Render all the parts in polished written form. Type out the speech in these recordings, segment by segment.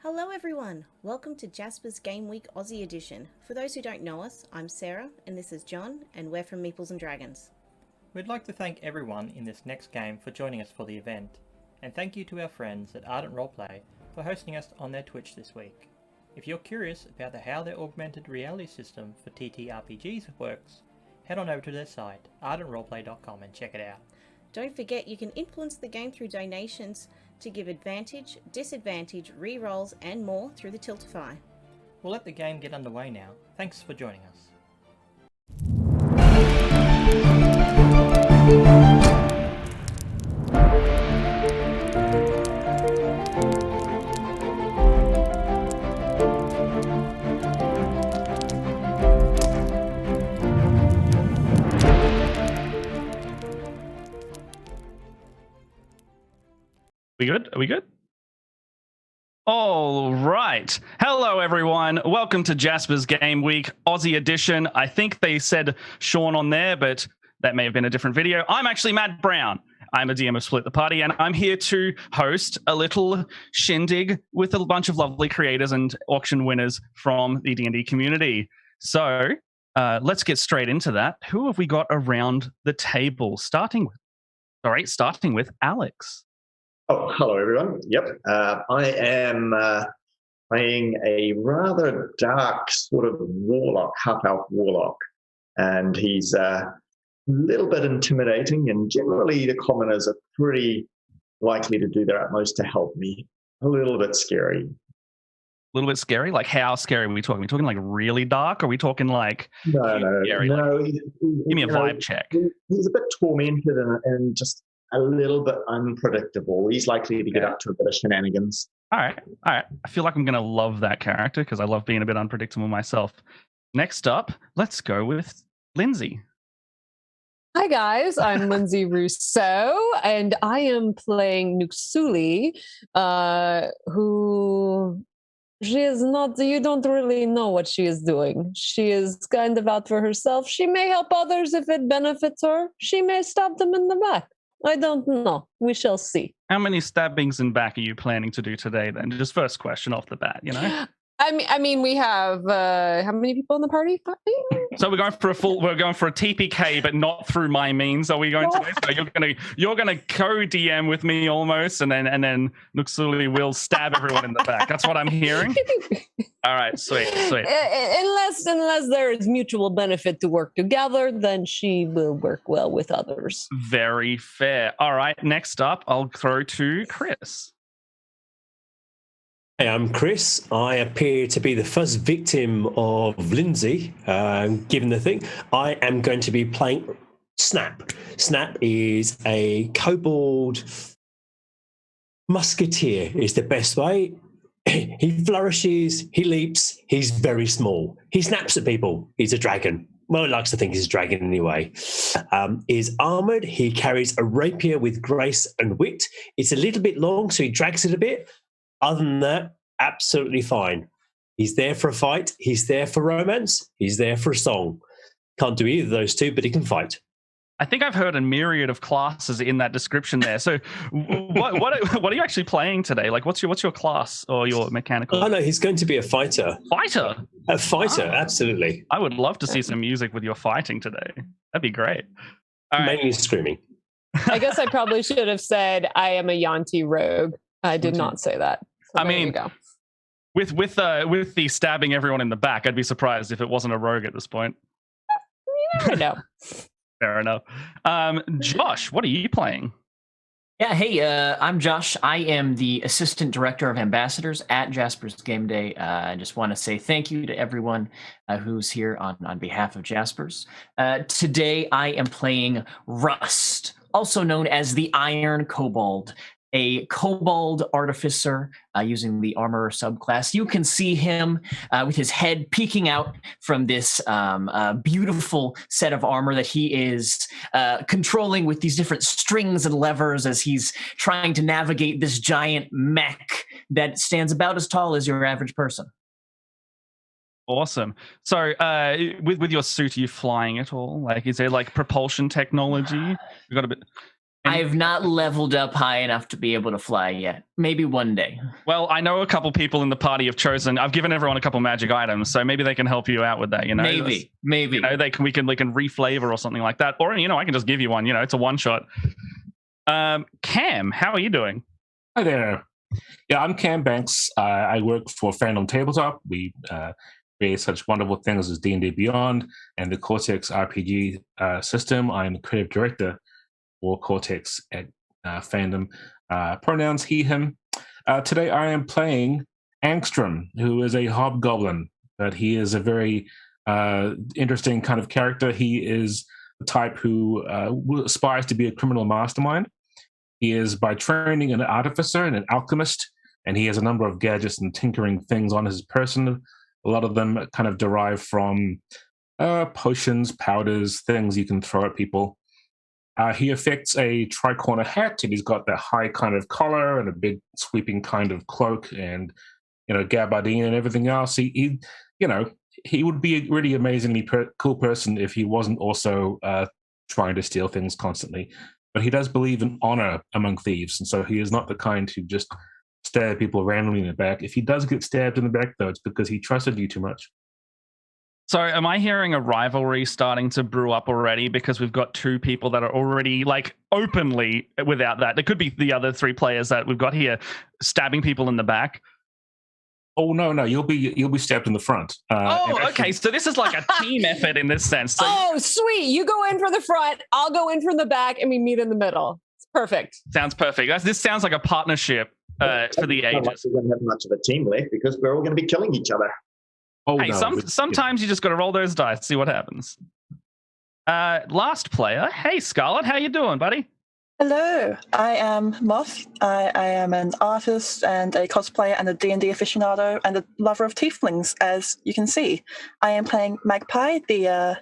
Hello everyone, welcome to Jasper's Game Week Aussie Edition. For those who don't know us, I'm Sarah and this is John and we're from Meeples and Dragons. We'd like to thank everyone in this next game for joining us for the event, and thank you to our friends at Ardent Roleplay for hosting us on their Twitch this week. If you're curious about how their augmented reality system for TTRPGs works, head on over to their site, ardentroleplay.com, and check it out. Don't forget you can influence the game through donations to give advantage, disadvantage, re-rolls and more through the Tiltify. We'll let the game get underway now. Thanks for joining us. Are we good? All right. Hello, everyone. Welcome to Jasper's Game Week Aussie Edition. I think they said Sean on there, but that may have been a different video. I'm actually Matt Brown. I'm a DM of Split the Party, and I'm here to host a little shindig with a bunch of lovely creators and auction winners from the D&D community. So let's get straight into that. Who have we got around the table? Starting with Alex. Oh, hello everyone. Yep, I am playing a rather dark sort of warlock, half-elf warlock, and he's a little bit intimidating, and generally the commoners are pretty likely to do their utmost to help me. A little bit scary. A little bit scary? Like how scary are we talking? Are we talking like really dark? Or are we talking like scary? No. Like, give me a vibe check. He's a bit tormented and just a little bit unpredictable. He's likely to get up to a bit of shenanigans. All right. I feel like I'm going to love that character because I love being a bit unpredictable myself. Next up, let's go with Lindsay. Hi guys, I'm Lindsay Rousseau, and I am playing Nuxuli, who she is not, you don't really know what she is doing. She is kind of out for herself. She may help others if it benefits her. She may stab them in the back. I don't know. We shall see. How many stabbings in back are you planning to do today then? Just first question off the bat, you know? I mean, we have how many people in the party? So we're going for a TPK, but not through my means. Are we going to? So you're gonna co-DM with me almost, and then Nuxuli will stab everyone in the back. That's what I'm hearing. All right, sweet. Unless there is mutual benefit to work together, then she will work well with others. Very fair. All right, next up, I'll throw to Chris. Hey, I'm Chris. I appear to be the first victim of Lindsay, given the thing. I am going to be playing Snap. Snap is a kobold musketeer, is the best way. He flourishes, he leaps, he's very small. He snaps at people. He's a dragon. Well, he likes to think he's a dragon anyway. He's armoured. He carries a rapier with grace and wit. It's a little bit long, so he drags it a bit. Other than that, absolutely fine. He's there for a fight. He's there for romance. He's there for a song. Can't do either of those two, but he can fight. I think I've heard a myriad of classes in that description there. So what are you actually playing today? Like, what's your class or your mechanical? Oh, no, he's going to be a fighter. Fighter? A fighter, absolutely. I would love to see some music with your fighting today. That'd be great. All right. Mainly screaming. I guess I probably should have said I am a Yanti rogue. I did not say that. So I mean, go. with the stabbing everyone in the back, I'd be surprised if it wasn't a rogue at this point. You never know. Fair enough. Josh, what are you playing? Yeah, hey, I'm Josh. I am the Assistant Director of Ambassadors at Jasper's Game Day. I just want to say thank you to everyone who's here on behalf of Jasper's. Today, I am playing Rust, also known as the Iron Kobold, a Kobold artificer using the armorer subclass. You can see him with his head peeking out from this beautiful set of armor that he is controlling with these different strings and levers as he's trying to navigate this giant mech that stands about as tall as your average person. Awesome. So with your suit, are you flying at all? Like, is there like propulsion technology? You got a bit. I have not leveled up high enough to be able to fly yet. Maybe one day. Well, I know a couple people in the party have chosen. I've given everyone a couple magic items, so maybe they can help you out with that. Maybe. You know, we can reflavor or something like that, or I can just give you one. It's a one shot. Cam, how are you doing? Hi there. Yeah, I'm Cam Banks. I work for Fandom Tabletop. We create such wonderful things as D&D Beyond and the Cortex RPG system. I'm the creative director for Cortex at Fandom. Pronouns he, him. Today I am playing Angstrom, who is a hobgoblin, but he is a very interesting kind of character. He is the type who aspires to be a criminal mastermind. He is by training an artificer and an alchemist, and he has a number of gadgets and tinkering things on his person. A lot of them kind of derive from potions, powders, things you can throw at people. He affects a tricorner hat, and he's got that high kind of collar and a big sweeping kind of cloak, and gabardine and everything else. He would be a really amazingly cool person if he wasn't also trying to steal things constantly. But he does believe in honor among thieves, and so he is not the kind to just stab people randomly in the back. If he does get stabbed in the back, though, it's because he trusted you too much. So am I hearing a rivalry starting to brew up already because we've got two people that are already openly without that? There could be the other three players that we've got here stabbing people in the back. Oh no, you'll be stabbed in the front. Okay. So this is like a team effort in this sense. So sweet! You go in for the front, I'll go in from the back, and we meet in the middle. It's perfect. Sounds perfect. This sounds like a partnership for the ages. We don't have much of a team left because we're all going to be killing each other. Oh, hey, no. Sometimes you just got to roll those dice, see what happens. Last player. Hey, Scarlett, how you doing, buddy? Hello, I am Moth. I am an artist and a cosplayer and a D&D aficionado and a lover of tieflings, as you can see. I am playing Magpie, the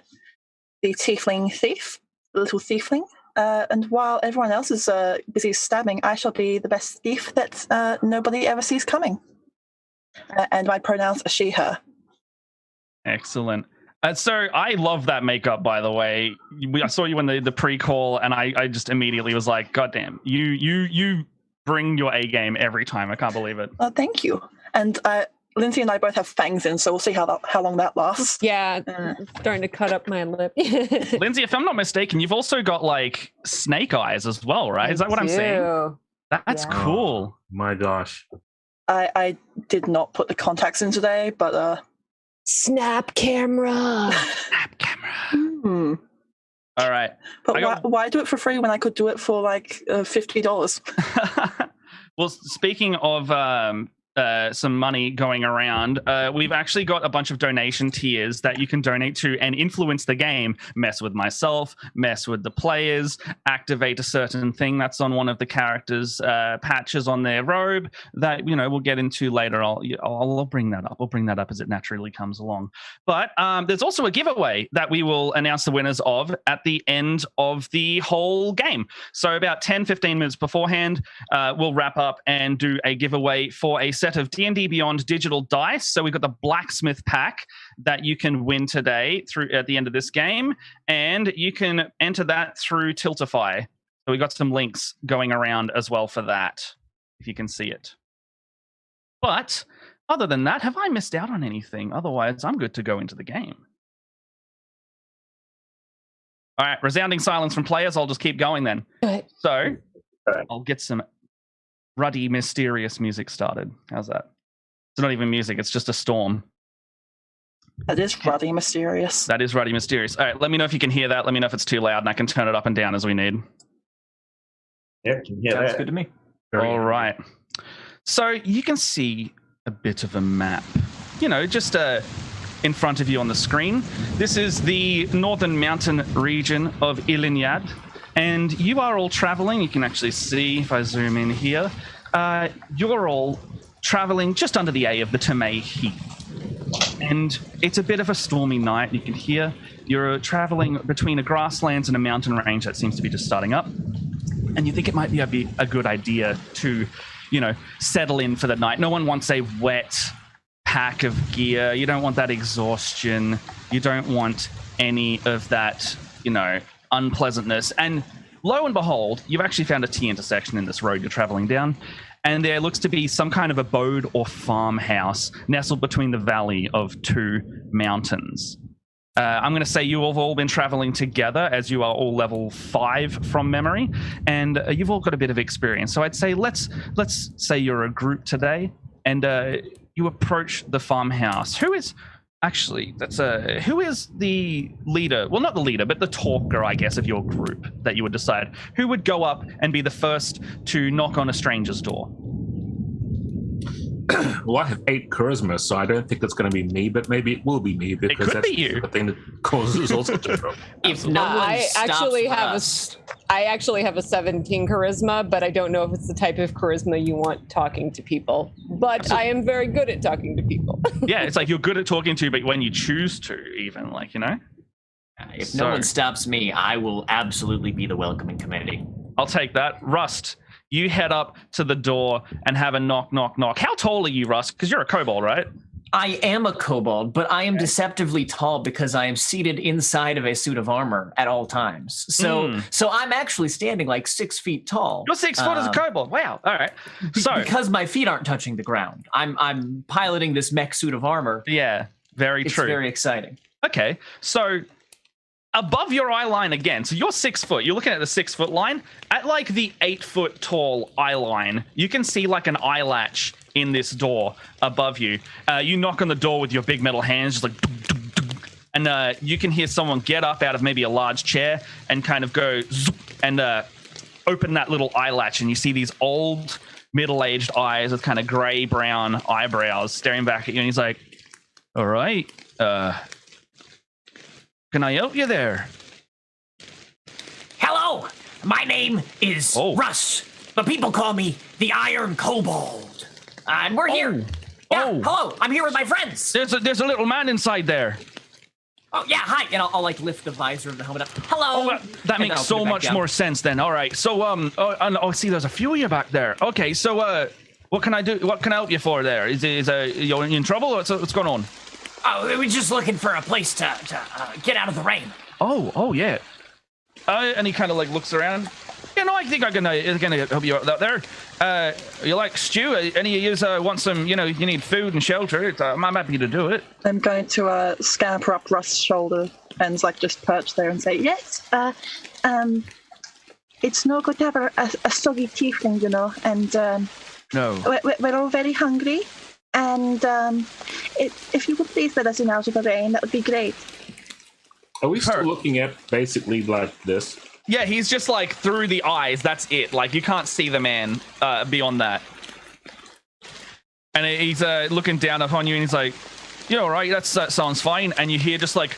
tiefling thief, the little tiefling. And while everyone else is busy stabbing, I shall be the best thief that nobody ever sees coming. And my pronouns are she, her. Excellent. So I love that makeup, by the way. I saw you in the pre-call, and I just immediately was like, God damn, you bring your A game every time. I can't believe it. Oh, thank you. And Lindsay and I both have fangs in, so we'll see how long that lasts. Yeah, starting to cut up my lip. Lindsay, if I'm not mistaken, you've also got snake eyes as well, right? Is that what I'm saying? That's cool. Oh, my gosh. I did not put the contacts in today, but... Snap camera. Snap camera. All right. But why do it for free when I could do it for $50? Well, speaking of some money going around, we've actually got a bunch of donation tiers that you can donate to and influence the game, mess with myself, mess with the players, activate a certain thing that's on one of the characters' patches on their robe that we'll get into later. I'll bring that up. I'll bring that up as it naturally comes along. But there's also a giveaway that we will announce the winners of at the end of the whole game. So about 10-15 minutes beforehand, we'll wrap up and do a giveaway for a set of D&D Beyond digital dice. So we've got the Blacksmith pack that you can win today through at the end of this game, and you can enter that through Tiltify. So we got some links going around as well for that, if you can see it. But other than that, have I missed out on anything? Otherwise, I'm good to go into the game. All right, resounding silence from players. I'll just keep going then. So I'll get some ruddy, mysterious music started. How's that? It's not even music. It's just a storm. That is ruddy mysterious. That is ruddy mysterious. All right, let me know if you can hear that. Let me know if it's too loud, and I can turn it up and down as we need. Yeah, can hear Sounds that. good to me. All right. So you can see a bit of a map, just in front of you on the screen. This is the northern mountain region of Ilinyad. And you are all traveling. You can actually see, if I zoom in here, you're all traveling just under the A of the Temei Heath. And it's a bit of a stormy night. You can hear you're traveling between a grasslands and a mountain range that seems to be just starting up. And you think it might be a good idea to, settle in for the night. No one wants a wet pack of gear. You don't want that exhaustion. You don't want any of that, unpleasantness. And lo and behold, you've actually found a T-intersection in this road you're traveling down, and there looks to be some kind of abode or farmhouse nestled between the valley of two mountains. I'm going to say you have all been traveling together, as you are all level 5 from memory, and you've all got a bit of experience. So I'd say let's say you're a group today, and you approach the farmhouse. Who is the leader? Well, not the leader, but the talker, I guess, of your group that you would decide. Who would go up and be the first to knock on a stranger's door? Well, I have 8 charisma, so I don't think it's going to be me, but maybe it will be me because that's the thing that causes all sorts of trouble. If no one I actually have a 17 charisma, but I don't know if it's the type of charisma you want talking to people. But I am very good at talking to people. Yeah, it's like you're good at talking to, but when you choose to, even like, you know. If no one stops me, I will absolutely be the welcoming committee. I'll take that. Rust, you head up to the door and have a knock, knock, knock. How tall are you, Rust? Because you're a kobold, right? I am a kobold, but I am deceptively tall because I am seated inside of a suit of armor at all times. So I'm actually standing like 6 feet tall. You're 6 foot as a kobold. Wow. All right. So because my feet aren't touching the ground, I'm piloting this mech suit of armor. Yeah, very true. It's very exciting. Okay, so above your eye line again, so you're 6 foot. You're looking at the 6 foot line. At like the 8 foot tall eye line, you can see like an eye latch in this door above you. You knock on the door with your big metal hands, just like, dug, dug, dug, and you can hear someone get up out of maybe a large chair and kind of go zoop, and open that little eye latch, and you see these old middle-aged eyes with kind of gray-brown eyebrows staring back at you, and he's like, all right, can I help you there? Hello, my name is Russ, but people call me the Iron Kobold. And we're here. Hello, I'm here with my friends. There's a little man inside there. Oh, yeah, hi. And I'll like lift the visor of the helmet up. Hello. Oh, that makes so much more sense then. All right. So, see, there's a few of you back there. Okay, so, what can I do? What can I help you for there? Is you in trouble? Or what's going on? Oh, we're just looking for a place to get out of the rain. Oh, yeah. And he kind of like looks around. Yeah, no, I think I can help you out there. You like stew? Any of you want some, you need food and shelter? I'm happy to do it. I'm going to scamper up Russ's shoulder and like just perch there and say, yes, it's no good to have a soggy tiefling, and no, we're all very hungry. And if you would please let us in out of the rain, that would be great. Are we still looking at basically like this? Yeah, he's just like through the eyes. That's it. Like you can't see the man beyond that. And he's looking down upon you, and he's like, "Yeah, all right, that sounds fine." And you hear just like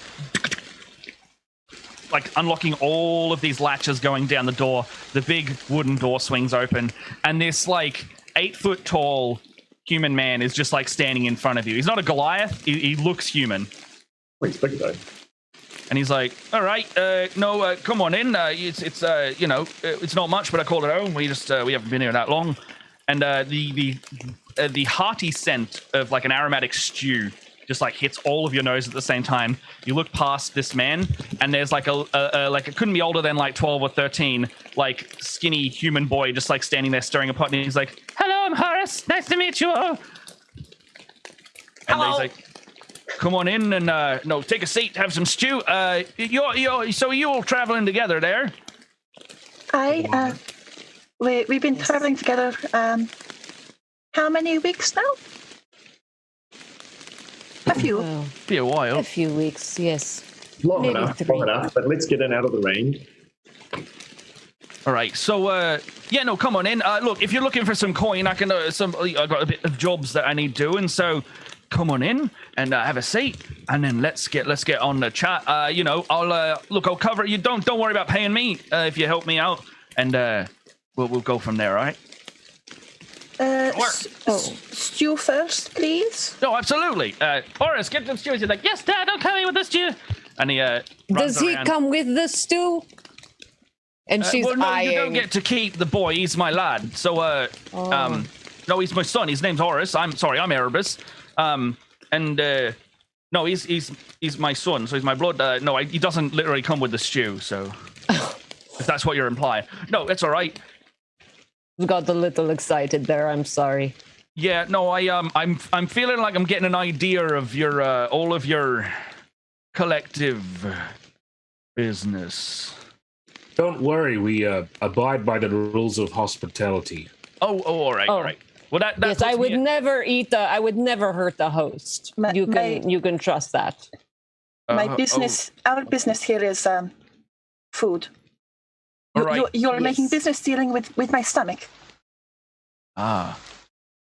unlocking all of these latches going down the door. The big wooden door swings open, and this like 8 foot tall human man is just like standing in front of you. He's not a Goliath. He looks human. Looks big though. And he's like, "All right, come on in. It's not much, but I called it home. We haven't been here that long." And the hearty scent of like an aromatic stew just like hits all of your nose at the same time. You look past this man, and there's like it couldn't be older than like 12 or 13, like skinny human boy just like standing there stirring a pot, and he's like, "Hello, I'm Horace. Nice to meet you." And Hello. he's like, "Come on in and take a seat, have some stew." So you all traveling together there? We've been traveling together. How many weeks now? A few. Well, Be a while. a few weeks, yes. Long Maybe enough, 3. but let's get in out of the rain. All right. So come on in. Look, if you're looking for some coin, I can I got a bit of jobs that I need doing. So come on in and have a seat, and then let's get on the chat. I'll cover you. Don't worry about paying me if you help me out, and we'll go from there. All right. Stew first, please. No, absolutely. Horace, get the stew. He's like, "Yes, Dad, I'll come in with the stew." And he Does he come with the stew? And she's eyeing. You don't get to keep the boy. He's my lad. So, no, he's my son. His name's Horace. I'm Erebus. He's my son. So he's my blood. He doesn't literally come with the stew. So. If that's what you're implying. No, it's all right. Got a little excited there. I'm sorry. Yeah, no, I'm feeling like I'm getting an idea of your all of your collective business. Don't worry, we abide by the rules of hospitality. Oh, all right, all right. Well, that yes, I would never eat the. I would never hurt the host. You can trust that. My business, our business here is food. You're making business dealing with my stomach. Ah.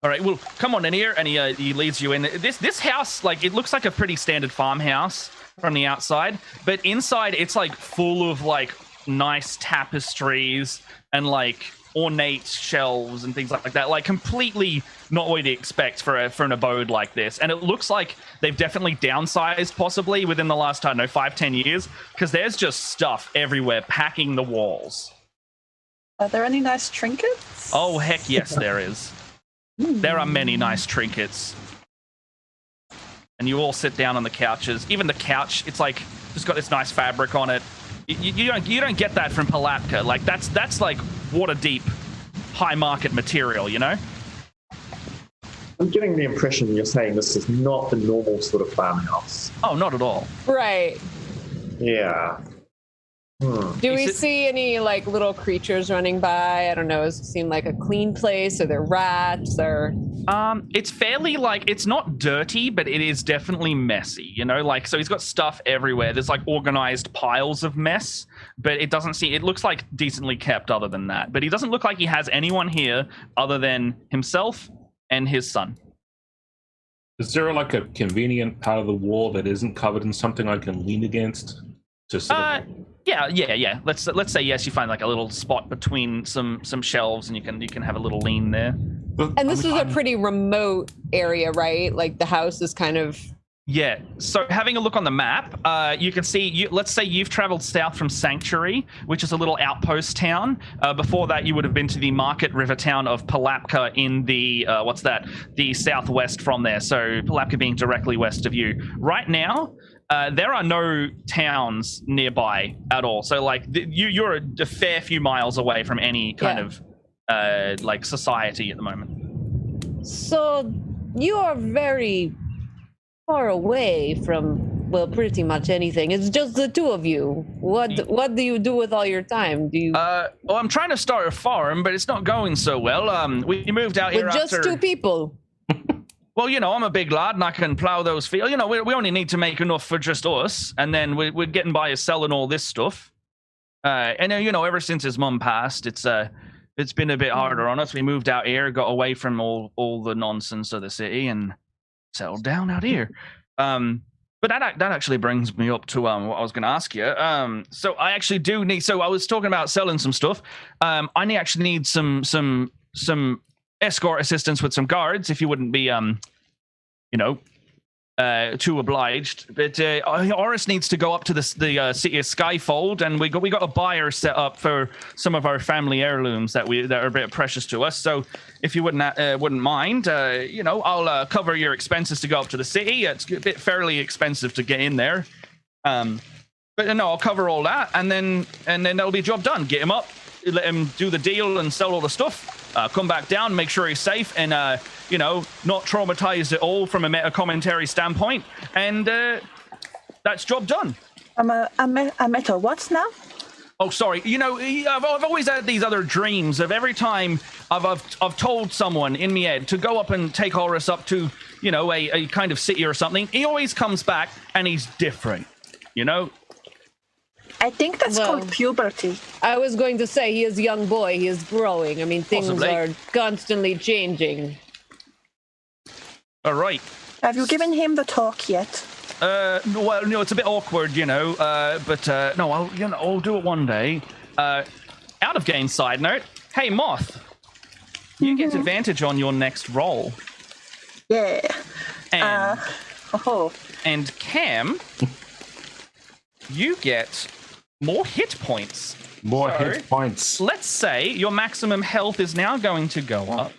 All right, well, come on in here, and he leads you in. This house, like, it looks like a pretty standard farmhouse from the outside, but inside it's like full of like nice tapestries and like ornate shelves and things like that. Like completely not what you'd expect for an abode like this. And it looks like they've definitely downsized possibly within the last, I don't know, 5-10 years, because there's just stuff everywhere packing the walls. Are there any nice trinkets? Oh, heck yes, there is. There are many nice trinkets. And you all sit down on the couches. Even the couch, it's like just got this nice fabric on it. You don't get that from Palapka. Like that's like water deep, high market material, you know? I'm getting the impression you're saying this is not the normal sort of farmhouse. Oh, not at all. Right. Yeah. Do we see any like little creatures running by? I don't know. Does it seem like a clean place? Are there rats or? It's fairly like, it's not dirty, but it is definitely messy, you know? Like, so he's got stuff everywhere. There's like organized piles of mess, but it doesn't seem, it looks like decently kept other than that. But he doesn't look like he has anyone here other than himself and his son. Is there like a convenient part of the wall that isn't covered in something I can lean against? Yeah. Let's say yes. You find like a little spot between some shelves, and you can have a little lean there. And this is a pretty remote area, right? Like the house is kind of. Yeah. So having a look on the map, you can see. Let's say you've traveled south from Sanctuary, which is a little outpost town. Before that, you would have been to the market river town of Palapka in the the southwest from there. So Palapka being directly west of you. Right now. There are no towns nearby at all. So, like, you're a fair few miles away from any kind of, like, society at the moment. So, you are very far away from, well, pretty much anything. It's just the two of you. What do you do with all your time? Do you... Well, I'm trying to start a farm, but it's not going so well. We moved out here with just two people. Well, you know, I'm a big lad and I can plow those fields. You know, we only need to make enough for just us. And then we're getting by selling all this stuff. And, you know, ever since his mum passed, it's been a bit harder on us. We moved out here, got away from all the nonsense of the city and settled down out here. But that actually brings me up to what I was going to ask you. So I actually do need... So I was talking about selling some stuff. I actually need some escort assistance with some guards, if you wouldn't be, you know, too obliged. But Oris needs to go up to the city of Skyfold, and we got a buyer set up for some of our family heirlooms that are a bit precious to us. So if you wouldn't mind, you know, I'll cover your expenses to go up to the city. It's a bit fairly expensive to get in there, but no, I'll cover all that, and then that'll be a job done. Get him up, let him do the deal and sell all the stuff. Come back down, make sure he's safe, and you know, not traumatized at all from a meta commentary standpoint, and that's job done. A meta what now? Oh, sorry. You know, I've always had these other dreams of every time I've told someone in my head to go up and take Horus up to, you know, a kind of city or something. He always comes back and he's different. You know. I think that's called puberty. I was going to say, he is a young boy. He is growing. I mean, things are constantly changing. All right. Have you given him the talk yet? Well, no, it's a bit awkward, you know. But no, I'll do it one day. Out of game side note. Hey, Moth. You get advantage on your next roll. Yeah. And Cam, you get more hit points. More hit points. Let's say your maximum health is now going to go up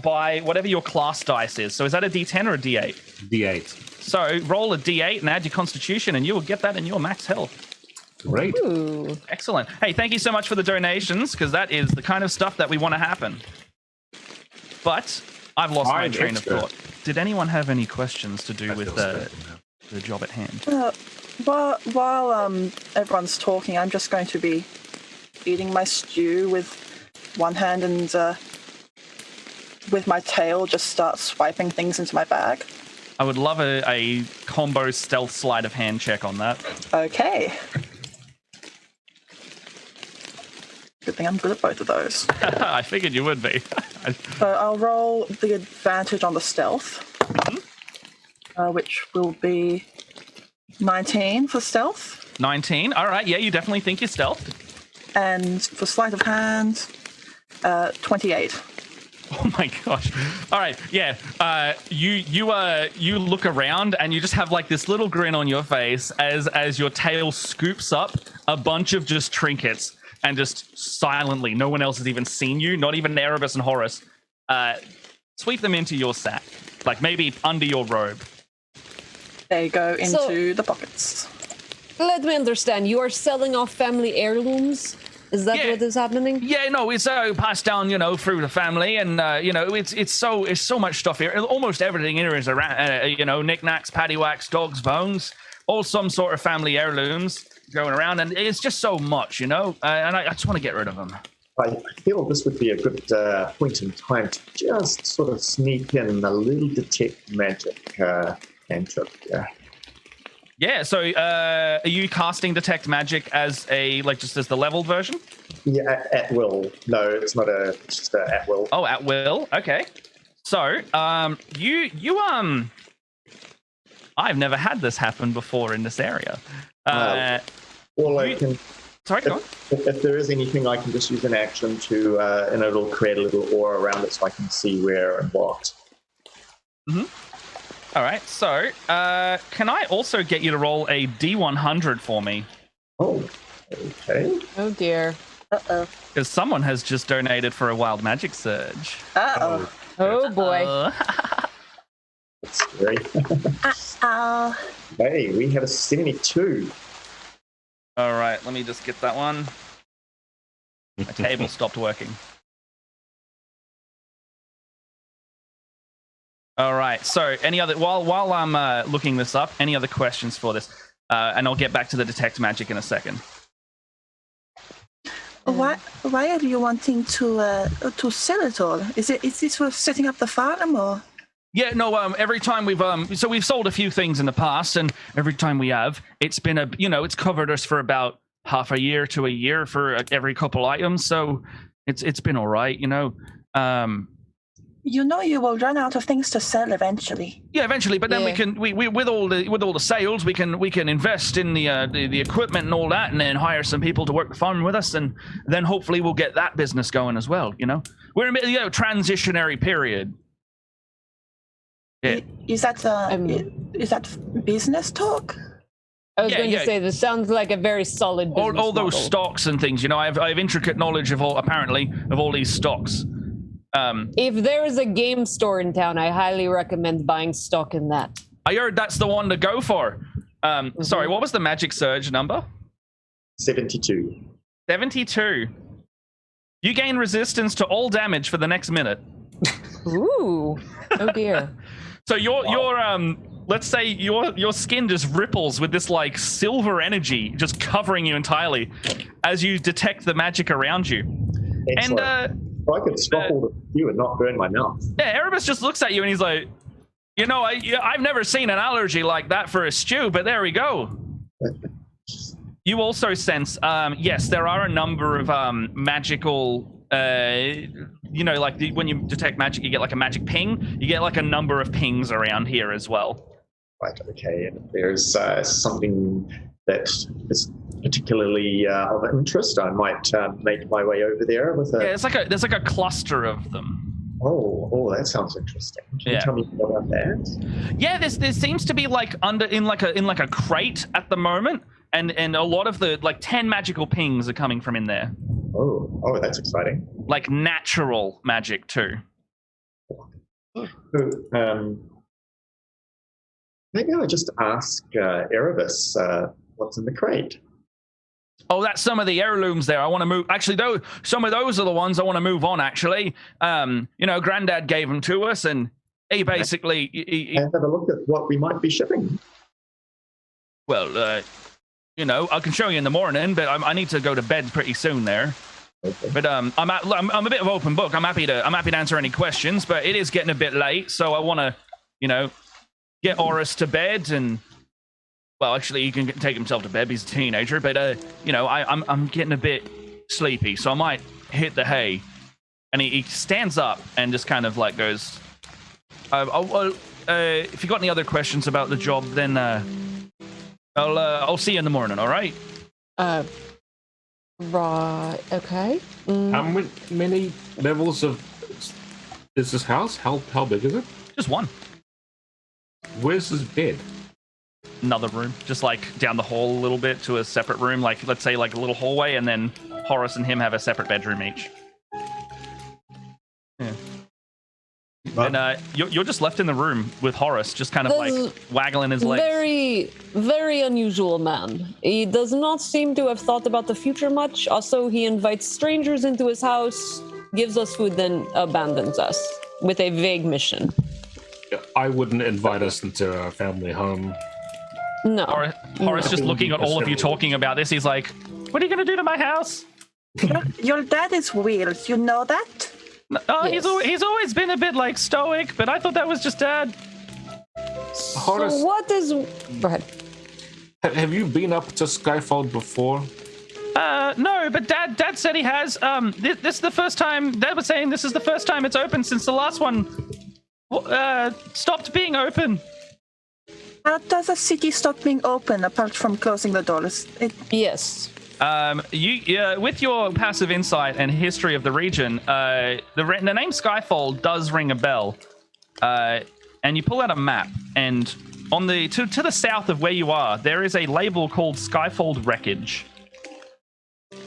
by whatever your class dice is. So is that a D10 or a D8? D8. So roll a D8 and add your constitution, and you will get that in your max health. Great. Ooh. Excellent. Hey, thank you so much for the donations, because that is the kind of stuff that we want to happen. But I've lost my train of thought. Did anyone have any questions to do with the job at hand? While everyone's talking, I'm just going to be eating my stew with one hand and with my tail just start swiping things into my bag. I would love a combo stealth sleight of hand check on that. Okay. Good thing I'm good at both of those. I figured you would be. So I'll roll the advantage on the stealth, which will be 19 for stealth. 19. All right. Yeah, you definitely think you're stealthed. And for sleight of hand, 28. Oh my gosh! All right, yeah. You look around and you just have like this little grin on your face as your tail scoops up a bunch of just trinkets and just silently, no one else has even seen you, not even Erebus and Horus, sweep them into your sack, like maybe under your robe. They go into the pockets. Let me understand. You are selling off family heirlooms. Is that what is happening? Yeah, no, it's passed down, through the family, and it's so much stuff here. Almost everything here is around, knickknacks, paddywhacks, dogs' bones, all some sort of family heirlooms going around, and it's just so much, and I just want to get rid of them. I feel this would be a good point in time to just sort of sneak in a little detect magic cantrip. Yeah, so are you casting Detect Magic as just as the leveled version? Yeah, at will. No, it's not it's just at will. Oh, at will. Okay. So, I've never had this happen before in this area. I can. Sorry, go on. If there is anything, I can just use an action to, and it'll create a little aura around it so I can see where and what. Mm-hmm. All right, so can I also get you to roll a D100 for me? Oh, okay. Oh, dear. Uh-oh. Because someone has just donated for a wild magic surge. Uh-oh. Oh, boy. That's scary. Uh-oh. Hey, we have a 72. All right, let me just get that one. My table stopped working. All right. So, any other while I'm looking this up, any other questions for this? And I'll get back to the detect magic in a second. Why are you wanting to sell it all? Is this for setting up the farm or? Yeah, no. Every time we've sold a few things in the past, and every time we have, it's been it's covered us for about half a year to a year for every couple items. So it's been all right, You will run out of things to sell eventually. Yeah, eventually. But then we with all the sales, we can invest in the equipment and all that, and then hire some people to work the farm with us, and then hopefully we'll get that business going as well. We're in a transitionary period. Yeah. Is that business talk? I was going to say this sounds like a very solid business all those model. Stocks and things. I have intricate knowledge of all these stocks. If there is a game store in town, I highly recommend buying stock in that. I heard that's the one to go for. Sorry, what was the magic surge number? 72. 72. You gain resistance to all damage for the next minute. Ooh. Oh dear. So your let's say your skin just ripples with this like silver energy just covering you entirely as you detect the magic around you. Excellent. And I could stop all the you and not burn my mouth. Yeah, Erebus just looks at you and he's like, I've never seen an allergy like that for a stew, but there we go. You also sense, yes, there are a number of magical, when you detect magic, you get like a magic ping. You get like a number of pings around here as well. Right, okay. And if there's something that is particularly of interest, I might make my way over there with a... Yeah, there's like a cluster of them. Oh, that sounds interesting. Can you tell me more about that? Yeah, there seems to be like in a crate at the moment, and a lot of the 10 magical pings are coming from in there. Oh, that's exciting. Like natural magic too. Maybe I'll just ask Erebus what's in the crate. Oh, that's some of the heirlooms there. I want to move. Actually, though, some of those are the ones I want to move on, actually. Granddad gave them to us, and he basically... Have a look at what we might be shipping. Well, I can show you in the morning, but I need to go to bed pretty soon there. Okay. But I'm a bit of open book. I'm happy to answer any questions, but it is getting a bit late, so I want to, get Oris to bed and... Well, actually, he can take himself to bed. He's a teenager, but I'm getting a bit sleepy, so I might hit the hay. And he stands up and just kind of like goes, if you got any other questions about the job, then I'll see you in the morning. All right? Right. Okay. How many levels is this house? How big is it? Just one. Where's his bed? Another room, just like down the hall a little bit to a separate room, like let's say like a little hallway, and then Horace and him have a separate bedroom each. Yeah. But, and you're just left in the room with Horace, just kind of like waggling his legs. Very, very unusual man. He does not seem to have thought about the future much. Also, he invites strangers into his house, gives us food, then abandons us with a vague mission. I wouldn't invite us into a family home. No. Horace just looking at all of you talking about this, he's like, what are you going to do to my house? Your dad is weird, you know that? Yes. He's always been a bit like stoic, but I thought that was just Dad. Horace, so what is... Go ahead. Have you been up to Skyfold before? No, but Dad said he has. This is the first time, Dad was saying this is the first time it's open since the last one stopped being open. How does a city stop being open apart from closing the doors? Yes. With your passive insight and history of the region, the name Skyfold does ring a bell. And you pull out a map, and on the to the south of where you are, there is a label called Skyfold Wreckage. And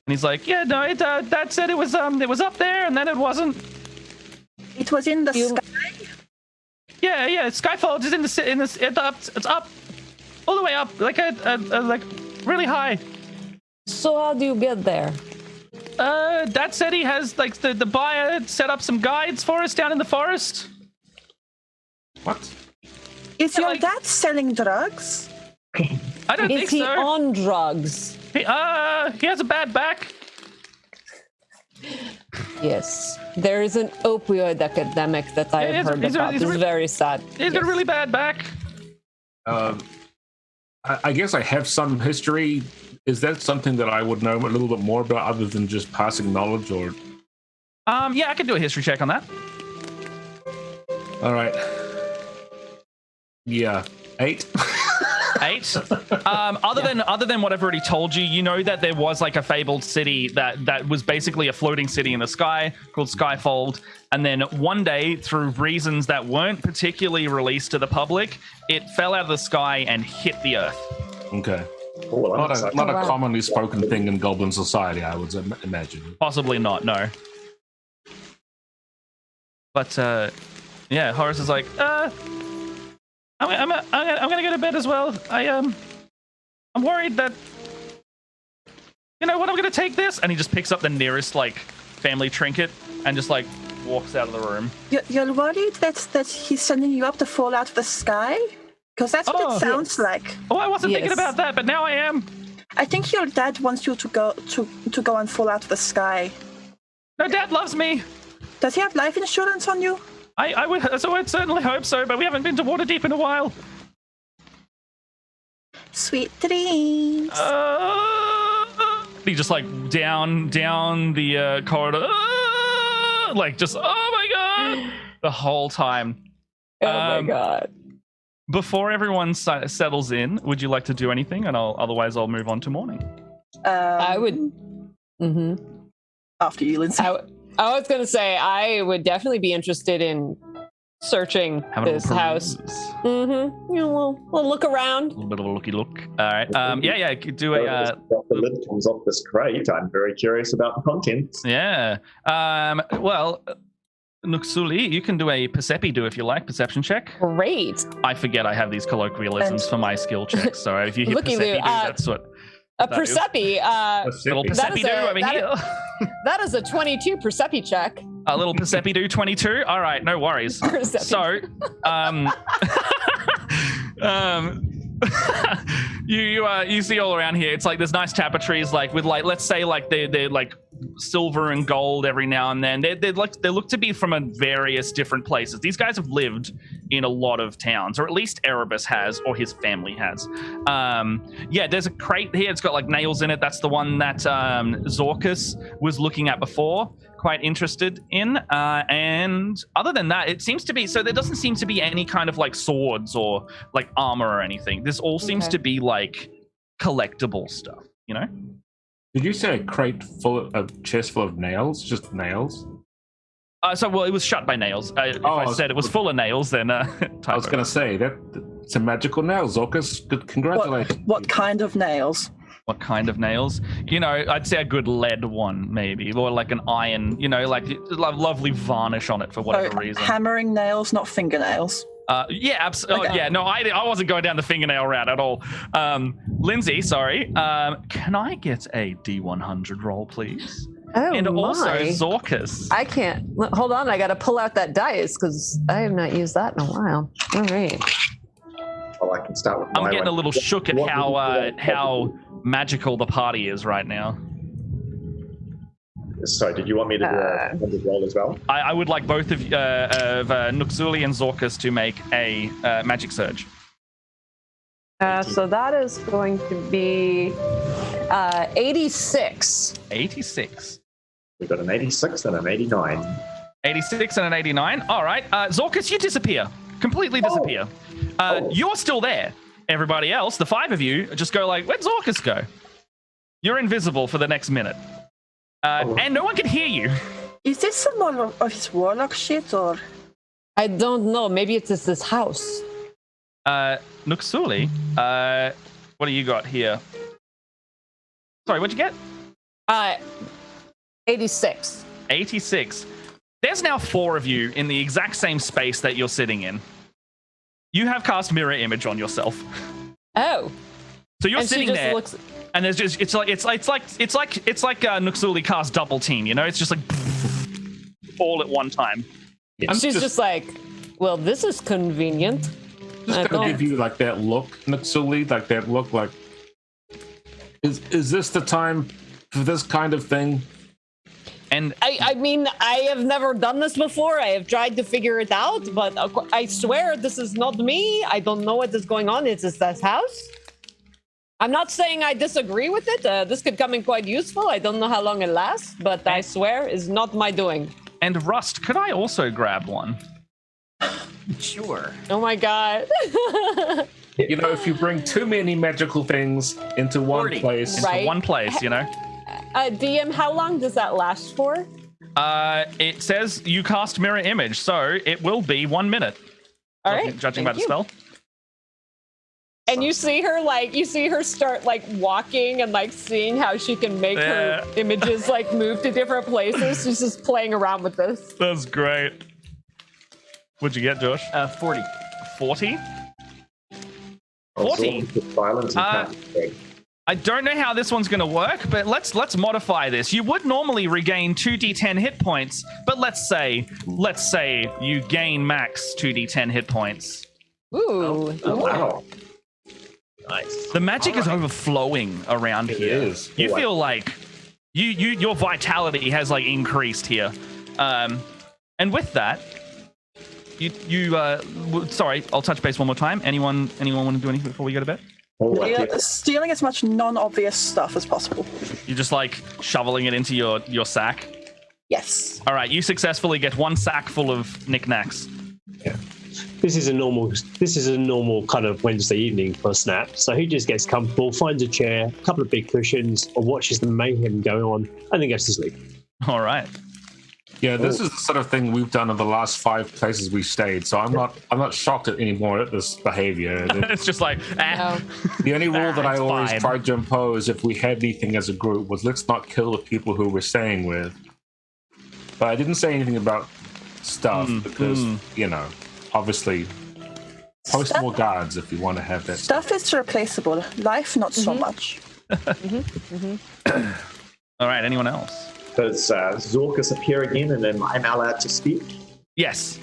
he's like, "Yeah, no, Dad said it was up there, and then it wasn't. It was in the sky." Yeah. Skyfold is it's up, all the way up, like like really high. So how do you get there? Dad said he has like the buyer set up some guides for us down in the forest. What? Is your dad selling drugs? I don't think so. Is he on drugs? He has a bad back. Yes, there is an opioid epidemic that I have heard about. It's very sad. He's got a really bad back. I guess I have some history. Is that something that I would know a little bit more about other than just passing knowledge, or? Yeah, I could do a history check on that. All right. Yeah, 8. 8. Other than what I've already told you, you know that there was like a fabled city that was basically a floating city in the sky called Skyfold, and then one day, through reasons that weren't particularly released to the public, it fell out of the sky and hit the earth. Okay. Not a commonly spoken thing in Goblin society, I would imagine. Possibly not, no. But yeah, Horace is like, I'm gonna go to bed as well. I'm worried that, you know what, I'm gonna take this, and he just picks up the nearest like family trinket and just like walks out of the room. You're worried that he's sending you up to fall out of the sky? Because that's what it sounds like. Oh, I wasn't thinking about that, but now I am. I think your dad wants you to go and fall out of the sky. No, Dad loves me. Does he have life insurance on you? I would certainly hope so, but we haven't been to Waterdeep in a while. Sweet dreams. He just like down the corridor, like just oh my god, the whole time. Oh my god. Before everyone settles in, would you like to do anything? And otherwise I'll move on to morning. I would. Mm-hmm. After you, Lindsay. I was going to say, I would definitely be interested in searching this house. Mm-hmm. You know, we'll look around. A little bit of a looky look. All right. Yeah. Do a. The lid comes off this crate. I'm very curious about the contents. Yeah. Well, Nuxuli, you can do a Percepi if you like, perception check. Great. I forget I have these colloquialisms for my skill checks. So if you hit Percepi, that's what. A Persepi. Little Persepi do over here. That is a 22 Persepi check. A little Persepi do 22. All right, no worries. So, you see all around here. It's like there's nice tapestries, like with like let's say like they're like silver and gold every now and then. They look to be from various different places. These guys have lived in a lot of towns, or at least Erebus has, or his family has. Yeah, there's a crate here. It's got like nails in it. That's the one that Zorkus was looking at before. Quite interested in. And other than that, it seems to be, so there doesn't seem to be any kind of like swords or like armor or anything. This all seems to be like collectible stuff, you know? Did you say a chest full of nails? Just nails? Well, it was shut by nails. If I said it was full of nails, then I was going to say that it's a magical nail, Zorkus. Good, congratulations. What kind of nails? What kind of nails? You know, I'd say a good lead one, maybe, or like an iron. You know, like lovely varnish on it for whatever reason. Hammering nails, not fingernails. Yeah, absolutely. Okay. Oh, yeah, no, I wasn't going down the fingernail route at all. Lindsay, sorry. Can I get a D100 roll, please? Oh, and also my. Zorkus. I can't. Hold on, I got to pull out that dice because I have not used that in a while. All right. Well, I can start with I'm getting a little shook at how magical the party is right now. So, did you want me to do a 100 roll as well? I would like both of Nuxuli and Zorkus to make a magic surge. So that is going to be 86. 86. We've got an 86 and an 89. 86 and an 89. All right. Zorkus, you disappear. Completely disappear. You're still there. Everybody else, the five of you, just go like, where'd Zorkus go? You're invisible for the next minute. And no one can hear you. Is this some more of his warlock shit, or? I don't know. Maybe it's just this house. Nuxuli, what do you got here? Sorry, what'd you get? 86. 86. There's now four of you in the exact same space that you're sitting in. You have cast mirror image on yourself. Oh. So you're sitting there, and there's just it's like Nuxuli cast double team. You know, it's just like all at one time. She's just like, well, this is convenient. Just gonna give you like that look, Nuxuli, like that look, like is this the time for this kind of thing? And I mean, I have never done this before. I have tried to figure it out, but I swear this is not me. I don't know what is going on. It's this house. I'm not saying I disagree with it. This could come in quite useful. I don't know how long it lasts, but I swear it's not my doing. And Rust, could I also grab one? Sure. Oh my god. You know, if you bring too many magical things into one place. Into one place, you know? DM, how long does that last for? It says you cast mirror image, so it will be 1 minute. All right. Judging by the spell. And you see her start like walking and like seeing how she can make her images like move to different places. She's just playing around with this. That's great. What'd you get, Josh? 40. 40? 40? I don't know how this one's going to work, but let's modify this. You would normally regain 2d10 hit points, but let's say you gain max 2d10 hit points. Ooh. Oh, wow. Nice. The magic is overflowing around here. You feel like your vitality has like increased here. And with that, sorry, I'll touch base one more time. Anyone want to do anything before we go to bed? Stealing as much non-obvious stuff as possible. You're just like shoveling it into your sack? Yes. All right, you successfully get one sack full of knickknacks. Yeah. This is a normal kind of Wednesday evening for Snap. So he just gets comfortable, finds a chair, a couple of big cushions, or watches the mayhem going on, and then goes to sleep. All right. Yeah, this is the sort of thing we've done in the last 5 places we've stayed. So I'm not shocked anymore at this behavior. It's just like the only rule that I always tried to impose if we had anything as a group was let's not kill the people who we're staying with. But I didn't say anything about stuff because you know, obviously, post more guards if you want to have that. Stuff is replaceable. Life, not so much. All right, anyone else? Does Zorkus appear again and then I'm allowed to speak? Yes.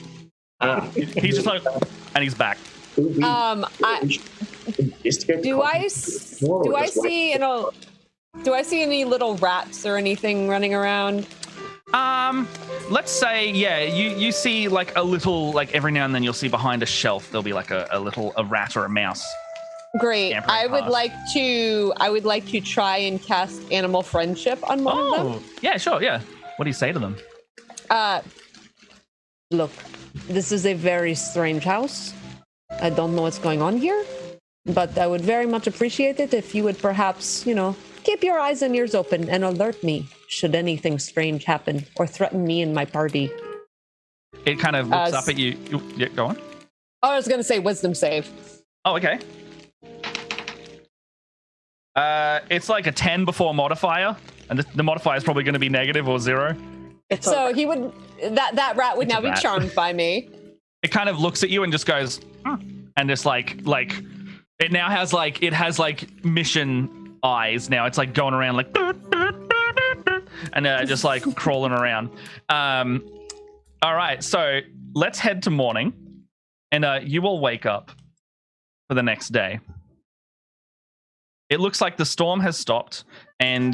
He's just like, and he's back. Do I see any little rats or anything running around? Let's say, yeah, you see like a little, like every now and then you'll see behind a shelf there'll be like a rat or a mouse. Great. I would like to try and cast animal friendship on one of them. Yeah, sure, yeah. What do you say to them? Look, this is a very strange house. I don't know what's going on here, but I would very much appreciate it if you would perhaps, keep your eyes and ears open and alert me should anything strange happen or threaten me and my party. It kind of looks up at you. Yeah, go on. I was going to say wisdom save. Oh, okay. It's like a 10 before modifier, and the modifier is probably going to be negative or 0. So he would that rat would now be charmed by me. It kind of looks at you and just goes, and just like it now has like mission eyes now. It's like going around like and just like crawling around. All right, so let's head to morning, and you will wake up for the next day. It looks like the storm has stopped, and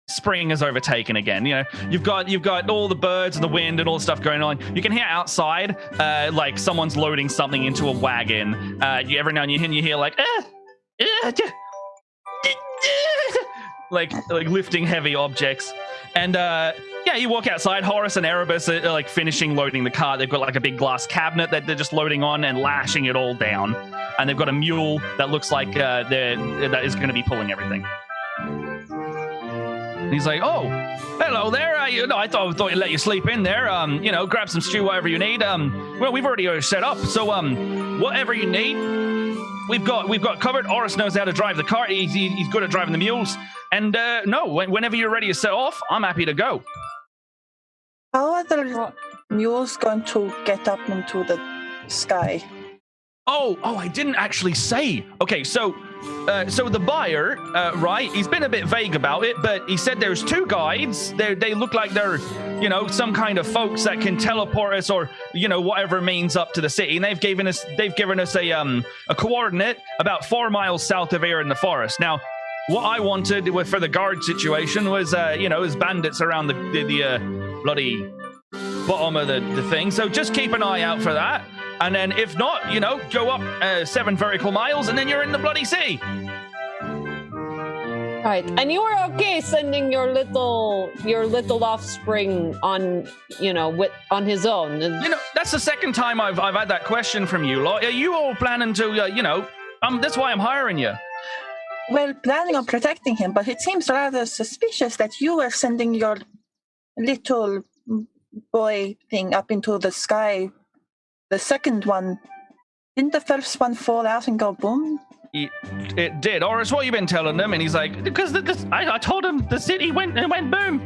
spring is overtaken again. You've got all the birds and the wind and all the stuff going on. You can hear outside like someone's loading something into a wagon. Every now and then you hear like like lifting heavy objects. And you walk outside. Horace and Erebus are like finishing loading the car. They've got like a big glass cabinet that they're just loading on and lashing it all down. And they've got a mule that looks like that is going to be pulling everything. And he's like, "Oh, hello there. I thought I'd let you sleep in there. Grab some stew, whatever you need. Well, we've already set up. So whatever you need, we've got covered. Horace knows how to drive the car. He's good at driving the mules. And whenever you're ready to set off, I'm happy to go." How are the mules going to get up into the sky? Oh, I didn't actually say. Okay, so the buyer, right? He's been a bit vague about it, but he said there's 2 guides. They look like they're, some kind of folks that can teleport us or, whatever means up to the city. And they've given us a coordinate about 4 miles south of here in the forest. Now, what I wanted for the guard situation was, was bandits around the bloody bottom of the thing. So just keep an eye out for that. And then if not, go up 7 vertical miles and then you're in the bloody city. Right. And you were okay sending your little offspring on, on his own. That's the second time I've had that question from you. Are you all planning to, that's why I'm hiring you. Well, planning on protecting him, but it seems rather suspicious that you were sending your little boy thing up into the sky. The second one, didn't the first one fall out and go boom? It did. Horace, what have you been telling them? And he's like, because I told him the city went boom.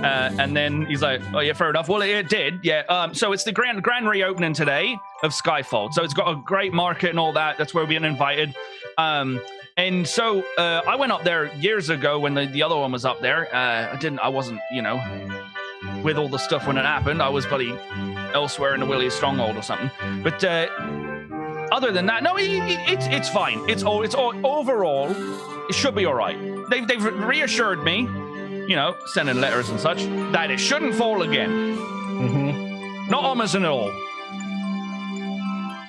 And then he's like, oh yeah, fair enough. Well, it did, yeah. So it's the grand reopening today of Skyfold. So it's got a great market and all that. That's where we're being invited. And so I went up there years ago when the other one was up there. I wasn't, with all the stuff when it happened. I was bloody elsewhere in the Willie's stronghold or something. But other than that, no, it's fine. It's all overall, it should be all right. They've reassured me, sending letters and such, that it shouldn't fall again. Mm-hmm. Not almost at all.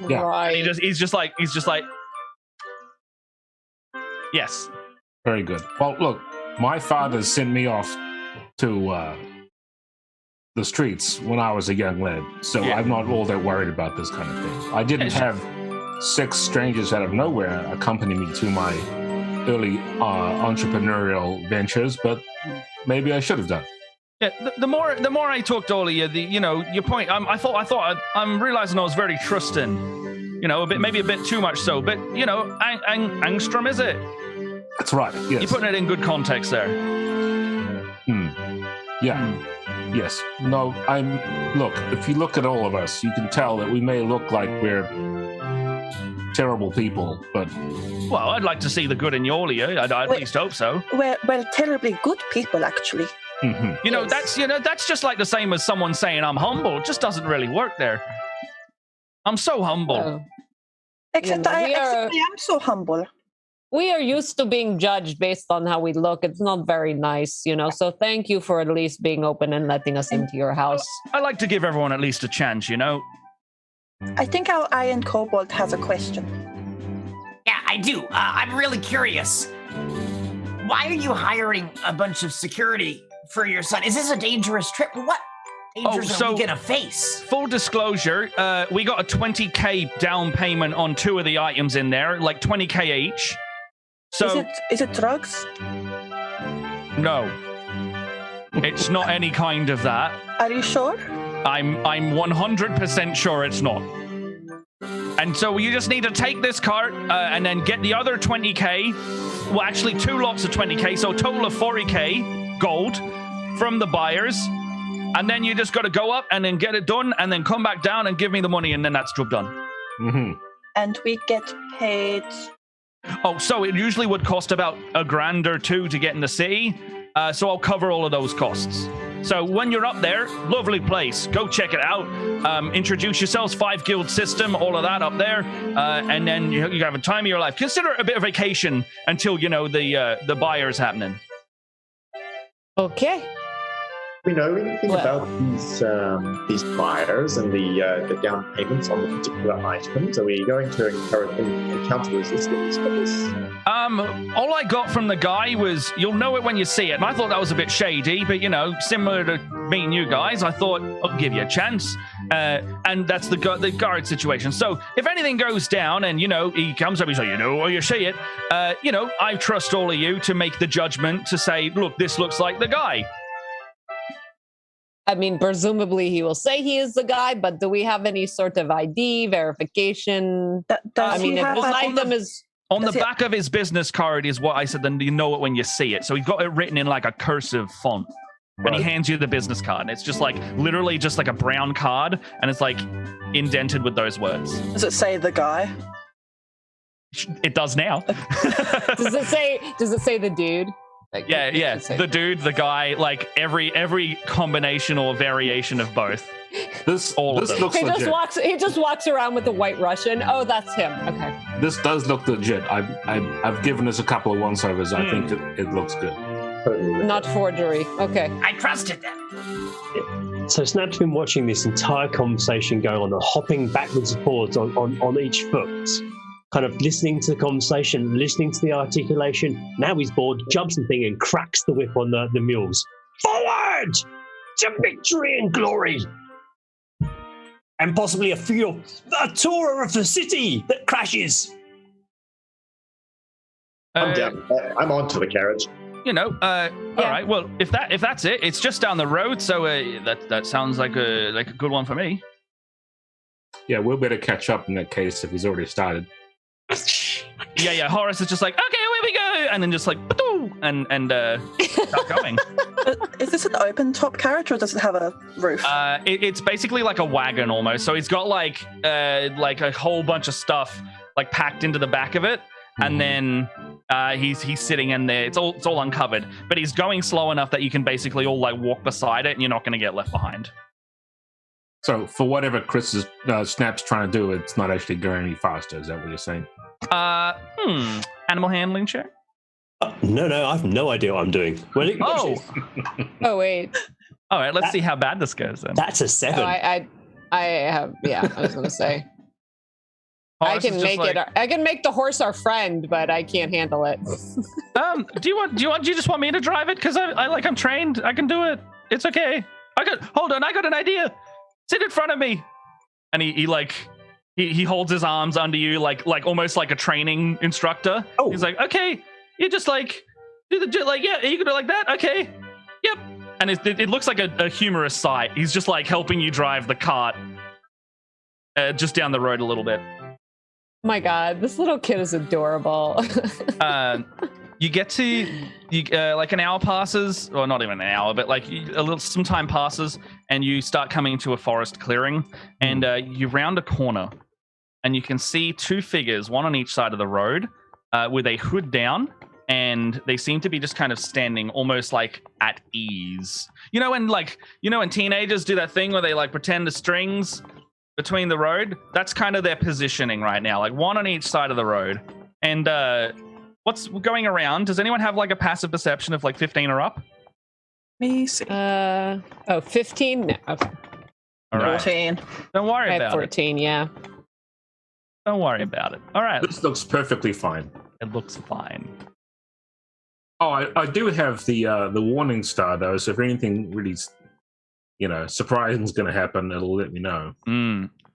Yeah. Right. And he's just like, yes. Very good. Well, look, my father sent me off to the streets when I was a young lad, so yeah. I'm not all that worried about this kind of thing. I didn't have 6 strangers out of nowhere accompany me to my early entrepreneurial ventures, but maybe I should have done. Yeah, the more I talked to all of you, your point. I'm realizing I was very trusting. Maybe a bit too much so, but angstrom, is it? That's right. Yes. You're putting it in good context there. Yeah. Yes. No, look, if you look at all of us, you can tell that we may look like we're terrible people, but Well, I'd like to see the good in all of you. I'd at Wait. least hope so. We're terribly good people, actually. You know, that's just like the same as someone saying I'm humble. It just doesn't really work there. I'm so humble. Oh. Except I am so humble. We are used to being judged based on how we look. It's not very nice, So thank you for at least being open and letting us into your house. I like to give everyone at least a chance, I think our Iron Kobold has a question. Yeah, I do. I'm really curious. Why are you hiring a bunch of security for your son? Is this a dangerous trip? What dangers are we gonna face? Full disclosure, we got a 20k down payment on 2 of the items in there, like 20k each. So Is it drugs? no, it's not any kind of that. Are you sure? I'm 100% sure it's not. And so you just need to take this cart and then get the other 20k. Well, actually 2 lots of 20k, so a total of 40k gold from the buyers. And then you just got to go up and then get it done and then come back down and give me the money and then that's job done. Mm-hmm. And we get paid. Oh, so it usually would cost about $1,000 or $2,000 to get in the city. So I'll cover all of those costs. So when you're up there, lovely place. Go check it out. Introduce yourselves, 5 guild system, all of that up there. And then you have a time of your life. Consider it a bit of vacation until, the buyer's happening. Okay. We know anything about these buyers and the down payments on the particular items? Are we going to encounter resistance for this? All I got from the guy was, you'll know it when you see it. And I thought that was a bit shady, but, similar to me and you guys, I thought, I'll give you a chance. And that's the guard situation. So if anything goes down and, he comes up, he's like, or you see it, I trust all of you to make the judgment to say, look, this looks like the guy. I mean, presumably he will say he is the guy, but do we have any sort of ID verification? If this item is on the back of his business card is what I said, then you know it when you see it. So he's got it written in like a cursive font. Right. And he hands you the business card. And it's just like literally just like a brown card, and it's like indented with those words. Does it say the guy? It does now. Does it say the dude? Like, yeah. The dude, the guy, like every combination or variation of both. This looks he legit. He just walks around with a white Russian. Oh, that's him. Okay. This does look legit. I've given this a couple of once-overs. I think it looks good. Not forgery. Okay. I trusted them. So Snap's been watching this entire conversation going on, hopping backwards and forwards on each foot, kind of listening to the conversation, listening to the articulation. Now he's bored, jumps the thing and cracks the whip on the mules. Forward to victory and glory! And possibly a tour of the city that crashes. I'm down. I'm onto the carriage. All right. Well, if that's it, it's just down the road. So that sounds like a good one for me. Yeah, we'll better catch up in that case if he's already started. Yeah. Horace is just like, okay, away we go, and then just like, and start going. Is this an open top carriage or does it have a roof? It's basically like a wagon almost. So he's got like a whole bunch of stuff like packed into the back of it, and then he's sitting in there. It's all uncovered, but he's going slow enough that you can basically all like walk beside it, and you're not going to get left behind. So for whatever Chris's Snap's trying to do, it's not actually going any faster. Is that what you're saying? Animal handling check? No, I have no idea what I'm doing. Well, Oh wait. All right, let's see how bad this goes then. That's a 7. I have. Yeah, I was going to say. I can make like, it. I can make the horse our friend, but I can't handle it. Do you just want me to drive it? Because I'm trained. I can do it. It's okay. Hold on. I got an idea. Sit in front of me. And he holds his arms under you like almost like a training instructor. Oh. He's like, okay, you just like do the yeah, you can do it like that. Okay, yep. And it looks like a humorous sight. He's just like helping you drive the cart just down the road a little bit. My God, this little kid is adorable. You get to like an hour passes, or not even an hour, but like some time passes, and you start coming into a forest clearing, and you round a corner, and you can see two figures, one on each side of the road, with a hood down, and they seem to be just kind of standing almost like at ease. You know when teenagers do that thing where they like pretend the strings between the road? That's kind of their positioning right now, like one on each side of the road. And what's going around? Does anyone have like a passive perception of like 15 or up? Me see. 15? No. Okay. All right. 14. Don't worry I have about 14, yeah. it. Don't worry about it. All right. This looks perfectly fine. It looks fine. Oh, I do have the warning star though, so if anything really, surprising is going to happen, it'll let me know.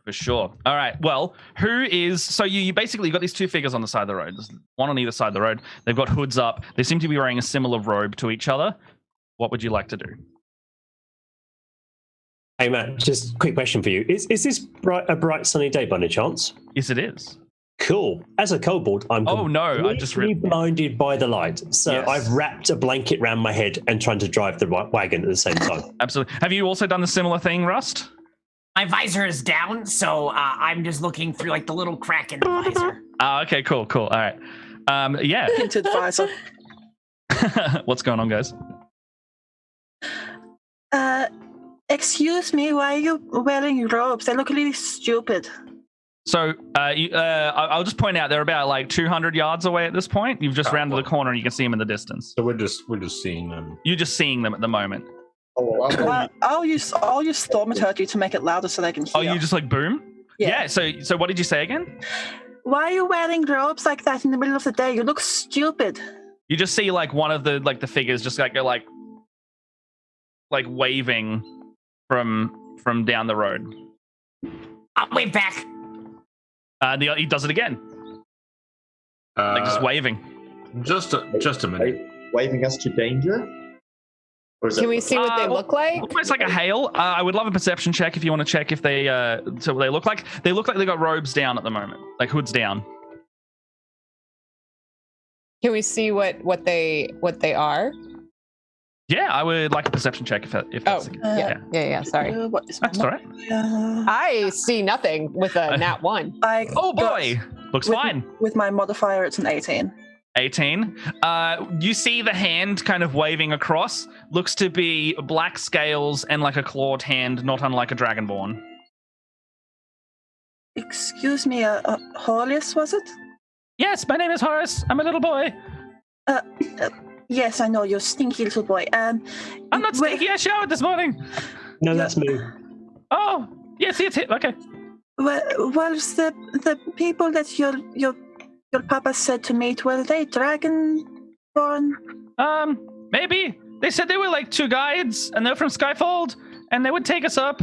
For sure. All right. Well, who is... So you basically got these two figures on the side of the road. There's one on either side of the road. They've got hoods up. They seem to be wearing a similar robe to each other. What would you like to do? Hey, Matt, just a quick question for you. Is this a bright sunny day by any chance? Yes, it is. Cool. As a kobold, I'm completely blinded by the light. So Yes. I've wrapped a blanket around my head and trying to drive the wagon at the same time. Absolutely. Have you also done the similar thing, Rust? My visor is down, so I'm just looking through like the little crack in the visor. Okay, cool. All right. Yeah. Hinted visor. What's going on, guys? Excuse me, why are you wearing robes? They look really stupid. So I'll just point out they're about like 200 yards away at this point. You've just rounded the corner and you can see them in the distance. So we're just seeing them. You're just seeing them at the moment. I'll use thaumaturgy to make it louder so they can hear. Oh, you just like boom? Yeah. So what did you say again? Why are you wearing robes like that in the middle of the day? You look stupid. You just see like one of the figures just like go like waving from down the road. I'll wave back. He does it again. Like just waving. Just a minute. Waving us to danger? Can we see what they look like? Almost like a hail. I would love a perception check if you want to check if they so what they look like. They look like they got robes down at the moment, like hoods down. Can we see what they are? Yeah, I would like a perception check if that's the case. Yeah. Sorry, that's all right. I see nothing with a nat 1. Oh boy, looks fine. With my modifier, it's an 18. 18. You see the hand kind of waving across. Looks to be black scales and like a clawed hand, not unlike a dragonborn. Excuse me, Horace, was it? Yes, my name is Horace. I'm a little boy. Yes, I know, you stinky little boy. I'm not stinky, I showered this morning. No, that's me. Oh, yes, it's it. Okay. Well, the people that your papa said to meet, were they dragonborn? Maybe. They said they were like two guides, and they're from Skyfold, and they would take us up.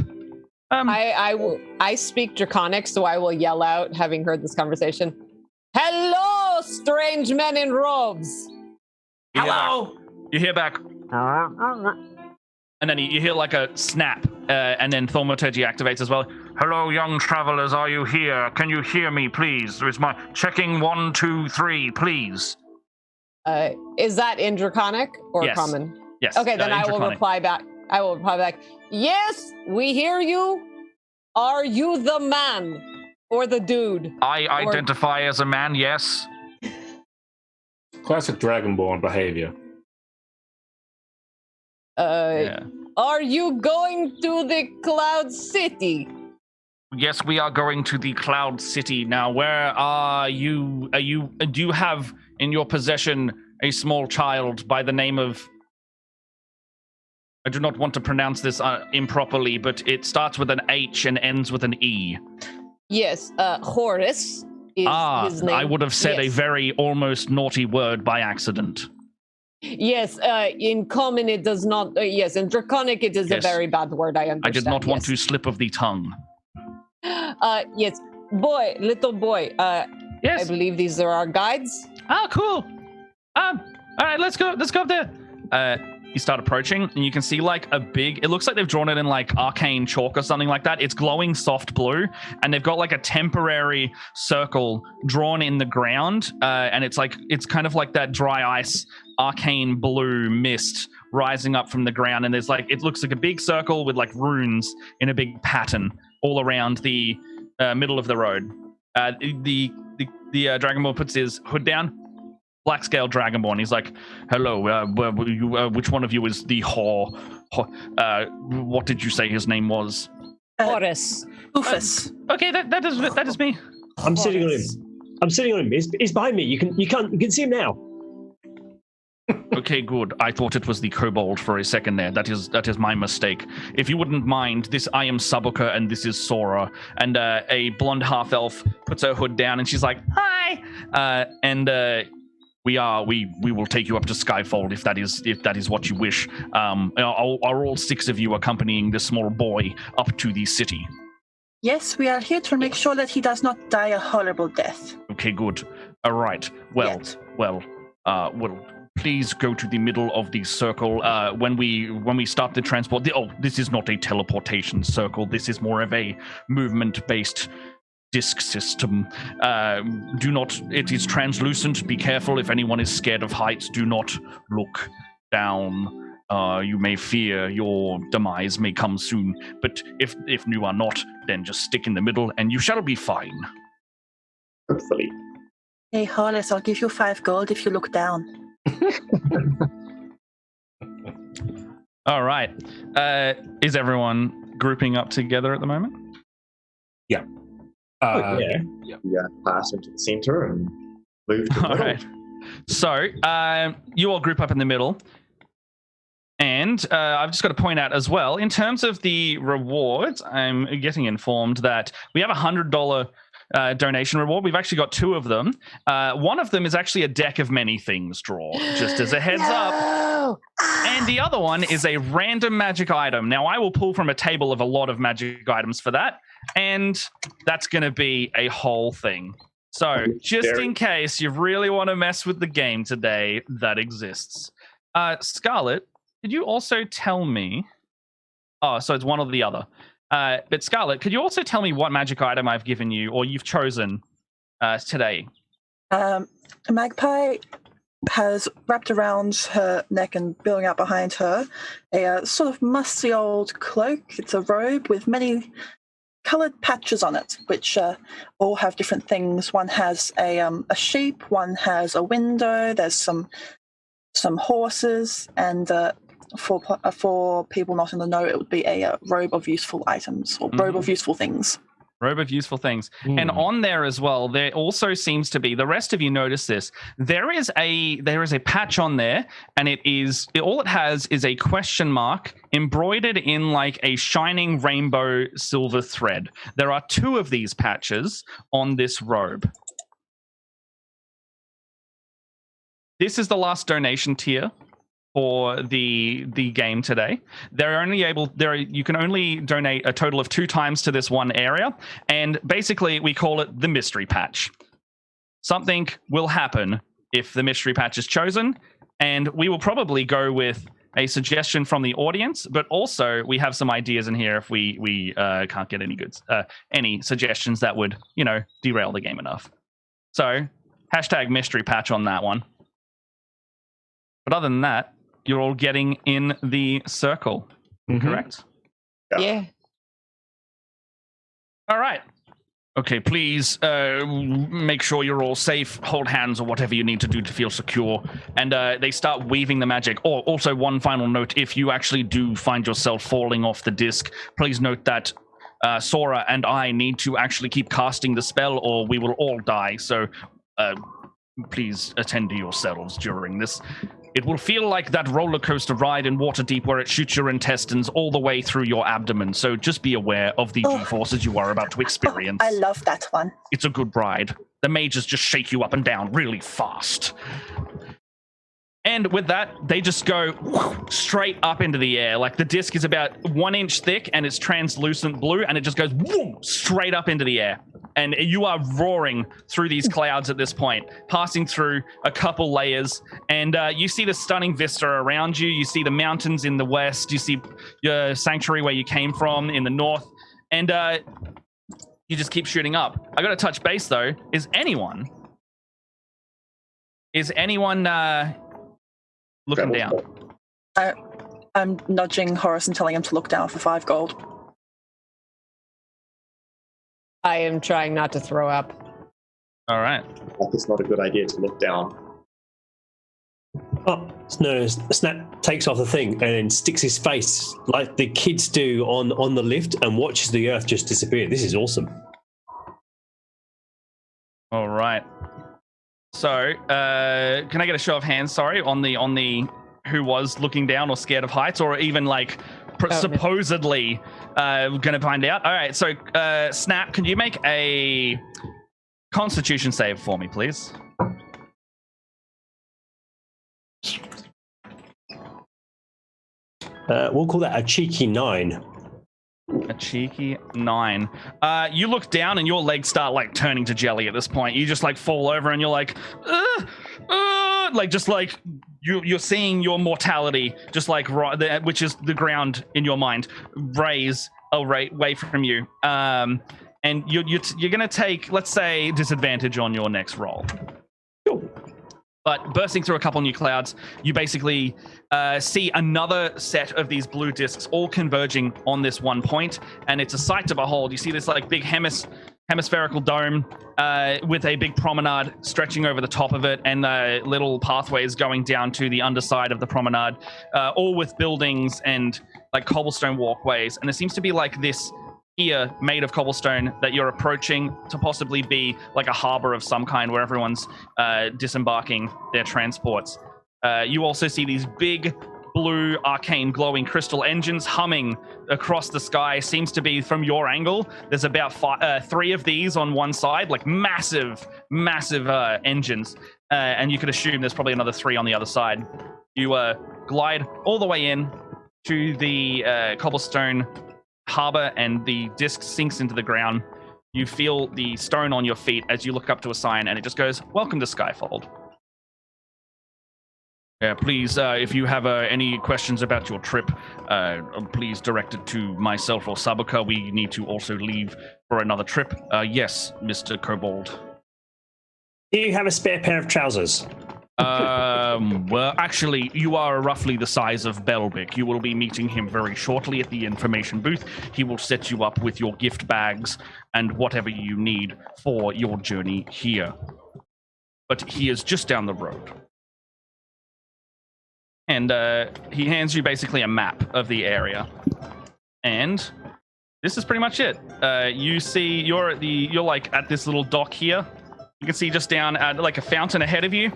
I speak Draconic, so I will yell out, having heard this conversation. Hello, strange men in robes. Hello. You hear back. And then you hear like a snap, and then thaumaturgy activates as well. Hello, young travelers, are you here? Can you hear me, please? There is my checking 1, 2, 3, please. Is that in Draconic or Yes. Common? Yes. Okay, then I will Draconic. reply back. Yes, we hear you. Are you the man or the dude? I identify as a man, yes. Classic Dragonborn behavior. Are you going to the Cloud City? Yes, we are going to the Cloud City. Now, where are you? Do you have in your possession a small child by the name of... I do not want to pronounce this improperly, but it starts with an H and ends with an E. Yes, Horace is his name. I would have said a very almost naughty word by accident. Yes, in Common it does not. Yes, in Draconic it is a very bad word. I understand. I did not want to slip of the tongue. Yes, little boy. Yes. I believe these are our guides. Oh, cool. All right, let's go up there. You start approaching, and you can see like a big... It looks like they've drawn it in like arcane chalk or something like that. It's glowing soft blue, and they've got like a temporary circle drawn in the ground, and it's kind of like that dry ice arcane blue mist rising up from the ground, and there's like... It looks like a big circle with like runes in a big pattern all around the middle of the road. The Dragonborn puts his hood down. Black scale Dragonborn. He's like, "Hello, which one of you is the what did you say his name was?" Horus. Ufus. Okay, that is me. I'm sitting on him. I'm sitting on him. He's behind me. You can see him now. Okay, good. I thought it was the Kobold for a second there. That is my mistake. If you wouldn't mind, I am Sabuka and this is Sora. And a blonde half elf puts her hood down and she's like, "Hi." We will take you up to Skyfold if that is what you wish. Are all 6 of you accompanying this small boy up to the city? Yes, we are here to make sure that he does not die a horrible death. Okay, good. All right. Well, please go to the middle of the circle. When we start the transport. This is not a teleportation circle. This is more of a movement-based disc system. It is translucent. Be careful if anyone is scared of heights. Do not look down. You may fear your demise may come soon. But if you are not, then just stick in the middle and you shall be fine. Hopefully. Hey, Hollis, I'll give you 5 gold if you look down. All right. Is everyone grouping up together at the moment? Yeah. Yeah, pass into the center and move to the middle. All right. So you all group up in the middle. And I've just got to point out as well, in terms of the rewards, I'm getting informed that we have a $100 donation reward. We've actually got 2 of them. One of them is actually a deck of many things draw, just as a heads up. And the other one is a random magic item. Now, I will pull from a table of a lot of magic items for that, and that's going to be a whole thing. So, just in case you really want to mess with the game today, that exists. Scarlet, could you also tell me... Oh, so it's one or the other. But Scarlet, could you also tell me what magic item I've given you or you've chosen today? Magpie has wrapped around her neck and building out behind her a sort of musty old cloak. It's a robe with many coloured patches on it, which all have different things. One has a sheep, one has a window, there's some horses, and for people not in the know, it would be a robe of useful items or robe of useful things. Robe of useful things. And on there as well, there also seems to be, the rest of you notice this, there is a patch on there, and all it has is a question mark embroidered in like a shining rainbow silver thread. There are 2 of these patches on this robe. This is the last donation tier for the game today. You can only donate a total of 2 times to this one area, and basically we call it the mystery patch. Something will happen if the mystery patch is chosen, and we will probably go with a suggestion from the audience, but also we have some ideas in here if we can't get any suggestions that would, derail the game enough. So, #mystery patch on that one. But other than that, you're all getting in the circle, correct? Yeah. All right. Okay, please make sure you're all safe. Hold hands or whatever you need to do to feel secure. And they start weaving the magic. Oh, also one final note. If you actually do find yourself falling off the disc, please note that Sora and I need to actually keep casting the spell or we will all die. So please attend to yourselves during this. It will feel like that roller coaster ride in Waterdeep where it shoots your intestines all the way through your abdomen. So just be aware of the G-forces you are about to experience. I love that one. It's a good ride. The mages just shake you up and down really fast. And with that, they just go straight up into the air. Like the disc is about 1 inch thick and it's translucent blue and it just goes straight up into the air. And you are roaring through these clouds at this point, passing through a couple layers. And you see the stunning vista around you. You see the mountains in the west. You see your sanctuary where you came from in the north. And you just keep shooting up. I got to touch base, though. Is anyone looking down? I'm nudging Horace and telling him to look down for 5 gold. I am trying not to throw up. All right. Like it's not a good idea to look down. Oh, no, Snap takes off the thing and then sticks his face like the kids do on the lift and watches the earth just disappear. This is awesome. All right. So, can I get a show of hands, sorry, on the who was looking down or scared of heights or even like supposedly going to find out? All right, so Snap, can you make a Constitution save for me, please? We'll call that a cheeky 9. A cheeky 9. You look down and your legs start like turning to jelly at this point. You just like fall over and you're like, like just like you're seeing your mortality just like which is the ground in your mind raise away from you. And you're gonna take, let's say, disadvantage on your next roll. But bursting through a couple new clouds, you basically see another set of these blue discs all converging on this one point, and it's a sight to behold. You see this like big hemispherical dome with a big promenade stretching over the top of it, and little pathways going down to the underside of the promenade, all with buildings and like cobblestone walkways. And there seems to be like this pier made of cobblestone that you're approaching to possibly be like a harbor of some kind where everyone's disembarking their transports. You also see these big blue arcane glowing crystal engines humming across the sky. Seems to be from your angle. There's about 3 of these on one side, like massive engines. And you could assume there's probably another 3 on the other side. You glide all the way in to the cobblestone harbor, and the disc sinks into the ground. You feel the stone on your feet as you look up to a sign, and it just goes, "Welcome to Skyfold." Please, if you have any questions about your trip, please direct it to myself or Sabuka. We need to also leave for another trip. Yes, Mr. Kobold. Do you have a spare pair of trousers? Well, actually, you are roughly the size of Belbic. You will be meeting him very shortly at the information booth. He will set you up with your gift bags and whatever you need for your journey here. But he is just down the road. And he hands you basically a map of the area. And this is pretty much it. You see, you're like at this little dock here. You can see just down at like a fountain ahead of you.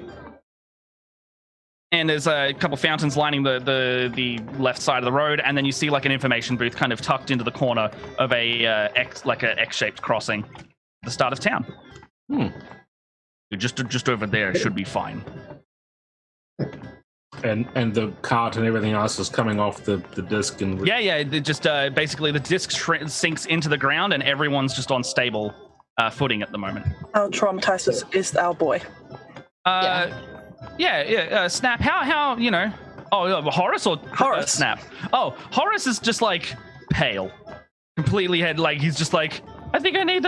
And there's a couple fountains lining the left side of the road, and then you see like an information booth kind of tucked into the corner of a X-shaped crossing at the start of town. Just over there should be fine. And the cart and everything else is coming off the disc and yeah. Just basically the disc sinks into the ground, and everyone's just on stable footing at the moment. How traumatized is our boy? Yeah. Snap. How you know? Oh, Horace or Horace. Snap. Oh, Horace is just like pale, completely he's just like, I think I need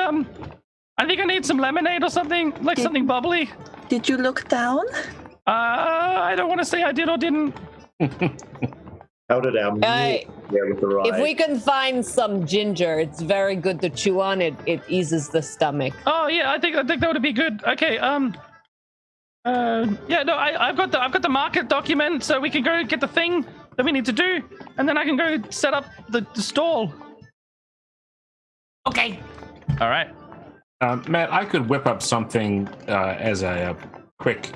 some lemonade or something, like something bubbly. Did you look down? I don't want to say I did or didn't. How did our meat with the ride? If we can find some ginger, it's very good to chew on. It eases the stomach. Oh yeah, I think that would be good. Okay. I've got the market document, so we can go get the thing that we need to do, and then I can go set up the stall. Okay. All right. Matt, I could whip up something as a quick,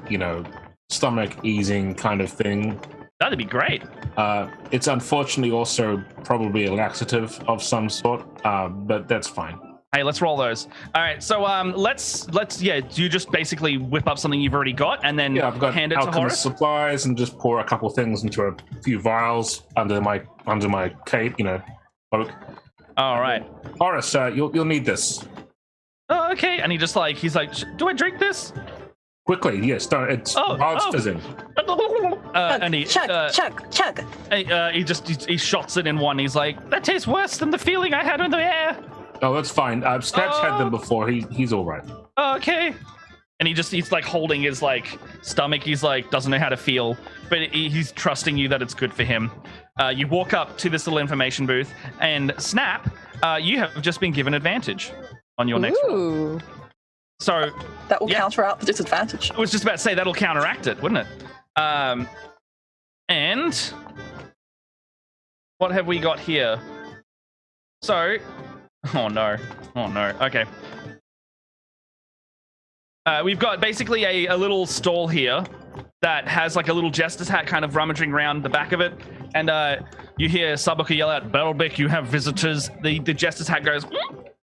stomach easing kind of thing. That'd be great. It's unfortunately also probably a laxative of some sort, but that's fine. Hey, let's roll those. All right, so let's you just basically whip up something you've already got and then I've got hand it to alchemist Horace. supplies and just pour a couple things into a few vials under my cape, cloak. All right, Horace, you'll need this. Oh, okay. And he's like, do I drink this? Quickly, yes. It's fizzing. And he chug. he shots it in one. He's like, that tastes worse than the feeling I had in the air. Oh, that's fine. Scratch had them before. He's all right. Okay. And he's like holding his like stomach. He's like doesn't know how to feel, but he's trusting you that it's good for him. You walk up to this little information booth, and Snap, you have just been given advantage on your next roll. So that will counter out the disadvantage. I was just about to say that'll counteract it, wouldn't it? And what have we got here? So, oh no, okay. We've got basically a little stall here that has like a little jester's hat kind of rummaging around the back of it, and you hear Subbooker yell out, "Belbeck, you have visitors." The jester's hat goes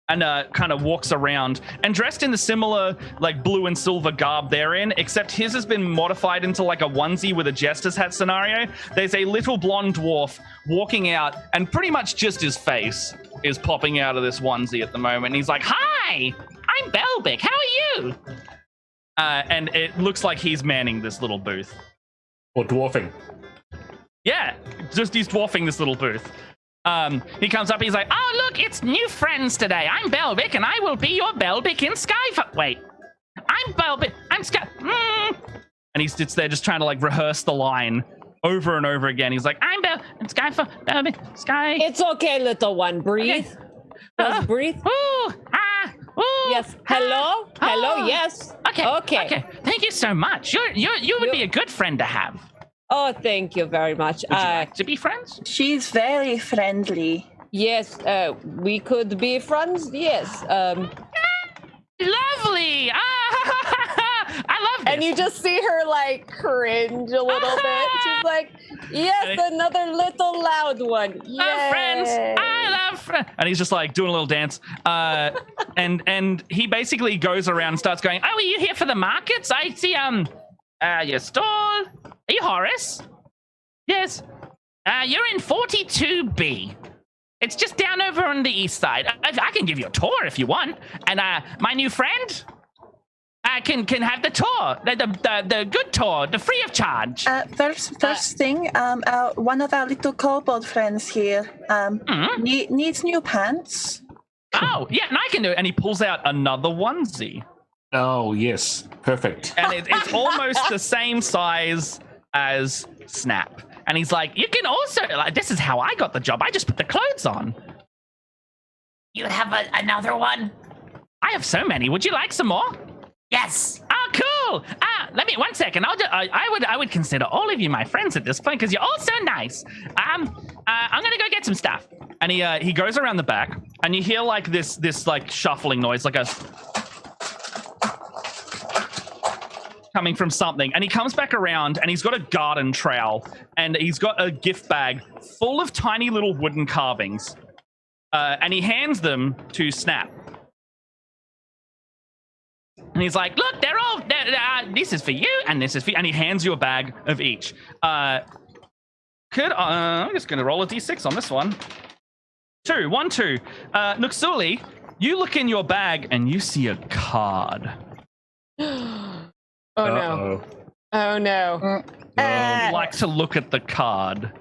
and kind of walks around, and dressed in the similar like blue and silver garb they're in, except his has been modified into like a onesie with a jester's hat scenario. There's a little blonde dwarf walking out, and pretty much just his face is popping out of this onesie at the moment. And he's like, "Hi, I'm Belbeck. How are you?" And it looks like he's manning this little booth. Or dwarfing. Yeah, just he's dwarfing this little booth. He comes up, he's like, "Oh, look, it's new friends today. I'm Belbeck, and I will be your Belbeck in Skyfall." Wait, I'm Belbeck, I'm Sky... And he sits there just trying to, like, rehearse the line over and over again. He's like, "I'm Skyfall, Belbeck, Sky..." It's okay, little one. Breathe. Okay. Just breathe. Ooh, ooh, yes. Hello? Hello, yes. Okay. Thank you so much. You would be a good friend to have. Oh, thank you very much. Would you like to be friends? She's very friendly. Yes, we could be friends. Yes. Lovely. I love this. And you just see her like cringe a little bit. She's like, "Yes, another little loud one. Love friends. I love friends." And he's just like doing a little dance. And he basically goes around and starts going, "Oh, are you here for the markets? I see your stall. Are you Horace?" "Yes." You're in 42B. It's just down over on the east side. I can give you a tour if you want. And my new friend can have the tour, the good tour, the free of charge. First thing, one of our little kobold friends here needs new pants. Oh, yeah, and I can do it. And he pulls out another onesie. Oh, yes. Perfect. And it's almost the same size as Snap. And he's like, "You can also, like, this is how I got the job. I just put the clothes on." You have another one? I have so many. Would you like some more? Yes. Oh, cool. Let me, 1 second. I would consider all of you my friends at this point because you're all so nice. I'm gonna go get some stuff. And he goes around the back, and you hear like this like shuffling noise, like a coming from something, and he comes back around, and he's got a garden trowel, and he's got a gift bag full of tiny little wooden carvings, and he hands them to Snap. And he's like, "Look, they're all, this is for you, and this is for you," and he hands you a bag of each. I'm just going to roll a d6 on this one. 2, 1, 2. Nuxuli, you look in your bag, and you see a card. Oh no. Oh no. I'd like to look at the card.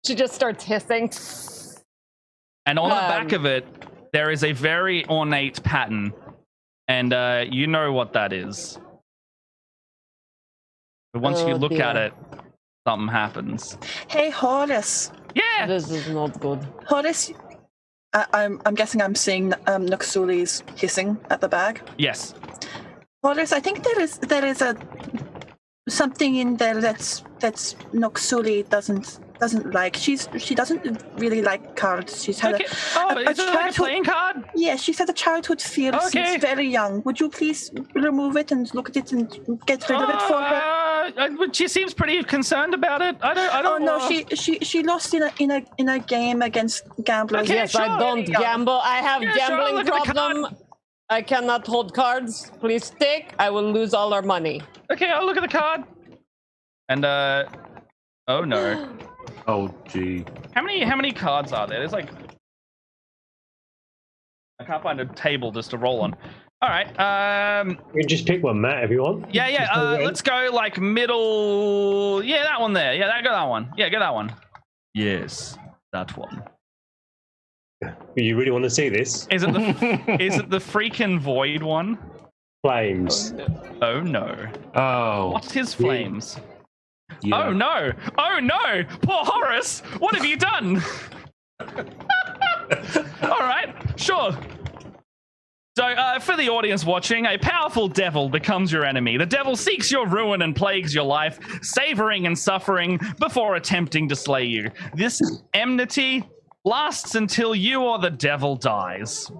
She just starts hissing. And on the back of it, there is a very ornate pattern. And you know what that is. But once you look at it, something happens. Hey, Horace. Yeah. This is not good. Horace, I'm guessing I'm seeing Nuxuli's hissing at the bag. Yes. Horace, I think there is something in there that's Nuxuli doesn't like. She doesn't really like cards. She's had is it like a playing card? Yes, she's had a childhood fear since very young. Would you please remove it and look at it and get rid of it for her? She seems pretty concerned about it. I don't. Oh no, she lost in a game against gamblers. Okay, yes, sure. I don't gamble. I have gambling problem. I cannot hold cards. Please take. I will lose all our money. Okay, I'll look at the card. And oh no. Oh gee. How many cards are there? There's like, I can't find a table just to roll on. All right. You can just pick one, Matt, if you want. Yeah. Let's go like middle. Yeah, that one there. Yeah, go that one. Yeah, go that one. Yes, that one. You really want to see this? Is it the freaking void one? Flames. Oh no. Oh. What's his flames? Yeah. Oh no! Oh no! Poor Horace! What have you done? All right, sure. So, for the audience watching, a powerful devil becomes your enemy. The devil seeks your ruin and plagues your life, savoring and suffering before attempting to slay you. This enmity lasts until you or the devil dies.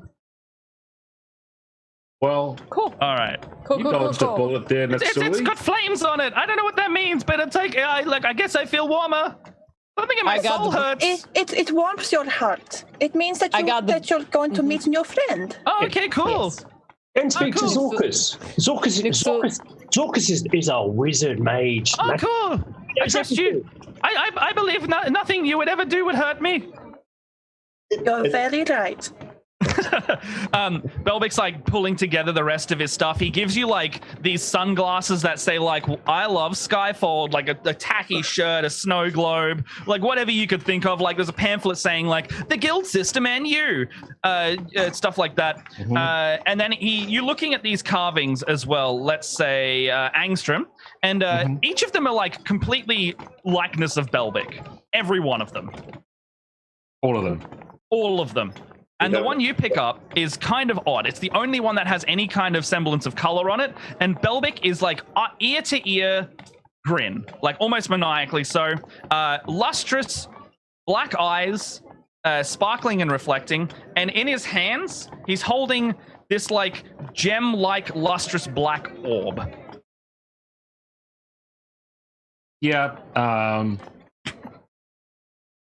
Well, Cool. All right. you dodged a bullet there, Natsui. It's got flames on it. I don't know what that means, but it's like, I guess I feel warmer. Something in my soul hurts. It warms your heart. It means that you're going to meet a new friend. Oh, okay, cool. Yes. And speak to cool. Zorkus. Zorkus is our wizard mage. Oh, cool. I trust you. I believe nothing you would ever do would hurt me. You're very right. Belbic's like pulling together the rest of his stuff. He gives you like these sunglasses that say like I love Skyfold, like a tacky shirt, a snow globe, like whatever you could think of. Like there's a pamphlet saying like the guild system and you, stuff like that. Mm-hmm. And then you're looking at these carvings as well. Let's say Angstrom, and each of them are like completely likeness of Belbic. Every one of them. All of them. All of them. And the one you pick up is kind of odd. It's the only one that has any kind of semblance of color on it. And Belbic is like ear to ear grin, like almost maniacally so. Lustrous black eyes, sparkling and reflecting. And in his hands, he's holding this like gem-like lustrous black orb. Yeah.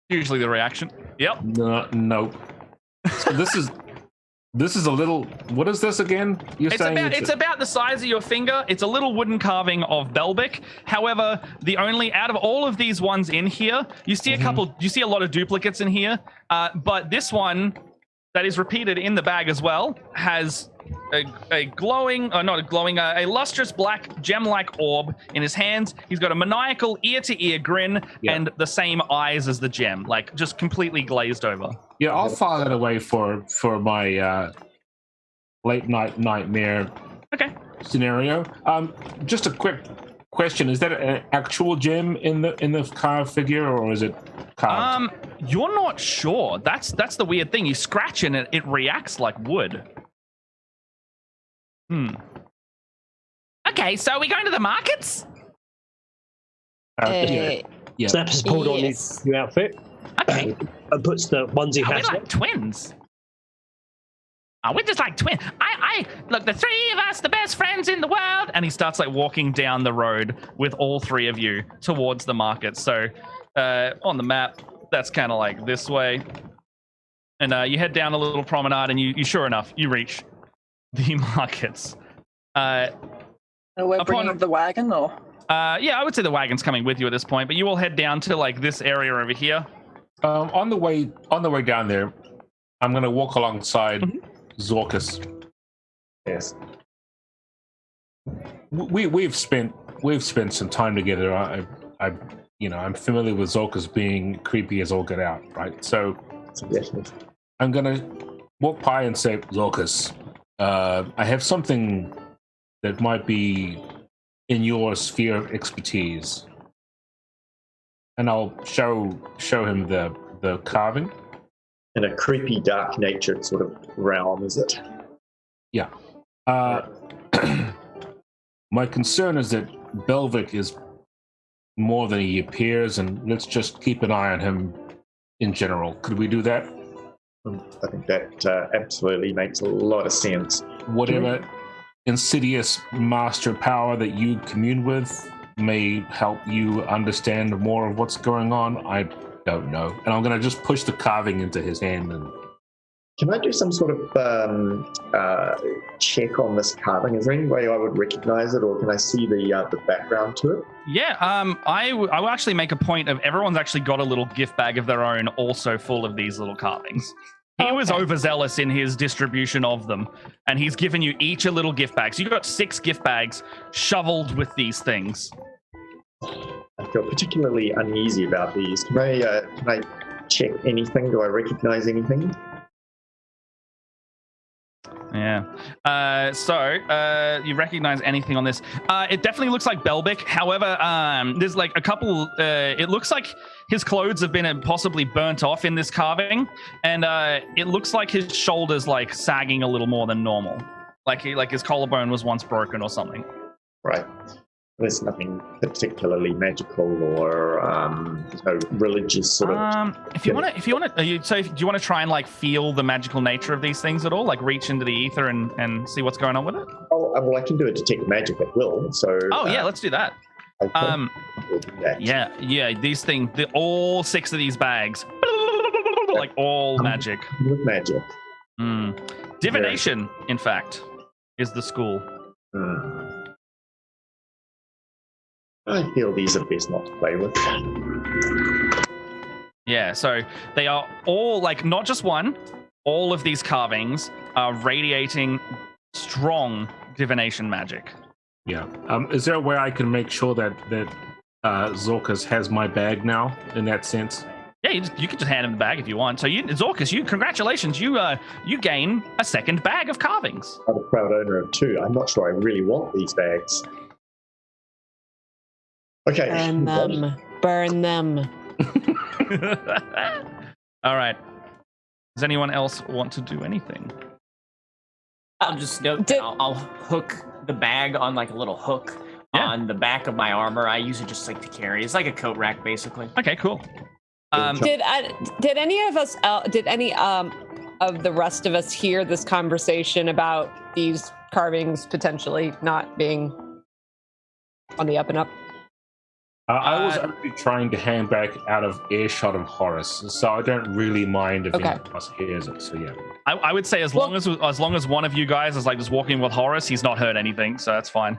Usually the reaction. Yep. Nope. So this is a little. What is this again? It's about the size of your finger. It's a little wooden carving of Belbic. However, out of all of these ones in here, you see a couple. You see a lot of duplicates in here, but this one that is repeated in the bag as well has a lustrous black gem-like orb in his hands. He's got a maniacal ear-to-ear grin and the same eyes as the gem, like just completely glazed over. Yeah, I'll file that away for my late night nightmare scenario. Just a quick question: is that an actual gem in the carved figure, or is it carved? You're not sure. That's the weird thing. You scratch and it reacts like wood. Okay, so are we going to the markets? Snaps has pulled on his new outfit. Okay. And puts the onesie hat on. We're like twins. Oh, we're just like twins. I look, the three of us, the best friends in the world. And he starts like walking down the road with all three of you towards the market. So on the map, that's kind of like this way. And you head down a little promenade and you sure enough, you reach the markets. We're bringing the wagon, or? Yeah, I would say the wagon's coming with you at this point, but you will head down to like this area over here. On the way down there, I'm going to walk alongside Zorkus. Yes. We've spent some time together. I'm familiar with Zorkus being creepy as all get out, right? So I'm going to walk by and say, Zorkus, I have something that might be in your sphere of expertise. And I'll show him the carving. In a creepy, dark-natured sort of realm, is it? Yeah. My concern is that Belvic is more than he appears, and let's just keep an eye on him in general. Could we do that? I think that absolutely makes a lot of sense. Whatever insidious master power that you commune with may help you understand more of what's going on. I don't know. And I'm going to just push the carving into his hand. And can I do some sort of check on this carving? Is there any way I would recognize it, or can I see the background to it? Yeah, I will actually make a point of everyone's actually got a little gift bag of their own also full of these little carvings. He was overzealous in his distribution of them, and he's given you each a little gift bag. So you've got 6 gift bags shoveled with these things. I feel particularly uneasy about these. Can I check anything? Do I recognize anything? Yeah. So you recognize anything on this? It definitely looks like Belbic. However, there's like a couple. It looks like his clothes have been possibly burnt off in this carving, and it looks like his shoulders like sagging a little more than normal. Like his collarbone was once broken or something. Right. There's nothing particularly magical or no religious sort of. Do you want to try and like feel the magical nature of these things at all? Like reach into the ether and see what's going on with it? Oh, well, I can do a detect magic at will. So. Oh yeah, let's do that. Okay. Yeah. These things, all 6 of these bags, like all magic. With magic. Divination, in fact, is the school. I feel these are best not to play with. Yeah, so they are all, like, not just one, all of these carvings are radiating strong divination magic. Yeah. Is there a way I can make sure that Zorkus has my bag now, in that sense? Yeah, you can just hand him the bag if you want. So, Zorkus, congratulations, you gain a second bag of carvings. I'm a proud owner of 2. I'm not sure I really want these bags. Okay. Burn them. All right. Does anyone else want to do anything? I'll just note that I'll hook the bag on like a little hook on the back of my armor. I use it just like to carry. It's like a coat rack, basically. Okay, cool. Did any of us? Did any of the rest of us hear this conversation about these carvings potentially not being on the up and up? I was only trying to hang back out of earshot of Horace, so I don't really mind if anyone else hears it. So yeah, I would say as long as one of you guys is like just walking with Horace, he's not heard anything, so that's fine.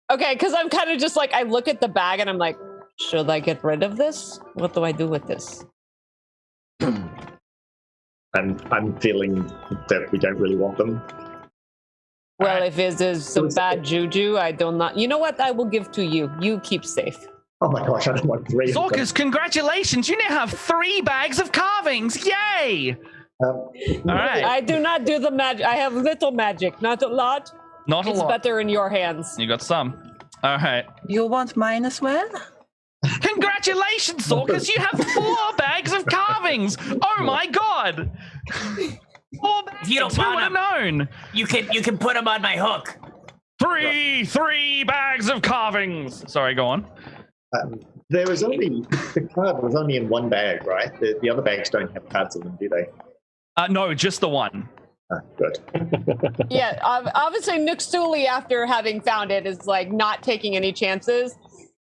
Okay, because I'm kind of just like I look at the bag and I'm like, should I get rid of this? What do I do with this? I'm feeling that we don't really want them. Well, if it is some bad juju, I do not. You know what? I will give to you. You keep safe. Oh my gosh, I don't want 3. Zorkus, congratulations! You now have 3 bags of carvings! Yay! All right. I do not do the magic. I have little magic, not a lot. Not a lot. It's better in your hands. You got some. All right. You want mine as well? Congratulations, Zorkus! You have 4 bags of carvings! Oh my god! 4 bags. You don't Who would have known? You can put them on my hook. 3 bags of carvings. Sorry, go on. There was only the card was only in 1 bag, right? The other bags don't have cards in them, do they? No, just the one. Good. Yeah, obviously Nuxuli, after having found it, is like not taking any chances.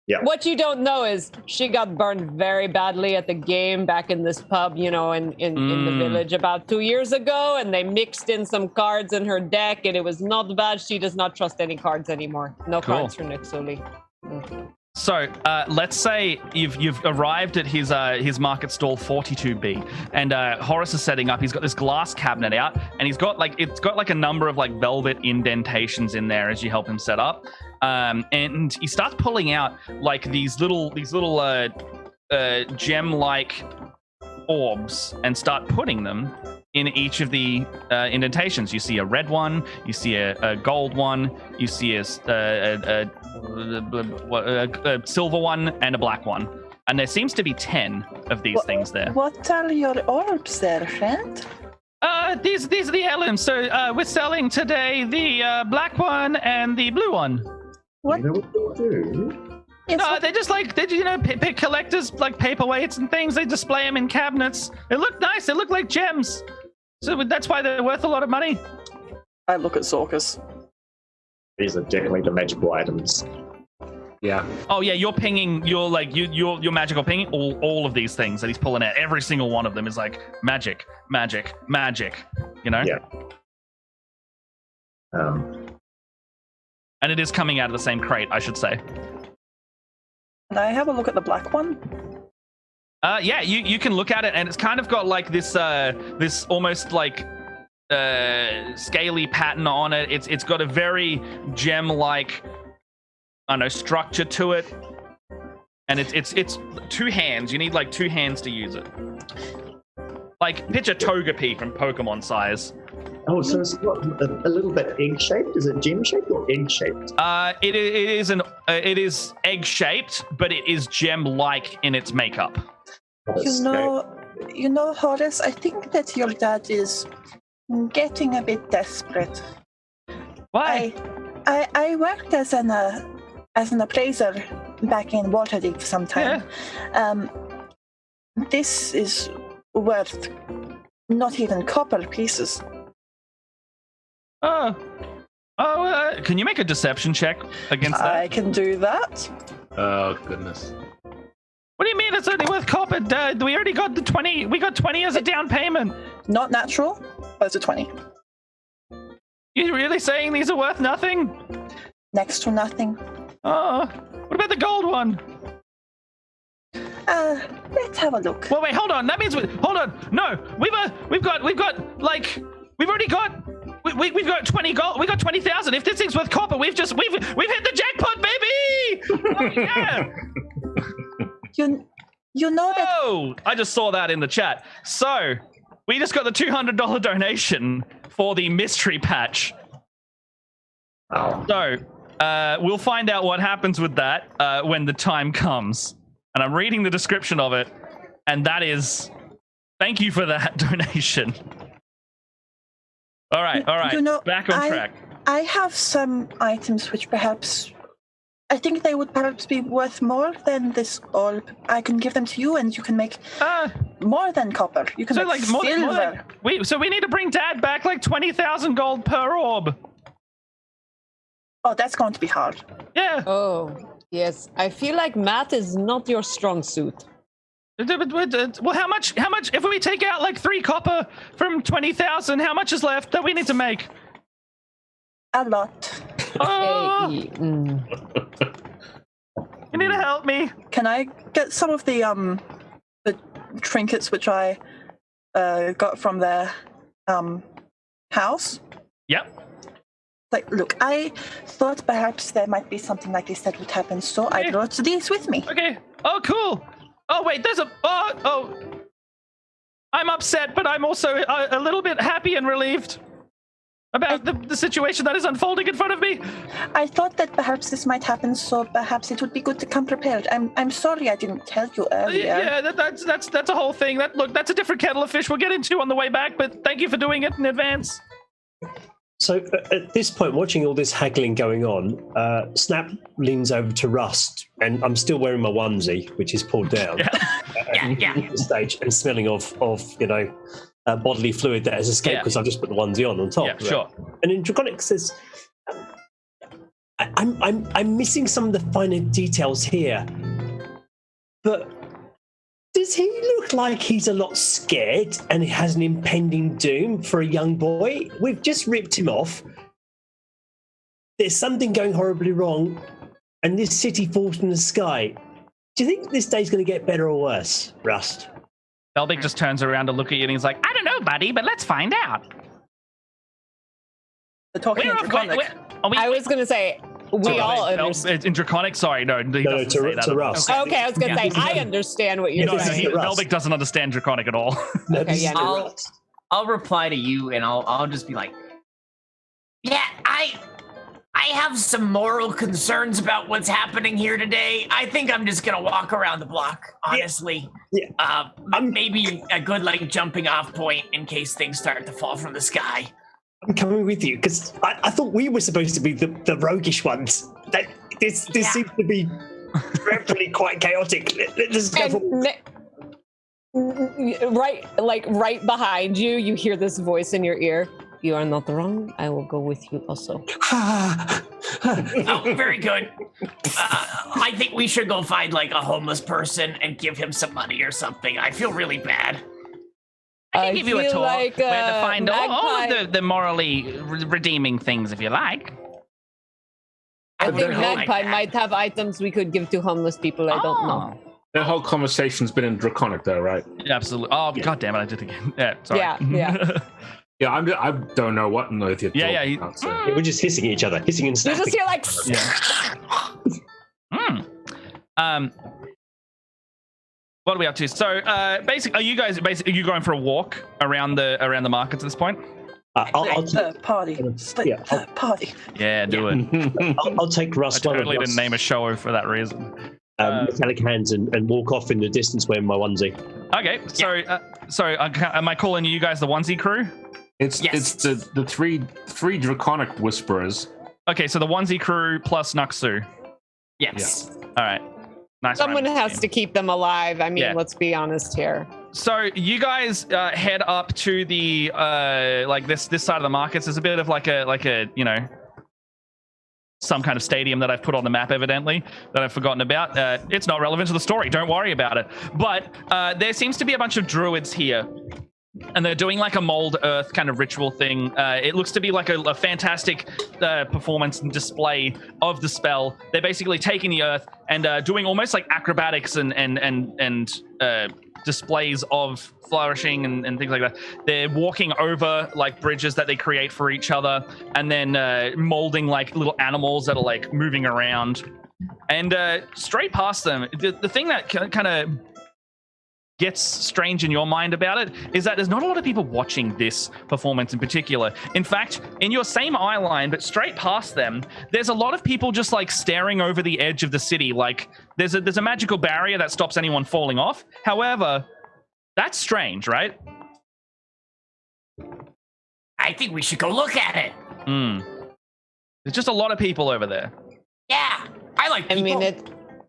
Yeah. What you don't know is she got burned very badly at the game back in this pub, in the village about 2 years ago, and they mixed in some cards in her deck, and it was not bad. She does not trust any cards anymore. No cards for Nuxuli. So let's say you've arrived at his market stall 42B, and Horace is setting up. He's got this glass cabinet out, and it's got like a number of like velvet indentations in there as you help him set up. And he starts pulling out like these little gem-like orbs and start putting them in each of the indentations. You see a red one, you see a gold one, you see a silver one, and a black one. And there seems to be 10 of these things there. What are your orbs there, friend? These are the elements. So we're selling today the black one and the blue one. What? You know what they do? No, they're just like pick collectors, like paperweights and things. They display them in cabinets. They look nice. They look like gems. So that's why they're worth a lot of money. I look at Zorkus. These are definitely the magical items. Yeah. Oh yeah, you're pinging. You're magical pinging all of these things that he's pulling out. Every single one of them is like magic, magic, magic. You know. Yeah. And it is coming out of the same crate, I should say. Can I have a look at the black one? Yeah, you can look at it, and it's kind of got like this this almost like scaly pattern on it. It's got a very gem-like, I don't know, structure to it, and it's 2 hands. You need like 2 hands to use it. Like, picture Togepi from Pokemon size. Oh, so it's what, a little bit egg-shaped? Is it gem-shaped or egg-shaped? It is egg-shaped, but it is gem-like in its makeup. You know, Horace, I think that your dad is getting a bit desperate. Why? I worked as an appraiser back in Waterdeep sometime. Yeah. This is worth not even copper pieces. Can you make a deception check against that? I can do that. Oh, goodness. What do you mean it's only worth copper? We already got the 20. We got 20 as a down payment. Not natural, but it's a 20. You really saying these are worth nothing? Next to nothing. Oh, what about the gold one? Let's have a look. Well, wait, hold on. That means hold on. No, we've already got. We've got 20 gold. We got 20,000. If this thing's worth copper, we've hit the jackpot, baby! Oh, yeah. You know that. Oh, I just saw that in the chat. So we just got the $200 donation for the mystery patch. Wow. So we'll find out what happens with that when the time comes. And I'm reading the description of it, and that is, thank you for that donation. All right, You know, back on track. I have some items which perhaps, I think they would perhaps be worth more than this orb. I can give them to you, and you can make more than copper. You can make silver. So we need to bring Dad back like 20,000 gold per orb. Oh, that's going to be hard. Yeah. Oh, yes. I feel like math is not your strong suit. Well, how much? If we take out like 3 copper from 20,000, how much is left that we need to make? A lot. Oh, Hey, you need to help me. Can I get some of the trinkets which I got from their house? Yep. Like, look, I thought perhaps there might be something like this that would happen, so I brought these with me. Okay. Oh, cool. Oh, wait, there's I'm upset, but I'm also a little bit happy and relieved about the situation that is unfolding in front of me. I thought that perhaps this might happen, so perhaps it would be good to come prepared. I'm sorry I didn't tell you earlier. Yeah, that's a whole thing. That's a different kettle of fish we'll get into on the way back, but thank you for doing it in advance. So at this point, watching all this haggling going on, Snap leans over to Rust, and I'm still wearing my onesie, which is pulled down. Yeah. At the stage, and smelling of bodily fluid that has escaped because I've just put the onesie on top. Yeah, sure. And in Draconic says, I'm missing some of the finer details here, but does he look like he's a lot scared and he has an impending doom for a young boy? We've just ripped him off. There's something going horribly wrong, and this city falls from the sky. Do you think this day's going to get better or worse, Rust? Elbig just turns around to look at you and he's like, I don't know, buddy, but let's find out. They're talking in Draconic. I was going to say, we all understand. In Draconic, sorry, no, he doesn't say that. To Rust. Okay, I was going to say, I understand what you're saying. Elbig doesn't understand Draconic at all. Okay, yeah, I'll reply to you, and I'll just be like, Yeah, I have some moral concerns about what's happening here today. I think I'm just gonna walk around the block, honestly. Yeah. Maybe a good jumping off point in case things start to fall from the sky. I'm coming with you because I thought we were supposed to be the roguish ones. This seems to be dreadfully quite chaotic. Let's go right behind you, you hear this voice in your ear. You are not wrong. I will go with you also. Oh, very good. I think we should go find a homeless person and give him some money or something. I feel really bad. I can give you a tour where to find all of the morally redeeming things if you like. I think Magpie might have items we could give to homeless people. I don't know. That whole conversation's been in Draconic, though, right? Yeah, absolutely. Oh, God damn it, I did it again. Yeah, sorry. Yeah. Yeah, I don't know what on earth you're talking about. So. Yeah, we're just hissing at each other, hissing and snapping. You just hear What are we up to? So, basically, are you going for a walk around the markets at this point? I'll party. Party. Yeah, do it. I'll take Russ. I totally didn't name a show for that reason. Metallic hands and walk off in the distance wearing my onesie. Okay, so am I calling you guys the onesie crew? It's the three draconic whisperers. Okay, so the onesie crew plus Nuxu. Yes. All right. Nice. Someone has to keep them alive. I mean, let's be honest here. So you guys head up to the like this side of the markets. There's a bit of like a some kind of stadium that I've put on the map, evidently, that I've forgotten about. It's not relevant to the story. Don't worry about it. But there seems to be a bunch of druids here. And they're doing like a mold earth kind of ritual thing. It looks to be like a fantastic performance and display of the spell. They're basically taking the earth and doing almost like acrobatics and displays of flourishing and things like that. They're walking over like bridges that they create for each other, and then molding like little animals that are like moving around. And straight past them, the thing that kind of gets strange in your mind about it is that there's not a lot of people watching this performance in particular. In fact, in your same eye line, but straight past them, there's a lot of people just like staring over the edge of the city. Like there's a magical barrier that stops anyone falling off. However, that's strange, right? I think we should go look at it. There's just a lot of people over there. Yeah, I like people. I mean,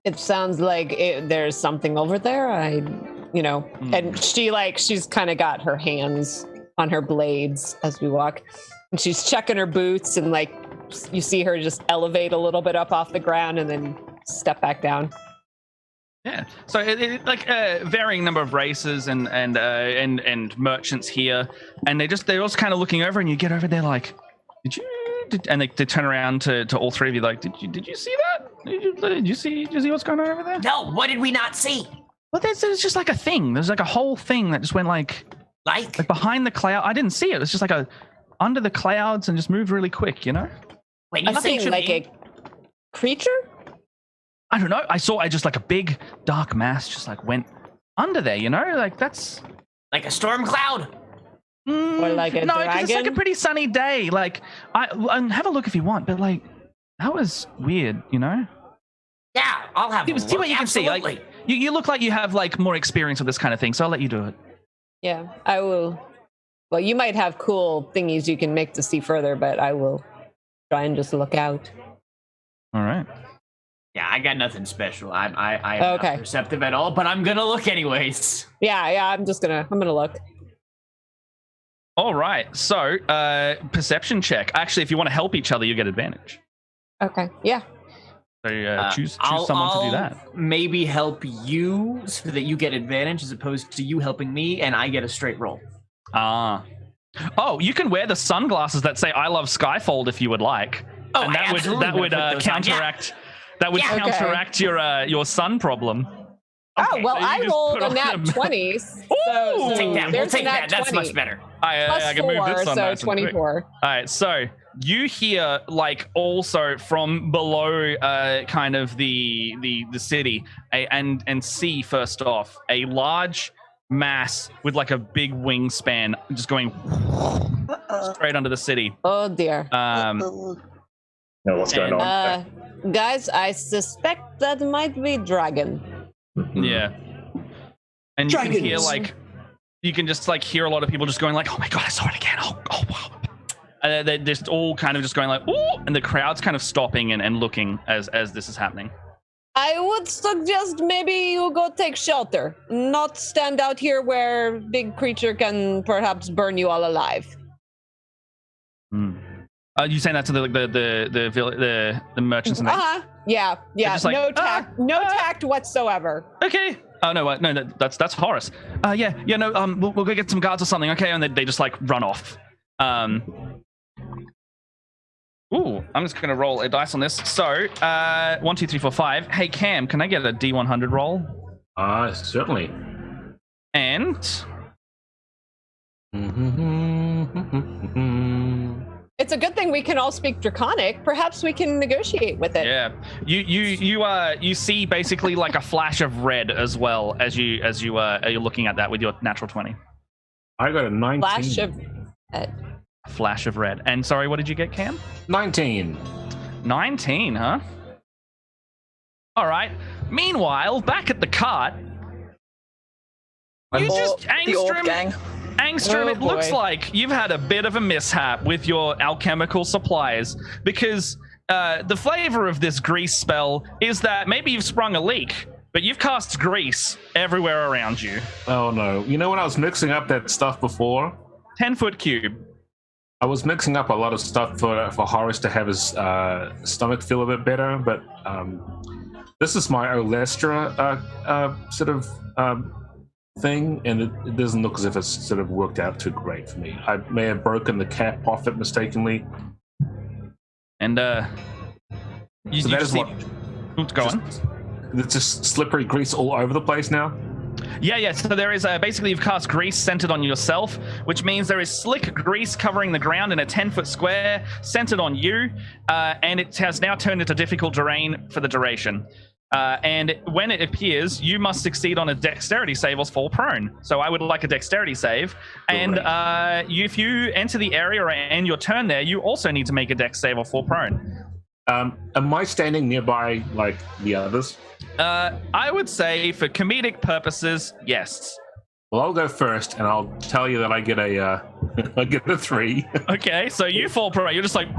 it sounds like there's something over there. And she's kind of got her hands on her blades as we walk, and she's checking her boots, and like you see her just elevate a little bit up off the ground and then step back down. Yeah, so it like a varying number of races and merchants here, and they're also kind of looking over, and you get over there like, and they turn around to all three of you like, did you see that? Did you see what's going on over there? No, what did we not see? Well, there's just like a thing. There's like a whole thing that just went like behind the cloud. I didn't see it. It's just like under the clouds and just moved really quick, you know? When you say like a creature? I don't know. I just like a big dark mass just like went under there, you know? Like that's like a storm cloud. Or like a no, dragon? it's like a pretty sunny day. Like and have a look if you want, but like that was weird, you know? Yeah, I'll have a look. See what you can see. Like you look like you have like more experience with this kind of thing, so I'll let you do it. Yeah, I will. Well, you might have cool thingies you can make to see further, but I will try and just look out. All right. Yeah, I got nothing special. I'm not perceptive at all, but I'm gonna look anyways. Yeah, I'm gonna look. All right. So, perception check. Actually, if you want to help each other, you get advantage. Okay. Yeah. So choose someone to do that. Maybe help you so that you get advantage as opposed to you helping me and I get a straight roll. Oh, you can wear the sunglasses that say "I love Skyfold" if you would like, and that would counteract. That would counteract your sun problem. Okay, well, I rolled a nat 20. So we'll take that. That's much better. I can move this on. So 24. All right, so you hear like also from below, kind of the city, and see first off a large mass with like a big wingspan just going straight under the city. Oh dear. What's going on? Guys, I suspect that might be dragon. Yeah. And Dragons. You can hear like, you can just like hear a lot of people just going like, oh my God, I saw it again. Oh wow. And they're just all kind of just going like, ooh, and the crowd's kind of stopping and looking as this is happening. I would suggest maybe you go take shelter, not stand out here where big creature can perhaps burn you all alive. You saying that to the merchants and things? Yeah. Like, no tact whatsoever. Okay. Oh no, that's Horace. We'll go get some guards or something. Okay, and they just like run off. Ooh, I'm just gonna roll a dice on this. So, 1, 2, 3, 4, 5. Hey Cam, can I get a D100 roll? Certainly. And it's it's a good thing we can all speak Draconic. Perhaps we can negotiate with it. Yeah, you see basically like a flash of red as well as you're looking at that with your natural 20. I got a 19. Flash of Flash of red. And sorry, what did you get, Cam? 19. 19, huh? All right. Meanwhile, back at the cart, you just Angstrom, it looks like you've had a bit of a mishap with your alchemical supplies because the flavor of this grease spell is that maybe you've sprung a leak, but you've cast grease everywhere around you. Oh no. You know when I was mixing up that stuff before? 10-foot cube. I was mixing up a lot of stuff for Horace to have his stomach feel a bit better, but this is my Olestra sort of thing, and it doesn't look as if it's sort of worked out too great for me. I may have broken the cap off it mistakenly. And you that is see... what... Go on. It's just slippery grease all over the place now? Yeah, so there is basically you've cast grease centered on yourself, which means there is slick grease covering the ground in a 10-foot square centered on you, and it has now turned into difficult terrain for the duration. And when it appears, you must succeed on a dexterity save or fall prone. So I would like a dexterity save. And if you enter the area or end your turn there, you also need to make a dex save or fall prone. Am I standing nearby, like, the others? I would say for comedic purposes, yes. Well, I'll go first, and I'll tell you that I get a 3. Okay, so you fall prone. You're just like...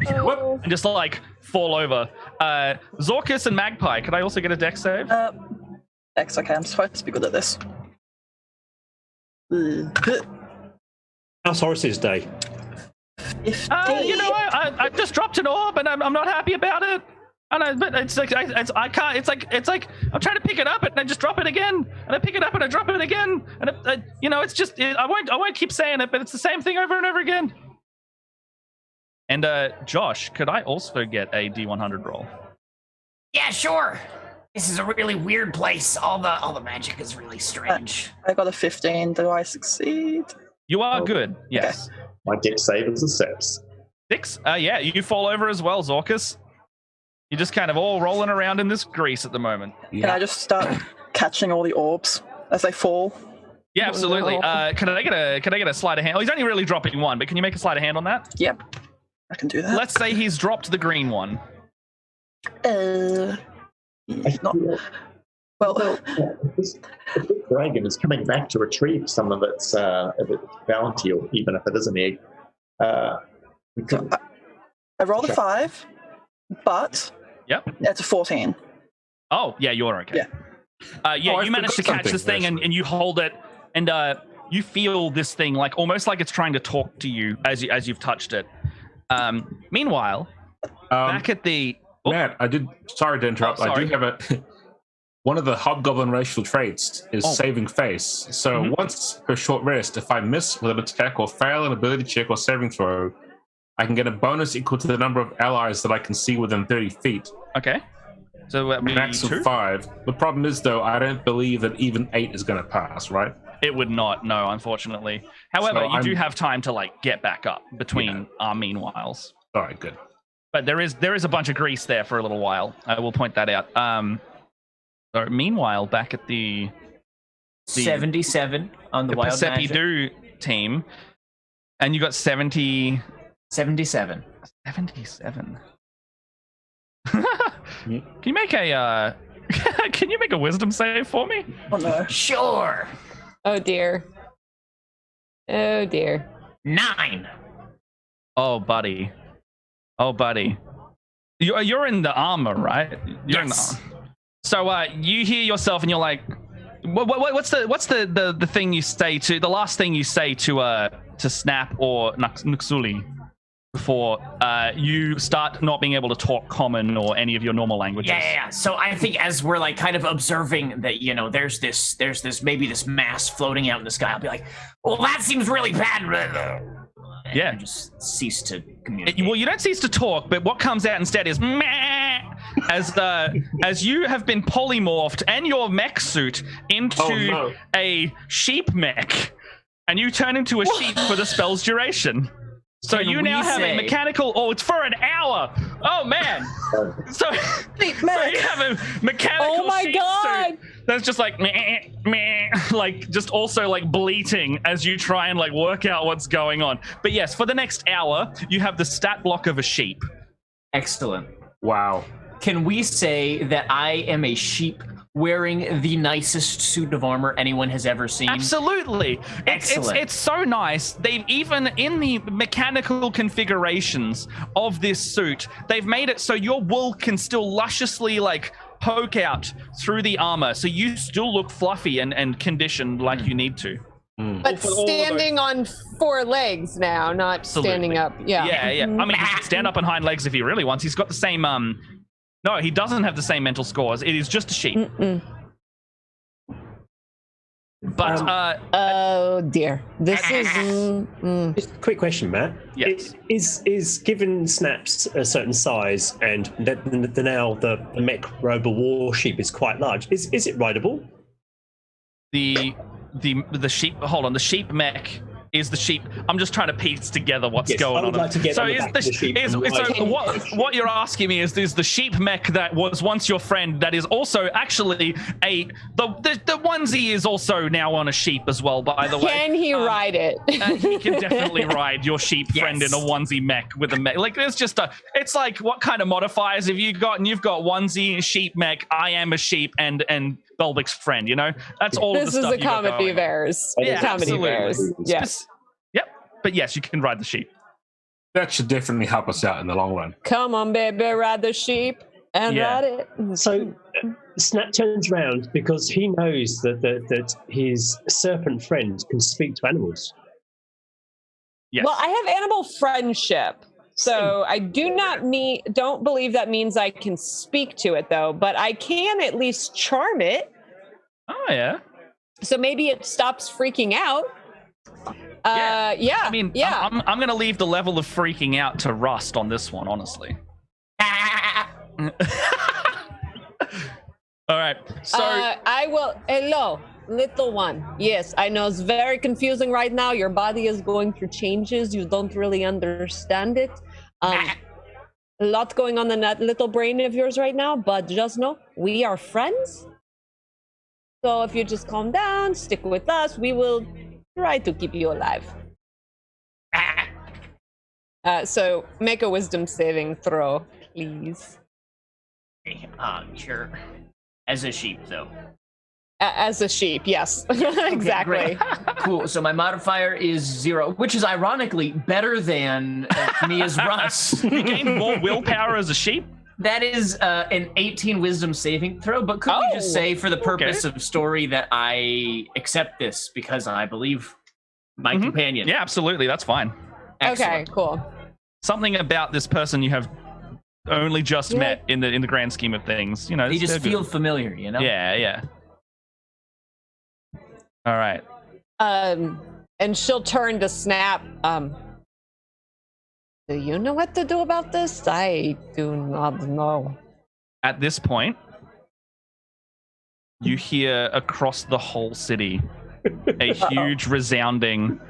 and just like fall over. Zorkus and Magpie, could I also get a dex save? Dex, okay, I'm supposed to be good at this. How's Horace's day? 15. I just dropped an orb and I'm not happy about it. I know, but it's like I can't. It's like I'm trying to pick it up and I just drop it again, and I pick it up and I drop it again, and it's just I won't keep saying it, but it's the same thing over and over again. And Josh, could I also get a D100 roll? Yeah, sure. This is a really weird place. All the magic is really strange. I got a 15. Do I succeed? You are good. Yes. Okay. My dex save is a 6. 6? Yeah, you fall over as well, Zorkus. You're just kind of all rolling around in this grease at the moment. Yeah. Can I just start catching all the orbs as they fall? Yeah, absolutely. Can I get a sleight of hand? Oh, he's only really dropping one, but can you make a sleight of hand on that? Yep, I can do that. Let's say he's dropped the green one. Not. Well, this dragon is coming back to retrieve some of its bounty, or even if it is an egg. I rolled a 5, but it's a 14. Oh, yeah, you're okay. Yeah, you managed to catch this thing and you hold it, and you feel this thing like almost like it's trying to talk to you as you've touched it. Meanwhile, back at the Matt, sorry to interrupt. I do have one of the hobgoblin racial traits is saving face. So once per short rest, if I miss with an attack or fail an ability check or saving throw, I can get a bonus equal to the number of allies that I can see within 30 feet. Okay. So that would be max of 5. The problem is, though, I don't believe that even 8 is going to pass, right? It would not, no, unfortunately. However, you do have time to get back up between our meanwhiles. All right, good. But there is a bunch of grease there for a little while. I will point that out. So meanwhile, back at the 77 on the Wild Magic. Do team, and you got 77. 77. Can you make a can you make a wisdom save for me? Oh no. Sure. Oh dear. 9. Oh buddy. You're in the armor, right? You're in the armor. So you hear yourself and you're like, what's the thing you say to the last thing you say to Snap or Nuxuli before you start not being able to talk common or any of your normal languages? Yeah. So I think as we're kind of observing that, there's this maybe this mass floating out in the sky, I'll be like, well, that seems really bad. And just cease to communicate. Well, you don't cease to talk, but what comes out instead is meh, as you have been polymorphed and your mech suit into a sheep mech, and you turn into a sheep for the spell's duration. So Can you we now have a say- mechanical. Oh, it's for an hour. Oh man. So you have a mechanical. Oh my sheep God. suit that's just like meh, meh, like just also like bleating as you try and like work out what's going on. But yes, for the next hour, you have the stat block of a sheep. Excellent. Wow. Can we say that I am a sheep wearing the nicest suit of armor anyone has ever seen? Absolutely. Excellent. It's so nice. They've even in the mechanical configurations of this suit, they've made it so your wool can still lusciously like poke out through the armor, so you still look fluffy and conditioned like you need to. But standing on 4 legs now, not standing up. Yeah. Yeah. I mean, he can stand up on hind legs if he really wants. He's got the same no, he doesn't have the same mental scores. It is just a sheep. But oh dear, this is. Just a quick question, Matt. Yes. Is given snaps a certain size and now the mech rover war sheep is quite large? Is it rideable? the sheep. Hold on, the sheep mech is the sheep. I'm just trying to piece together what's going on. I would like to get so on the back of the sheep. What you're asking me is the sheep mech that was once your friend that is also actually the onesie is also now on a sheep as well, by the way. Can he ride it? He can definitely ride your sheep friend in a onesie mech with a mech. Like there's just it's like what kind of modifiers have you got? And you've got onesie, sheep mech, I am a sheep, and Belbic's friend, you know? That's all of the stuff. This is a comedy of errors. Yeah, comedy of errors. Yes. Yep. But yes, you can ride the sheep. That should definitely help us out in the long run. Come on, baby, ride the sheep and ride it. So Snap turns around because he knows that his serpent friend can speak to animals. Yes. Well, I have animal friendship. So I don't believe that means I can speak to it though, but I can at least charm it. Oh yeah. So maybe it stops freaking out. I mean, I'm going to leave the level of freaking out to Rust on this one, honestly. All right. So I will. Hello, little one. Yes, I know it's very confusing right now. Your body is going through changes. You don't really understand it. A lot going on in that little brain of yours right now, but just know we are friends. So if you just calm down, stick with us, we will try to keep you alive. So make a wisdom saving throw, please. Sure. As a sheep, though. As a sheep, yes. Exactly. Cool. So my modifier is 0, which is ironically better than me as Russ. You gain more willpower as a sheep? That is an 18 wisdom saving throw, but could we just say for the purpose of story that I accept this because I believe my companion? Yeah, absolutely. That's fine. Excellent. Okay, cool. Something about this person you have only just met in the grand scheme of things. You know, they just feel familiar, you know? Yeah. All right. And she'll turn to Snap. Do you know what to do about this? I do not know. At this point, you hear across the whole city a huge resounding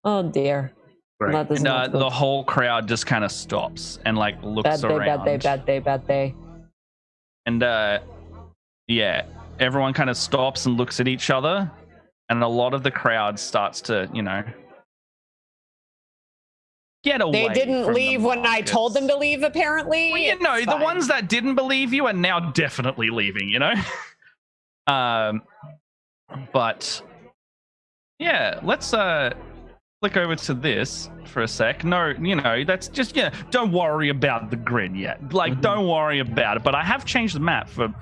oh dear. Right. And the whole crowd just kind of stops and like looks around. Bad day. And everyone kind of stops and looks at each other, and a lot of the crowd starts to, get away. They didn't leave when I told them to leave, apparently. Well, the ones that didn't believe you are now definitely leaving, But yeah, let's click over to this for a sec. No, that's just, don't worry about the grin yet. Like, don't worry about it. But I have changed the map for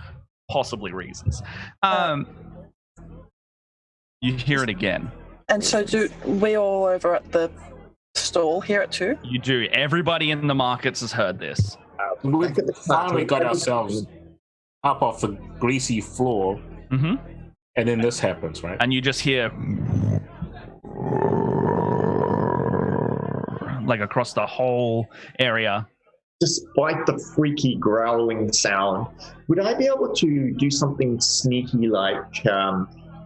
possibly reasons. You hear it again. And so do we all over at the stall hear it too? You do. Everybody in the markets has heard this. We finally got ourselves up off the greasy floor, and then this happens, right? And you just hear like across the whole area. Despite the freaky growling sound, would I be able to do something sneaky like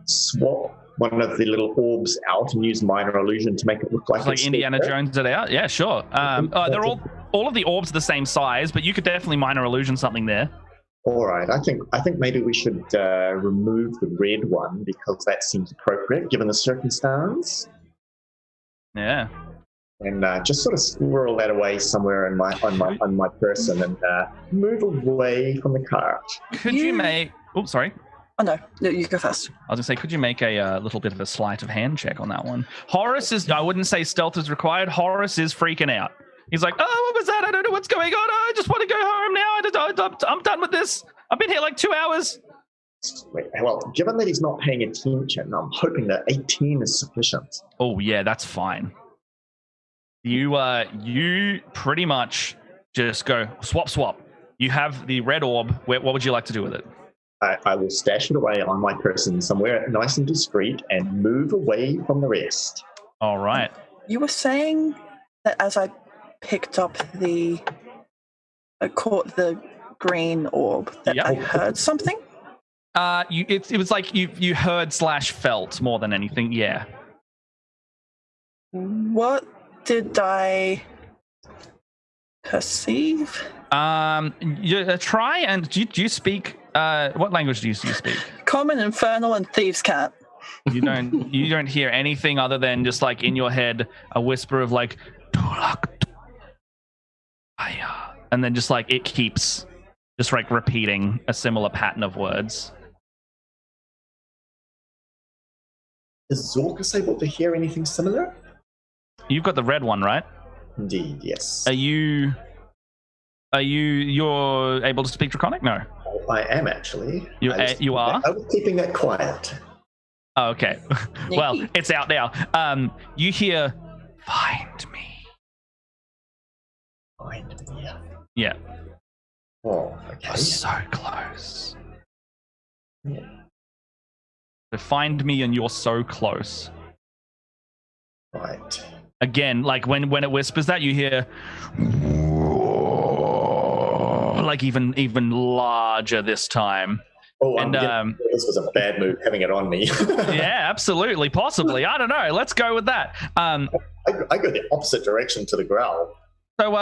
swap one of the little orbs out and use minor illusion to make it look like It's like Indiana Jones it out. Yeah, sure. They're all of the orbs are the same size, but you could definitely minor illusion something there. All right, I think maybe we should remove the red one because that seems appropriate given the circumstance. Yeah. And just sort of squirrel that away somewhere on my person and move away from the cart. Could you make? Oh, sorry. Oh no, you go first. I was gonna say, could you make a little bit of a sleight of hand check on that one? Horace is. I wouldn't say stealth is required. Horace is freaking out. He's like, oh, what was that? I don't know what's going on. I just want to go home now. I'm done with this. I've been here like 2 hours. Wait, well, given that he's not paying attention, I'm hoping that 18 is sufficient. Oh yeah, that's fine. You pretty much just go swap. You have the red orb. What would you like to do with it? I will stash it away on my person somewhere nice and discreet and move away from the rest. All right. You were saying that as I picked up caught the green orb, that I heard something? It was like you heard / felt more than anything, yeah. What did I perceive? You try and do you speak? What language do you speak? Common, Infernal, and Thieves' Cat. You don't hear anything other than just like in your head a whisper of like, and then just like it keeps just like repeating a similar pattern of words. Is Zorkus able to hear anything similar? You've got the red one, right? Indeed, yes. You're able to speak Draconic? No. I am actually. You are? I was keeping that quiet. Oh, okay. Well, it's out now. You hear, find me. Find me. Yeah. Oh, okay. You're so close. Yeah. So find me and you're so close. Right. Again, like when it whispers that, you hear like even larger this time. Oh, and this was a bad move having it on me. Yeah, absolutely, possibly. I don't know. Let's go with that. I go the opposite direction to the growl. So,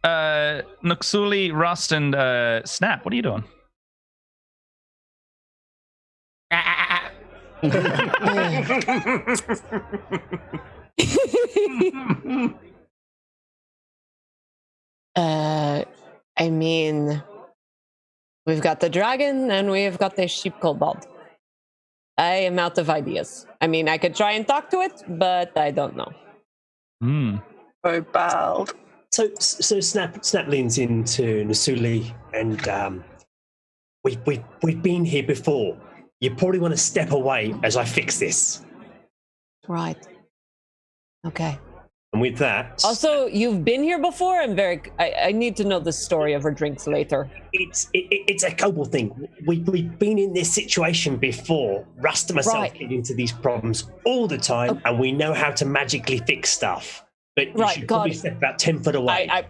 Nuxuli, Rust, and Snap, what are you doing? I mean, we've got the dragon and we've got the sheep kobold. I am out of ideas. I mean, I could try and talk to it, but I don't know. Kobold. So Snap leans into Nasuli and we've been here before. You probably want to step away as I fix this. Right. Okay. And with that... Also, you've been here before? I need to know the story of her drinks later. It's a Kobold thing. We've been in this situation before. Rust and myself get into these problems all the time, and we know how to magically fix stuff. But you should probably step about 10 foot away. And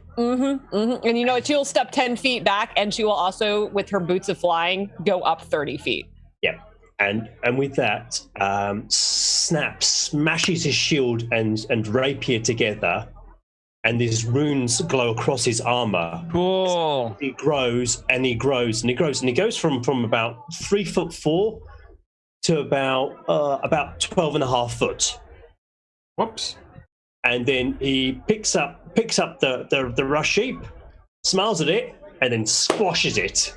you know what? She'll step 10 feet back, and she will also, with her boots of flying, go up 30 feet. Yeah. And with that, Snap smashes his shield and rapier together, and these runes glow across his armor. Cool. He grows and he grows and he grows and he goes from about 3'4" to about 12.5 foot. Whoops. And then he picks up the rush sheep, smiles at it, and then squashes it.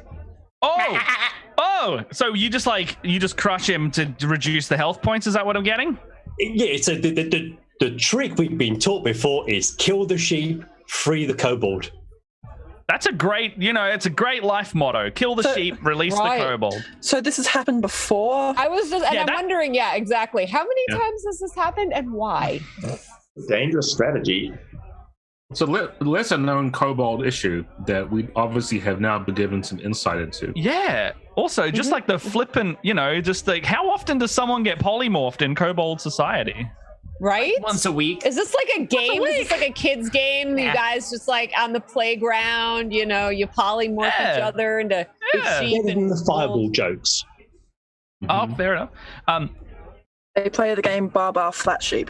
Oh, so you just crush him to reduce the health points? Is that what I'm getting? Yeah. So the trick we've been taught before is kill the sheep, free the kobold. That's a great, it's a great life motto. Kill the sheep, release the kobold. So this has happened before? I'm wondering, exactly. How many times has this happened and why? Dangerous strategy. So lesser known kobold issue that we obviously have now been given some insight into. Yeah. Also, just like the flippant, just like how often does someone get polymorphed in kobold society? Right? Once a week. Is this like a game? Is this like a kid's game? You guys just like on the playground, you polymorph each other into sheep and the fireball jokes. Oh, fair enough. They play the game Bar Bar Flat Sheep.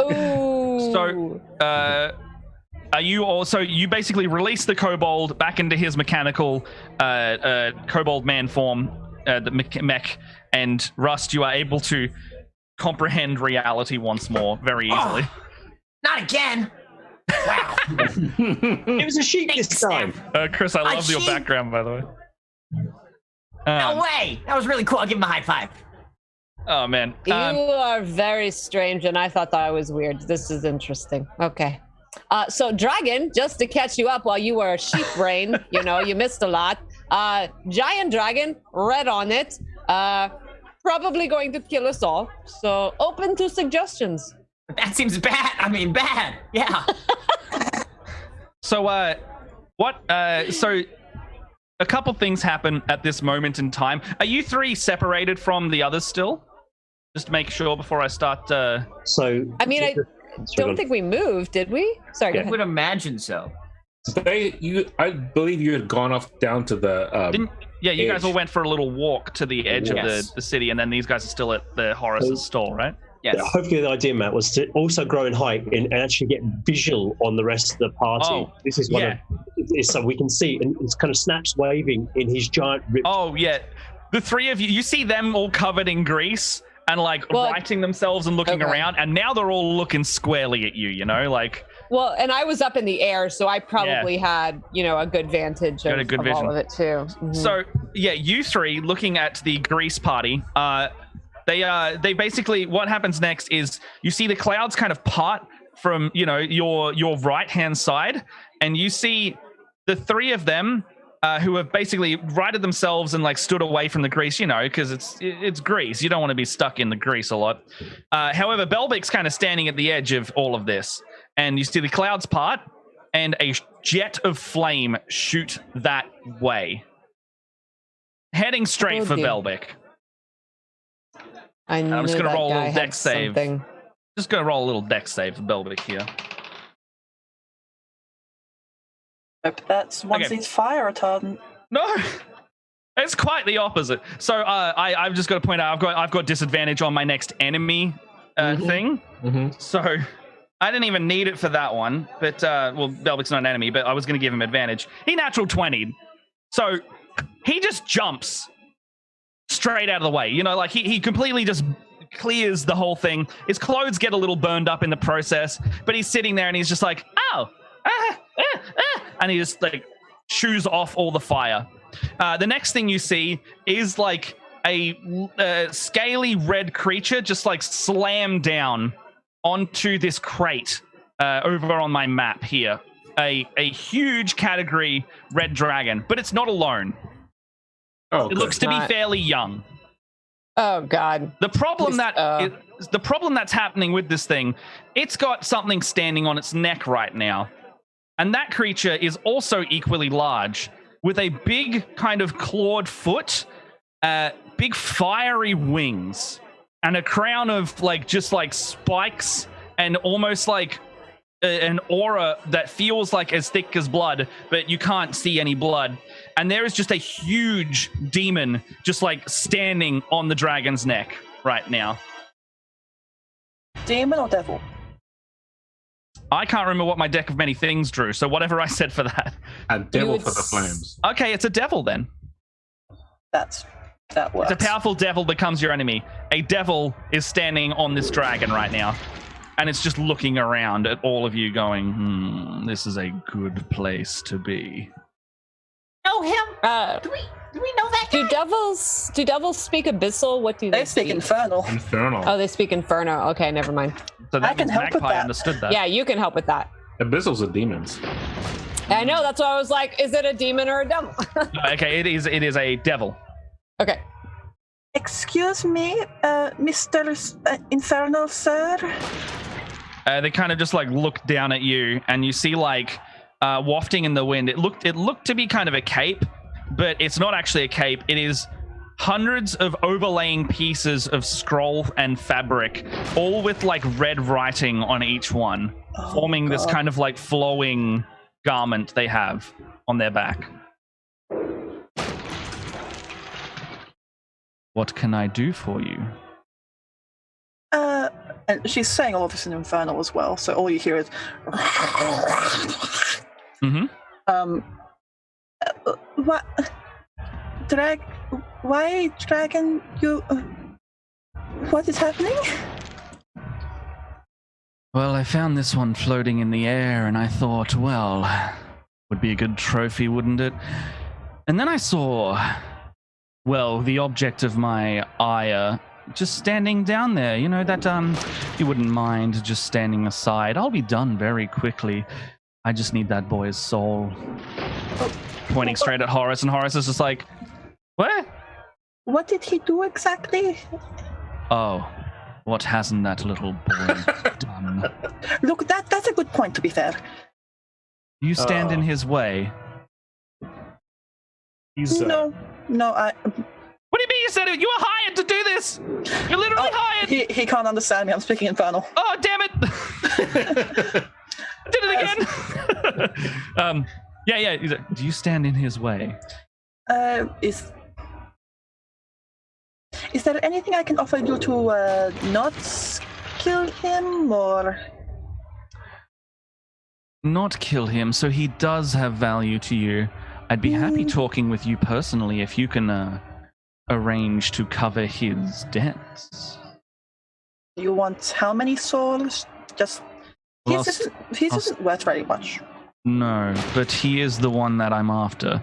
Ooh. So, are you also? You basically release the kobold back into his mechanical kobold man form, the mech, and Rust. You are able to comprehend reality once more very easily. Oh, not again. Wow. It was a sheep this time. Chris, I love your sheep? background, by the way. No way. That was really cool. I'll give him a high five. Oh man. You are very strange, and I thought that I was weird. This is interesting. Okay. So dragon, just to catch you up while you were sheep brain, you missed a lot. Giant dragon, red on it. Probably going to kill us all. So open to suggestions. That seems bad. I mean, bad. Yeah. So so a couple things happen at this moment in time. Are you three separated from the others still? Just to make sure before I start. So I mean, I don't think we moved, did we? Sorry. I would imagine so. I believe you had gone off down to the. You guys all went for a little walk to the edge of the city, and then these guys are still at the Horace's stall, right? Yes. Yeah, hopefully the idea, Matt, was to also grow in height and actually get visual on the rest of the party. Oh, this is so we can see, and it's kind of Snaps waving in his giant ripped. Oh yeah, the three of you see them all covered in grease and righting themselves and looking around, and now they're all looking squarely at you. Well, and I was up in the air, so I probably had, a good vantage of all of it too. Mm-hmm. So yeah, you three looking at the grease party. They basically, what happens next is you see the clouds kind of part from your right hand side, and you see the three of them who have basically righted themselves and stood away from the grease, because it's grease. You don't want to be stuck in the grease a lot. However, Belbic's kind of standing at the edge of all of this, and you see the clouds part and a jet of flame shoot that way, heading straight for Belbic. I'm just going to roll a little dex save. Just going to roll a little dex save for Belbic here. Hope that's onesies fire retardant. No, it's quite the opposite. So I've just got to point out I've got disadvantage on my next enemy thing. Mm-hmm. So I didn't even need it for that one. But Belbic's not an enemy, but I was going to give him advantage. He natural 20'd. So he just jumps straight out of the way. He completely just clears the whole thing. His clothes get a little burned up in the process, but he's sitting there and he's just like, and he just shoos off all the fire. The next thing you see is a scaly red creature just slam down onto this crate over on my map here. A huge category red dragon, but it's not alone. Oh, it looks to be fairly young. Oh God! The problem that's happening with this thing, it's got something standing on its neck right now, and that creature is also equally large, with a big kind of clawed foot, big fiery wings, and a crown of just spikes, and almost an aura that feels as thick as blood, but you can't see any blood. And there is just a huge demon just standing on the dragon's neck right now. Demon or devil? I can't remember what my deck of many things drew, so whatever I said for that. A devil for the flames. Okay, it's a devil then. That works. It's a powerful devil becomes your enemy. A devil is standing on this dragon right now, and it's just looking around at all of you going, this is a good place to be. Know him? Do we know that guy? Do devils speak Abyssal? What do they speak? Infernal. Infernal. Oh, they speak Infernal. Okay, never mind. So I can help with that. Understood that. Yeah, you can help with that. Abyssals are demons. I know. That's why I was like, is it a demon or a devil? Okay, it is a devil. Okay. Excuse me, Mr. Infernal, sir? They kind of just look down at you, and you see wafting in the wind. It looked to be kind of a cape, but it's not actually a cape. It is hundreds of overlaying pieces of scroll and fabric, all with red writing on each one, forming this kind of flowing garment they have on their back. What can I do for you? And she's saying all this in Infernal as well, so all you hear is. Mm-hmm. What? Why, dragon? You. What is happening? Well, I found this one floating in the air, and I thought, well, would be a good trophy, wouldn't it? And then I saw, well, the object of my ire just standing down there. You know, that, you wouldn't mind just standing aside. I'll be done very quickly. I just need that boy's soul. Pointing straight at Horace, and Horace is just like, what? What did he do exactly? Oh, what hasn't that little boy done? Look, that's a good point, to be fair. You stand in his way. He's, No, I... What do you mean you said it? You were hired to do this! You're literally hired! He can't understand me, I'm speaking Infernal. Oh, damn it! I did it again! Yeah. He's like, do you stand in his way? Is there anything I can offer you to not kill him, or? Not kill him, so he does have value to you. I'd be happy talking with you personally if you can arrange to cover his debts. You want how many souls? Just his isn't worth very much. No, but he is the one that I'm after.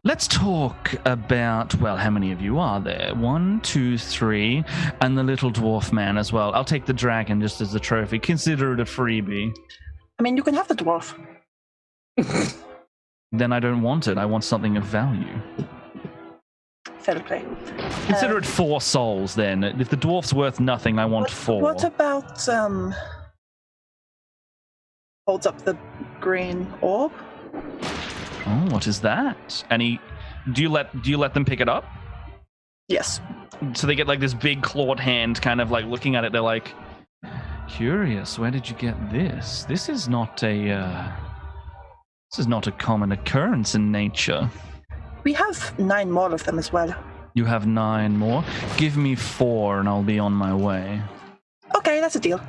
Let's talk about, well, how many of you are there? 1, 2, 3, and the little dwarf man as well. I'll take the dragon just as a trophy. Consider it a freebie. I mean, you can have the dwarf. Then I don't want it. I want something of value. Fair play. Consider it 4 souls then. If the dwarf's worth nothing, I want 4. What about, holds up the green orb? Oh, what is that? And do you let them pick it up? Yes. So they get like this big clawed hand, kind of like looking at it. They're like, curious. Where did you get this? This is not a common occurrence in nature. We have 9 more of them as well. You have 9 more. Give me 4, and I'll be on my way. Okay, that's a deal.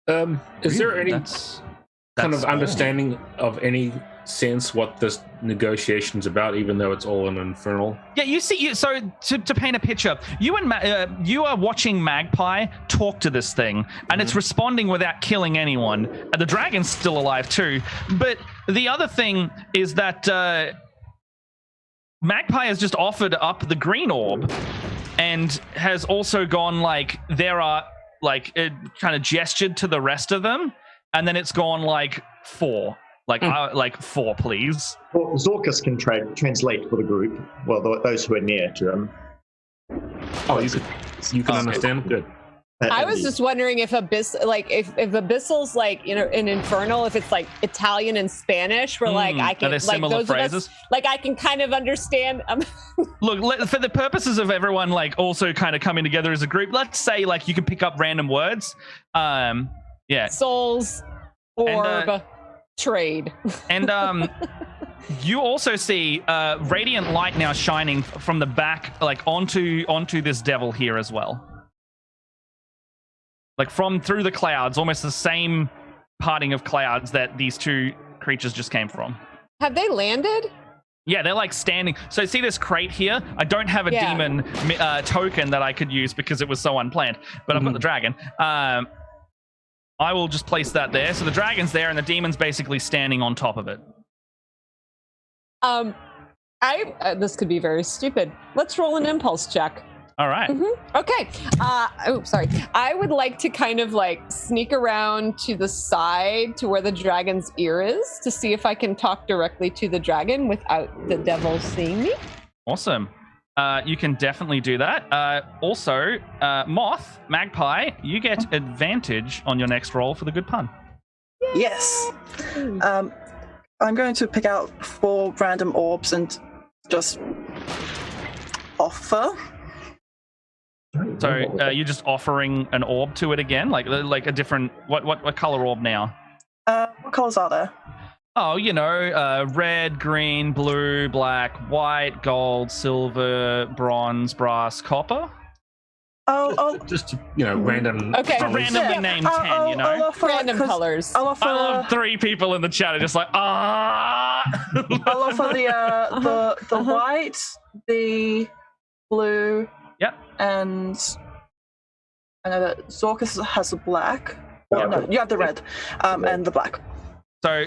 Is there any kind of understanding of any sense what this negotiation's about, even though it's all an infernal? Yeah, you see, so to paint a picture, you are watching Magpie talk to this thing, and it's responding without killing anyone. And the dragon's still alive too. But the other thing is that Magpie has just offered up the green orb, and has also gone like, there are like it kind of gestured to the rest of them, and then it's gone like 4. Like 4, please. Well, Zorkus can translate for the group. Well, those who are near to him. Oh, you can understand? Good. I was just wondering if if Abyssal's like, you know, in Infernal, if it's like Italian and Spanish, where like I can, like those phrases? Of us, like I can kind of understand. Look, for the purposes of everyone like also kind of coming together as a group, let's say like you can pick up random words. Yeah. Souls, orb, trade. And you also see radiant light now shining from the back, like onto this devil here as well. Like from through the clouds, almost the same parting of clouds that these 2 creatures just came from. Have they landed? Yeah, they're like standing. So see this crate here? I don't have a demon token that I could use because it was so unplanned, but I've got the dragon. I will just place that there. So the dragon's there and the demon's basically standing on top of it. This could be very stupid. Let's roll an impulse check. All right. Okay. Sorry. I would like to kind of like sneak around to the side to where the dragon's ear is to see if I can talk directly to the dragon without the devil seeing me. Awesome. You can definitely do that. Also, Moth, Magpie, you get advantage on your next roll for the good pun. Yes. I'm going to pick out 4 random orbs and just offer. So you're just offering an orb to it again, like a different what color orb now? What colors are there? Oh, you know, red, green, blue, black, white, gold, silver, bronze, brass, copper. Just random. Okay, colors. randomly named 10. You know, random colors. I'll offer, I love 3 people in the chat are just like I'll offer the white, the blue. Yep. And I know that Zorkus has the black. Oh, no, you have the red, and the black. So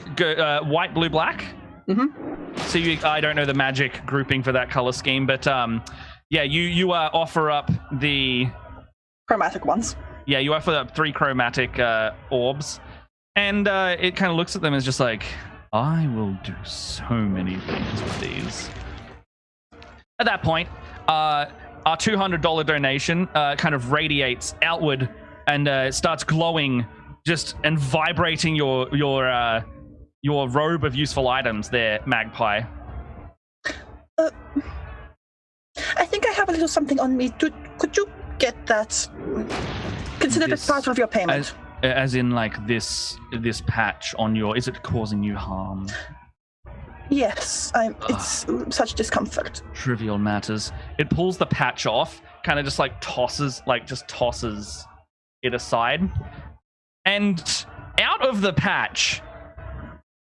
white, blue, black. Mm-hmm. So I don't know the magic grouping for that color scheme, but you offer up the chromatic ones. Yeah, you offer up 3 chromatic orbs, and it kind of looks at them as just like, I will do so many things with these. At that point, our $200 donation kind of radiates outward and it starts glowing, and vibrating your robe of useful items there, Magpie. I think I have a little something on me. Could you get that? Consider it part of your payment. As in, like, this patch on your... Is it causing you harm? Yes, it's such discomfort. Trivial matters. It pulls the patch off, kind of just tosses it aside. And out of the patch,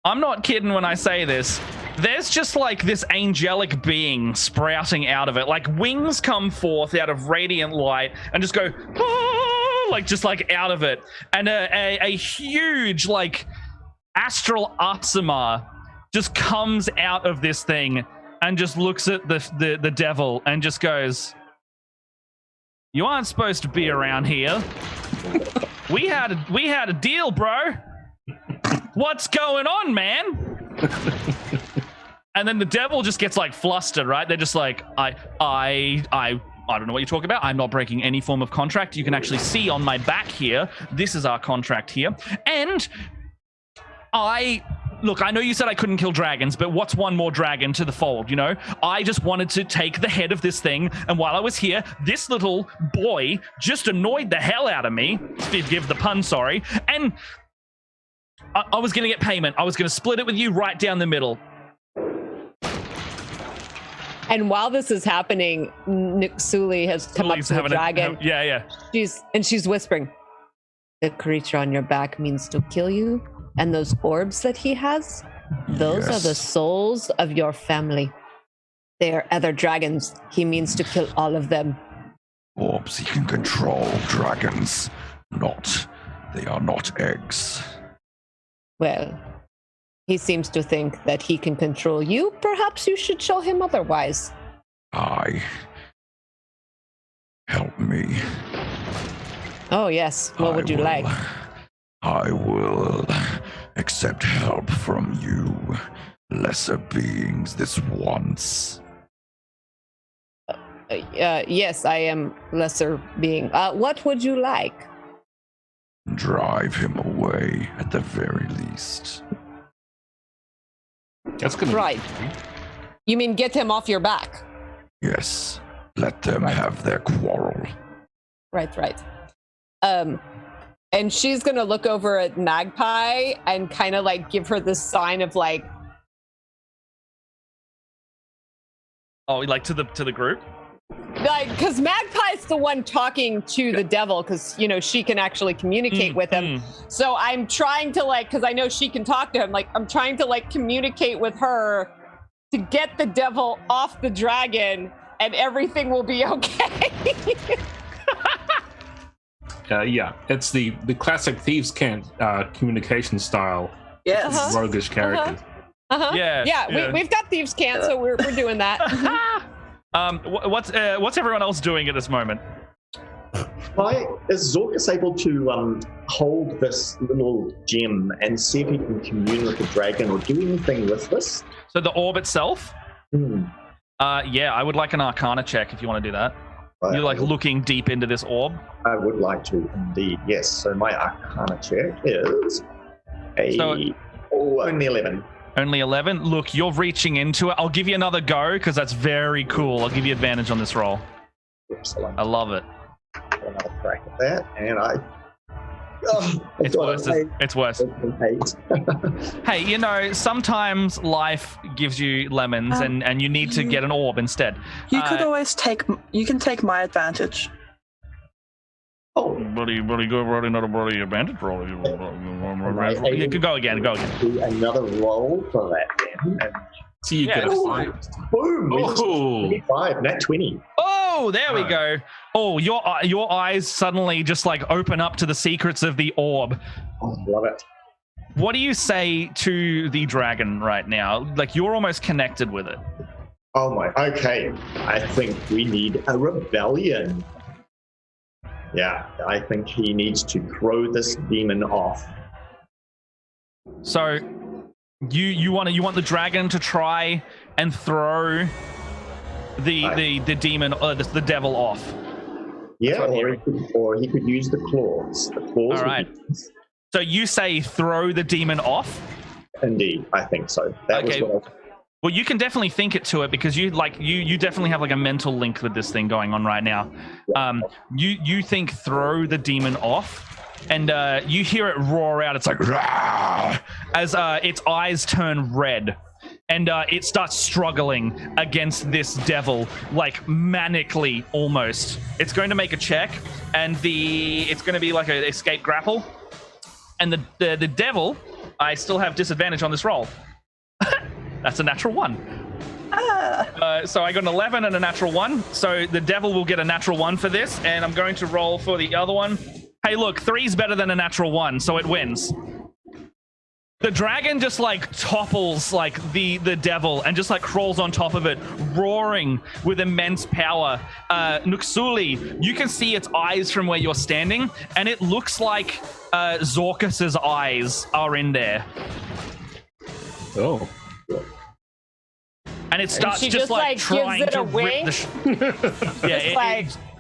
I'm not kidding when I say this, there's just like this angelic being sprouting out of it. Like wings come forth out of radiant light and just go, out of it. And a huge, astral Asima just comes out of this thing and just looks at the devil and just goes, you aren't supposed to be around here. We had a deal, bro. What's going on, man? And then the devil just gets flustered, right? They're just like, I don't know what you're talking about. I'm not breaking any form of contract. You can actually see on my back here, this is our contract here. And look, I know you said I couldn't kill dragons, but what's one more dragon to the fold, you know? I just wanted to take the head of this thing, and while I was here, this little boy just annoyed the hell out of me, give the pun, sorry, and I was going to get payment. I was going to split it with you right down the middle. And while this is happening, Suli has come up to the dragon. She's whispering, the creature on your back means to kill you. And those orbs that he has, those are the souls of your family. They are other dragons. He means to kill all of them. Orbs, he can control dragons. They are not eggs. Well, he seems to think that he can control you. Perhaps you should show him otherwise. Help me. Oh, yes. What would you like? I will accept help from you, lesser beings, this once. Yes, I am lesser being. What would you like? Drive him away, at the very least. That's good. Right. You mean get him off your back? Yes. Let them have their quarrel. Right. And she's going to look over at Magpie and kind of give her this sign of Oh, to the group? Because Magpie's the one talking to the devil, because, she can actually communicate with him. So I'm trying to because I know she can talk to him. I'm trying to communicate with her to get the devil off the dragon and everything will be okay. It's the classic thieves' cant communication style. Yes. Roguish characters. We've got thieves' cant, so we're doing that. What's everyone else doing at this moment? Is Zorkus able to hold this little gem and see if he can commune with the dragon or do anything with this? So the orb itself? I would like an Arcana check if you want to do that. You're looking deep into this orb? I would like to, indeed, yes. So my Arcana check is only 11. Only 11? Look, you're reaching into it. I'll give you another go, because that's very cool. I'll give you advantage on this roll. Excellent. I love it. Another crack at that, and it's worse. Hey, sometimes life gives you lemons, and you need to get an orb instead. You can take my advantage. bloody good rolling, not a bloody advantage roll. You could go again. Do another roll for that then. And So you get a 5. boom! Oh. 25, nat 20. Oh, there we go. Oh, your eyes suddenly just like open up to the secrets of the orb. Oh, love it. What do you say to the dragon right now? Like, you're almost connected with it. Oh my, okay. I think we need a rebellion. Yeah, I think he needs to throw this demon off. So, you want the dragon to try and throw the demon, the devil off. Yeah, or he could use the claws. The claws. All right. So you say throw the demon off? Indeed, I think so. That okay. was what Well, you can definitely think it to it because you definitely have like a mental link with this thing going on right now. You think throw the demon off, and you hear it roar out. It's like Rah! As its eyes turn red, and it starts struggling against this devil like manically almost. It's going to make a check, and it's going to be like an escape grapple, and the devil. I still have disadvantage on this roll. That's a natural 1. So I got an 11 and a natural 1. So the devil will get a natural 1 for this, and I'm going to roll for the other one. Hey, look, 3's better than a natural 1, so it wins. The dragon just like topples like the devil and just like crawls on top of it, roaring with immense power. Nuxuli, you can see its eyes from where you're standing, and it looks like Zorkus's eyes are in there. Oh. And it starts she just like trying gives it to a wing?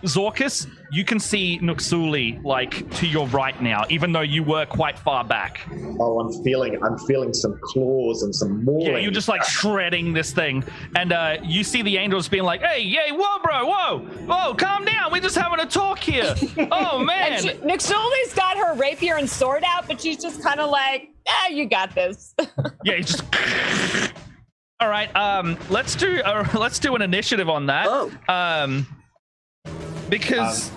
Zorkus, you can see Nuxuli like to your right now, even though you were quite far back. Oh, I'm feeling some claws and some mauling. Yeah, you're just like shredding this thing, and you see the angels being like, "Hey, whoa, bro, whoa, calm down. We're just having a talk here." Oh man, Nuxuli's got her rapier and sword out, but she's just kind of like, you got this. Yeah, just. All right, let's do an initiative on that. Because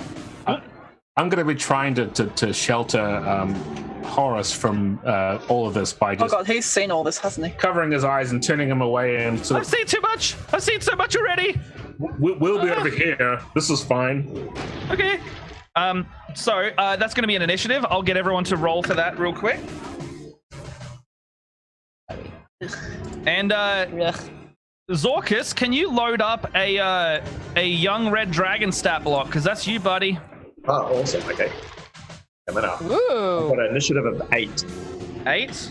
I'm going to be trying to shelter Horace from all of this by just. Oh god, he's seen all this, hasn't he? Covering his eyes and turning him away and. I've seen too much. I've seen so much already. We'll be over here. This is fine. Okay. So that's going to be an initiative. I'll get everyone to roll for that real quick. And Zorkus, can you load up a young red dragon stat block? Because that's you, buddy. Oh, awesome. Okay. Coming up. Ooh. I've got an initiative of 8. 8?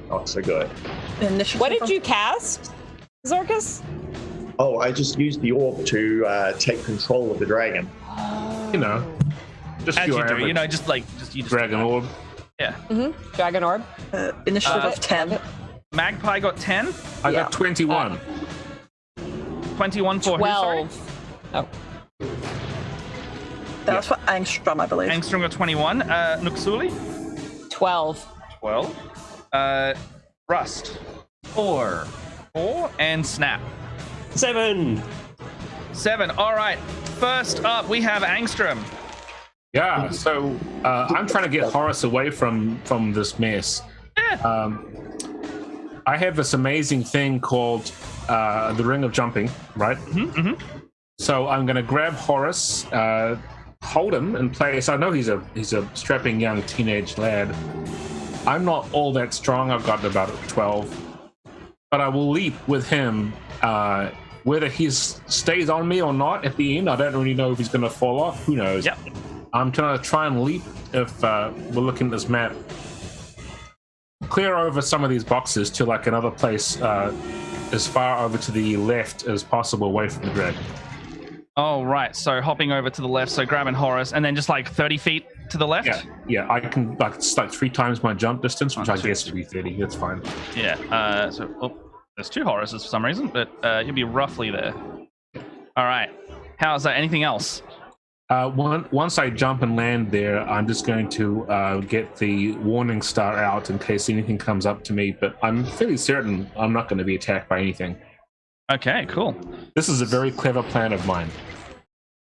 Not so good. Initiative. What did you cast, Zorkus? Oh, I just used the orb to take control of the dragon. You know, just as your you do. average You know, just dragon orb. Yeah. Mm-hmm. Dragon orb. Initiative of 10. Magpie got 10. I got 21. 21 for 12. who, Oh. That's for Angstrom, I believe. Angstrom got 21. Nuxuli? 12. 12. Rust? 4. 4. And Snap? 7. 7. All right. First up, we have Angstrom. Yeah, so I'm trying to get Horace away from this mess. Yeah. I have this amazing thing called the Ring of Jumping, right? Mm-hmm. So I'm going to grab Horace, hold him in place. I know he's a strapping young teenage lad. I'm not all that strong. I've got about 12. But I will leap with him. Whether he stays on me or not at the end, I don't really know if he's going to fall off. Who knows? Yep. I'm going to try and leap if we're looking at this map. Clear over some of these boxes to like another place as far over to the left as possible away from the dragon. Oh, right. So hopping over to the left, so grabbing Horace, and then just like 30 feet to the left? Yeah. I can, like, it's like 3 times my jump distance, which I guess would be 30. That's fine. Yeah. There's 2 Horaces for some reason, but you'll be roughly there. All right. How's that? Anything else? Once I jump and land there, I'm just going to get the warning star out in case anything comes up to me, but I'm fairly certain I'm not going to be attacked by anything. Okay, cool. This is a very clever plan of mine.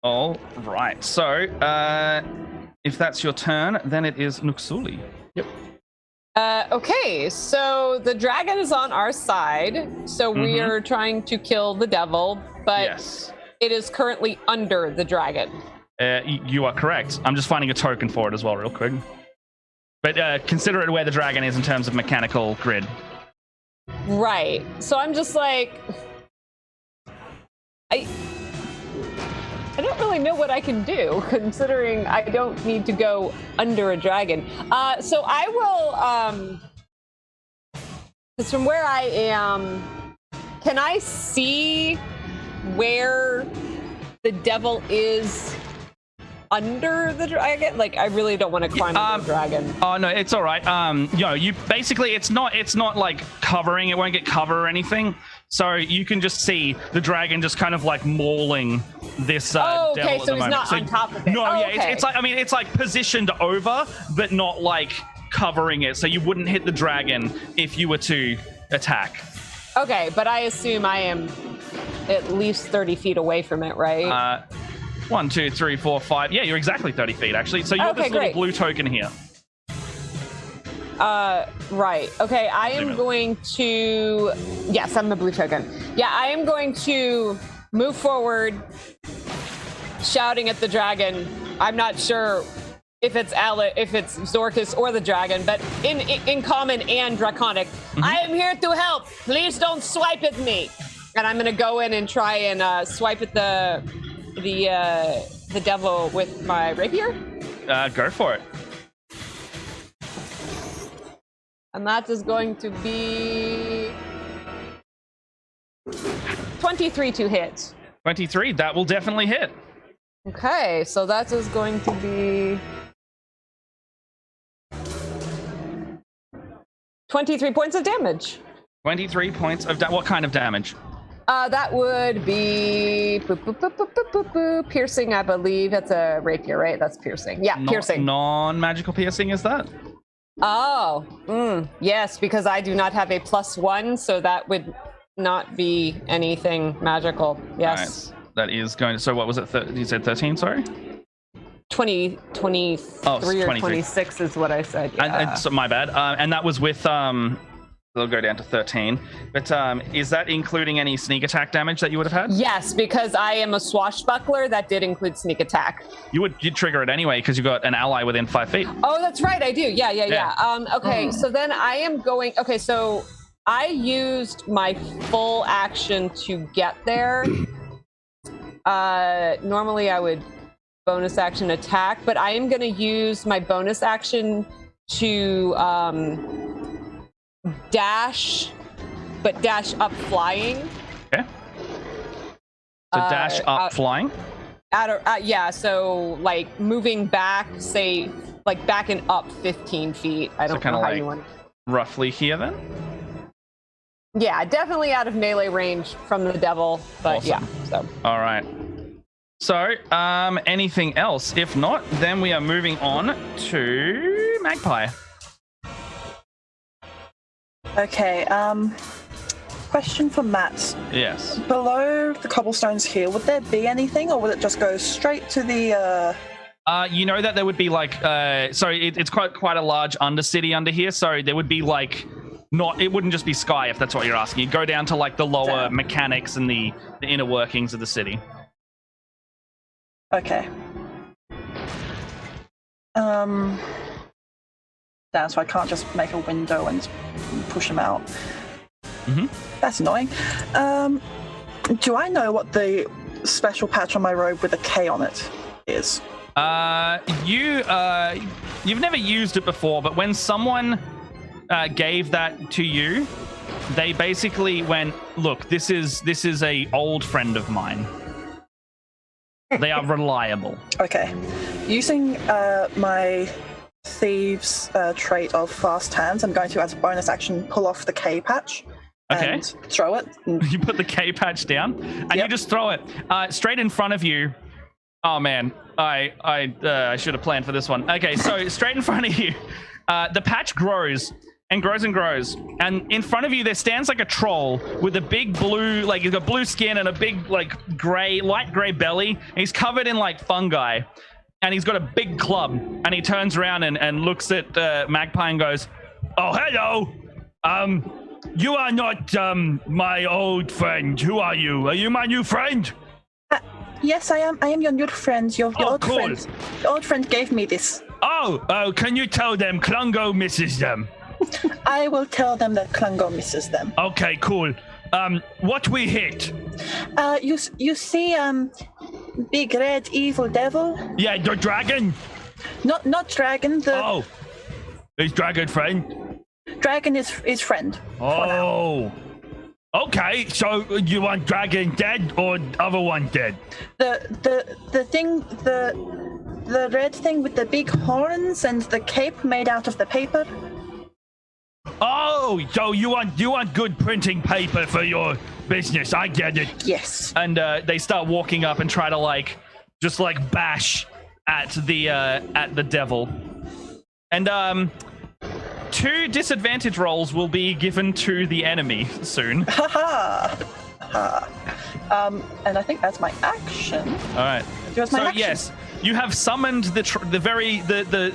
All right. So, if that's your turn, then it is Nuxuli. Yep. Okay, so the dragon is on our side, so we are trying to kill the devil, but Yes. it is currently under the dragon. You are correct. I'm just finding a token for it as well, real quick. But consider it where the dragon is in terms of mechanical grid. Right. So I'm just like, I don't really know what I can do, considering I don't need to go under a dragon. So I will, because from where I am, can I see where the devil is under the dragon? Like, I really don't want to climb under the dragon. Oh no, it's all right. You basically, it's not like covering. It won't get cover or anything. So you can just see the dragon just kind of like mauling this devil okay, at so the he's moment. not on top of it. No, yeah, okay. it's like positioned over, but not like covering it. So you wouldn't hit the dragon if you were to attack. Okay, but I assume I am at least 30 feet away from it, right? 1, 2, 3, 4, 5. Yeah, you're exactly 30 feet, actually. So you're this little blue token here. Right. Okay, I am going to... Yes, I'm the blue token. Yeah, I am going to move forward, shouting at the dragon. I'm not sure if it's Zorkus or the dragon, but in common and draconic. I am here to help. Please don't swipe at me. And I'm going to go in and try and swipe at the devil with my rapier. Go for it. And that is going to be 23 to hit. 23, that will definitely hit. Okay, so that is going to be 23 points of damage. 23 points of what kind of damage? That would be piercing, I believe. That's a rapier, right? That's piercing. Yeah, piercing. Non-magical piercing, is that? Oh, yes, because I do not have a +1, so that would not be anything magical. Yes. Right. That is going to... So what was it? You said 13, sorry? 23 or 26 is what I said. Yeah. So my bad. And that was with... They'll go down to 13. But is that including any sneak attack damage that you would have had? Yes, because I am a swashbuckler. That did include sneak attack. You'd trigger it anyway because you got an ally within 5 feet. Oh, that's right. I do. Yeah. Okay, so then I am going... Okay, so I used my full action to get there. Normally I would bonus action attack, but I am going to use my bonus action to... dash up flying. Okay. So dash up flying? Yeah, so like moving back, say, like back and up 15 feet. I don't know how you want. Roughly here then? Yeah, definitely out of melee range from the devil, but awesome. Yeah. So. All right. So, anything else? If not, then we are moving on to Magpie. Okay, question for Matt. Yes. Below the cobblestones here, would there be anything, or would it just go straight to the... You know that there would be like... it's quite a large undercity under here, so there would be like... It wouldn't just be sky, if that's what you're asking. You'd go down to like the lower mechanics and the inner workings of the city. Okay. So I can't just make a window and push them out. Mm-hmm. That's annoying. Do I know what the special patch on my robe with a K on it is? You've never used it before, but when someone gave that to you, they basically went, "Look, this is a old friend of mine. They are reliable." Okay. Using my thieves trait of fast hands, I'm going to, as a bonus action, pull off the K patch and throw it. You put the K patch down and you just throw it straight in front of you. Oh man, I should have planned for this one. Okay, so straight in front of you, the patch grows and grows and grows, and in front of you there stands like a troll with a big blue, like he's got blue skin and a big like light gray belly. And he's covered in like fungi. and he's got a big club, and he turns around and looks at Magpie and goes, "Oh, hello. You are not my old friend. Who are you? Are you my new friend?" Yes, I am. I am your new friend. Your old cool. friend. Your old friend gave me this. Oh, can you tell them Klungo misses them? I will tell them that Klungo misses them. Okay, cool. What we hit? You see, big red evil devil? Yeah, the dragon. Not dragon. Oh, is dragon friend? Dragon is friend. Oh. Okay, so you want dragon dead or the other one dead? The thing, the red thing with the big horns and the cape made out of the paper. Oh, so you want good printing paper for your business? I get it. Yes. And they start walking up and try to just bash at the devil. And 2 disadvantage rolls will be given to the enemy soon. Ha ha. And I think that's my action. All right. That's my so action. Yes, you have summoned the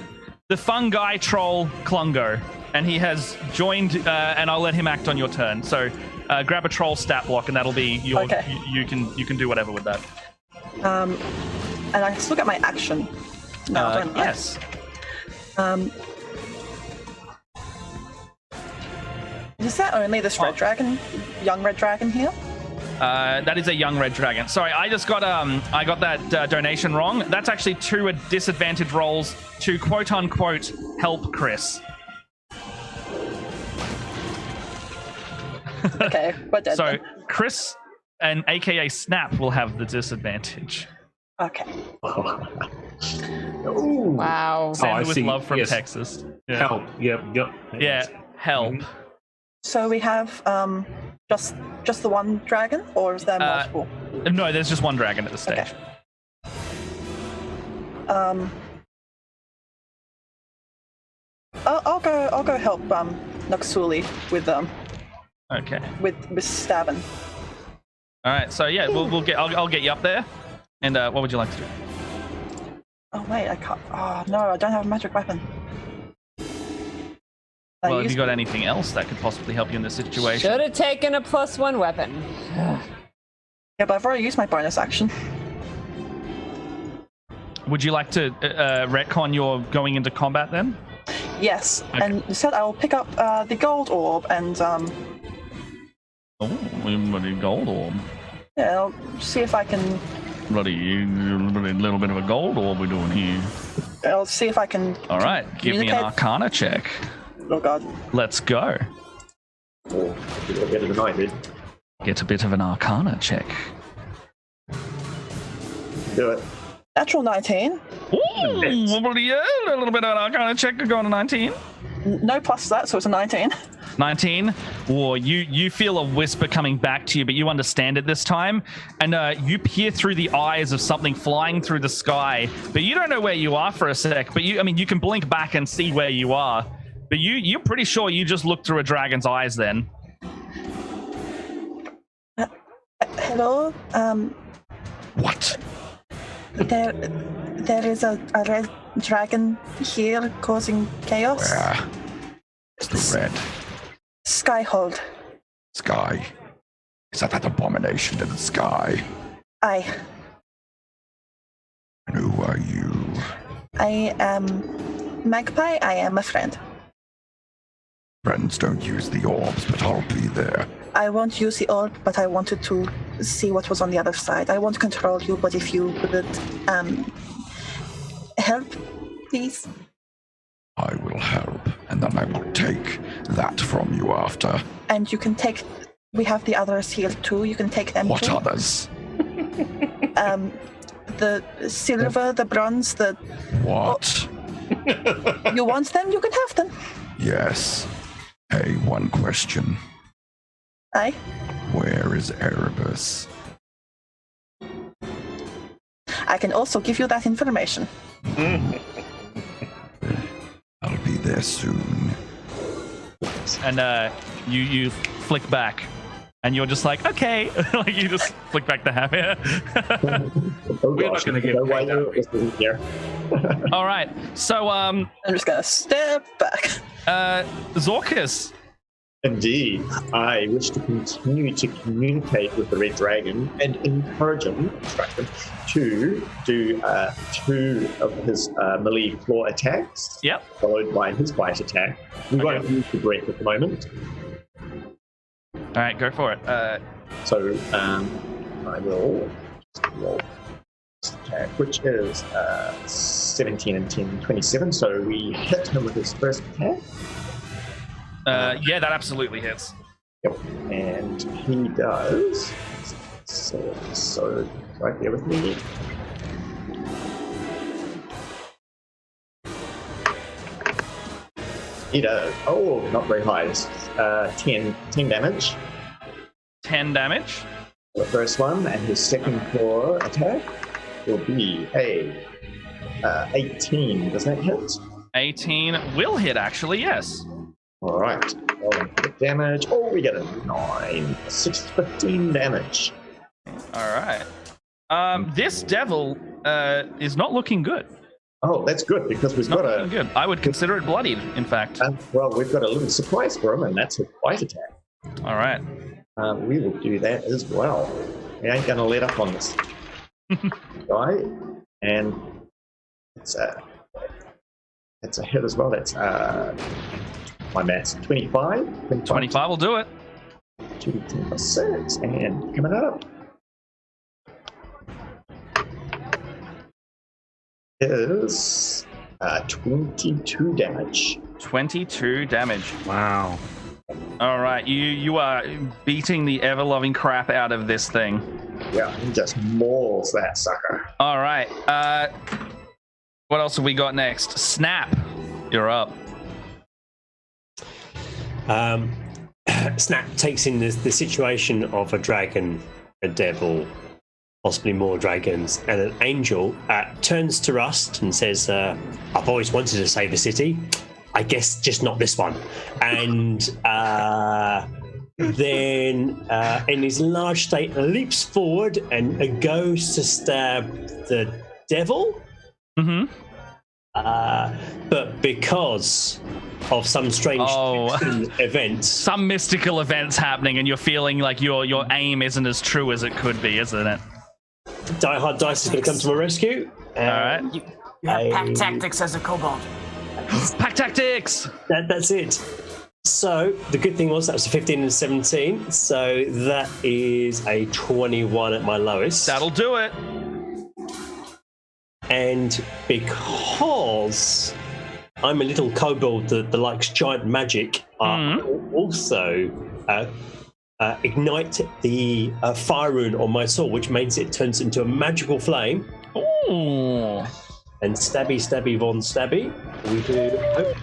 fungi troll Klungo, and he has joined. And I'll let him act on your turn. So grab a troll stat block, and that'll be your. Okay. You can do whatever with that. And I still get my action. No, don't I? Yes. Is that only this red dragon, young red dragon here? That is a young red dragon. Sorry, I just got that donation wrong. That's actually 2 disadvantage rolls to quote unquote help Chris. Okay, we're dead. So then. Chris and AKA Snap will have the disadvantage. Okay. Wow. Send with see. love from Yes. Texas. Yeah. Help. Yep. Yeah, help. Mhm. So we have just the one dragon, or is there multiple? No, there's just one dragon at this stage. Okay. I'll go help Noxuli with Okay. with stabbing. All right. So yeah, I'll get you up there. And what would you like to do? Oh wait, I can't. Oh no, I don't have a magic weapon. Well, have you got anything else that could possibly help you in this situation? Should have taken a +1 weapon. Yeah, but I've already used my bonus action. Would you like to retcon your going into combat then? Yes, Okay. and instead I will pick up the gold orb and Oh, bloody gold orb. yeah, I'll see if I can. Bloody little bit of a gold orb we're doing here. I'll see if I can. All right, give me an Arcana check. Oh god. Let's go. Or you'll get it tonight, dude. Get a bit of an Arcana check. Do it. Natural 19. Ooh, bloody hell, a little bit of an Arcana check could go on a 19. No plus to that, so it's a 19. 19. Or you feel a whisper coming back to you, but you understand it this time, and you peer through the eyes of something flying through the sky, but you don't know where you are for a sec. But you can blink back and see where you are, but you're pretty sure you just looked through a dragon's eyes then. Hello. What? There is a red dragon here causing chaos. Where? It's the red Skyhold. sky. Is that abomination in the sky? Aye. And who are you? I am Magpie. I am a friend. Friends don't use the orbs, but I'll be there. I won't use the orb, but I wanted to see what was on the other side. I won't control you, but if you would help, please. I will help, and then I will take that from you after. And you can take. We have the others here too. You can take them What too. others? The silver, the bronze, the. What? You want them? You can have them. Yes. Hey, one question. Aye. Where is Erebus? I can also give you that information. I'll be there soon. And you flick back, and you're just like, okay. Like you just flick back the hammer. Oh, We're not gosh, gonna get no way paid that this isn't here. All right. So, I'm just gonna step back. Zorkus. Indeed, I wish to continue to communicate with the Red Dragon and encourage him, instruct him, to do 2 of his melee floor attacks, followed by his bite attack. We won't use the breath at the moment. All right, go for it. So I will roll this attack, which is 17 and 10, 27. So we hit him with his first attack. Yeah, that absolutely hits. Yep, and he does. So right there with me. He does. Oh, not very high. It's 10 damage. 10 damage. The first one, and his second floor attack will be a 18. Does that hit? 18 will hit, actually, yes. All right. Rolling for the damage. Oh, we get a 9. 15 damage. All right. This devil is not looking good. Oh, that's good, because we've got a... good. I would consider it bloodied, in fact. Well, we've got a little surprise for him, and that's a bite attack. All right. We will do that as well. We ain't going to let up on this guy. And it's a hit as well. That's my maths. 25. 25 will do it. 2d10 plus 6. And coming up is 22 damage. 22 damage. Wow. All right, you are beating the ever-loving crap out of this thing. Yeah, he just mauls that sucker. All right. What else have we got next? Snap. You're up. Snap takes in the situation of a dragon, a devil, possibly more dragons, and an angel. Turns to Rust and says, I've always wanted to save a city. I guess just not this one. And then in his large state leaps forward and goes to stab the devil. Mm-hmm. But because of some strange events, some mystical events happening, and you're feeling like your aim isn't as true as it could be, isn't it? Die Hard Dice is going to come to my rescue. All right. You have pack tactics as a kobold. Pack tactics! That's it. So the good thing was that was a 15 and 17. So that is a 21 at my lowest. That'll do it. And because I'm a little kobold that likes giant magic, I will also ignite the fire rune on my sword, which means it turns into a magical flame. Ooh. And stabby, von stabby. We do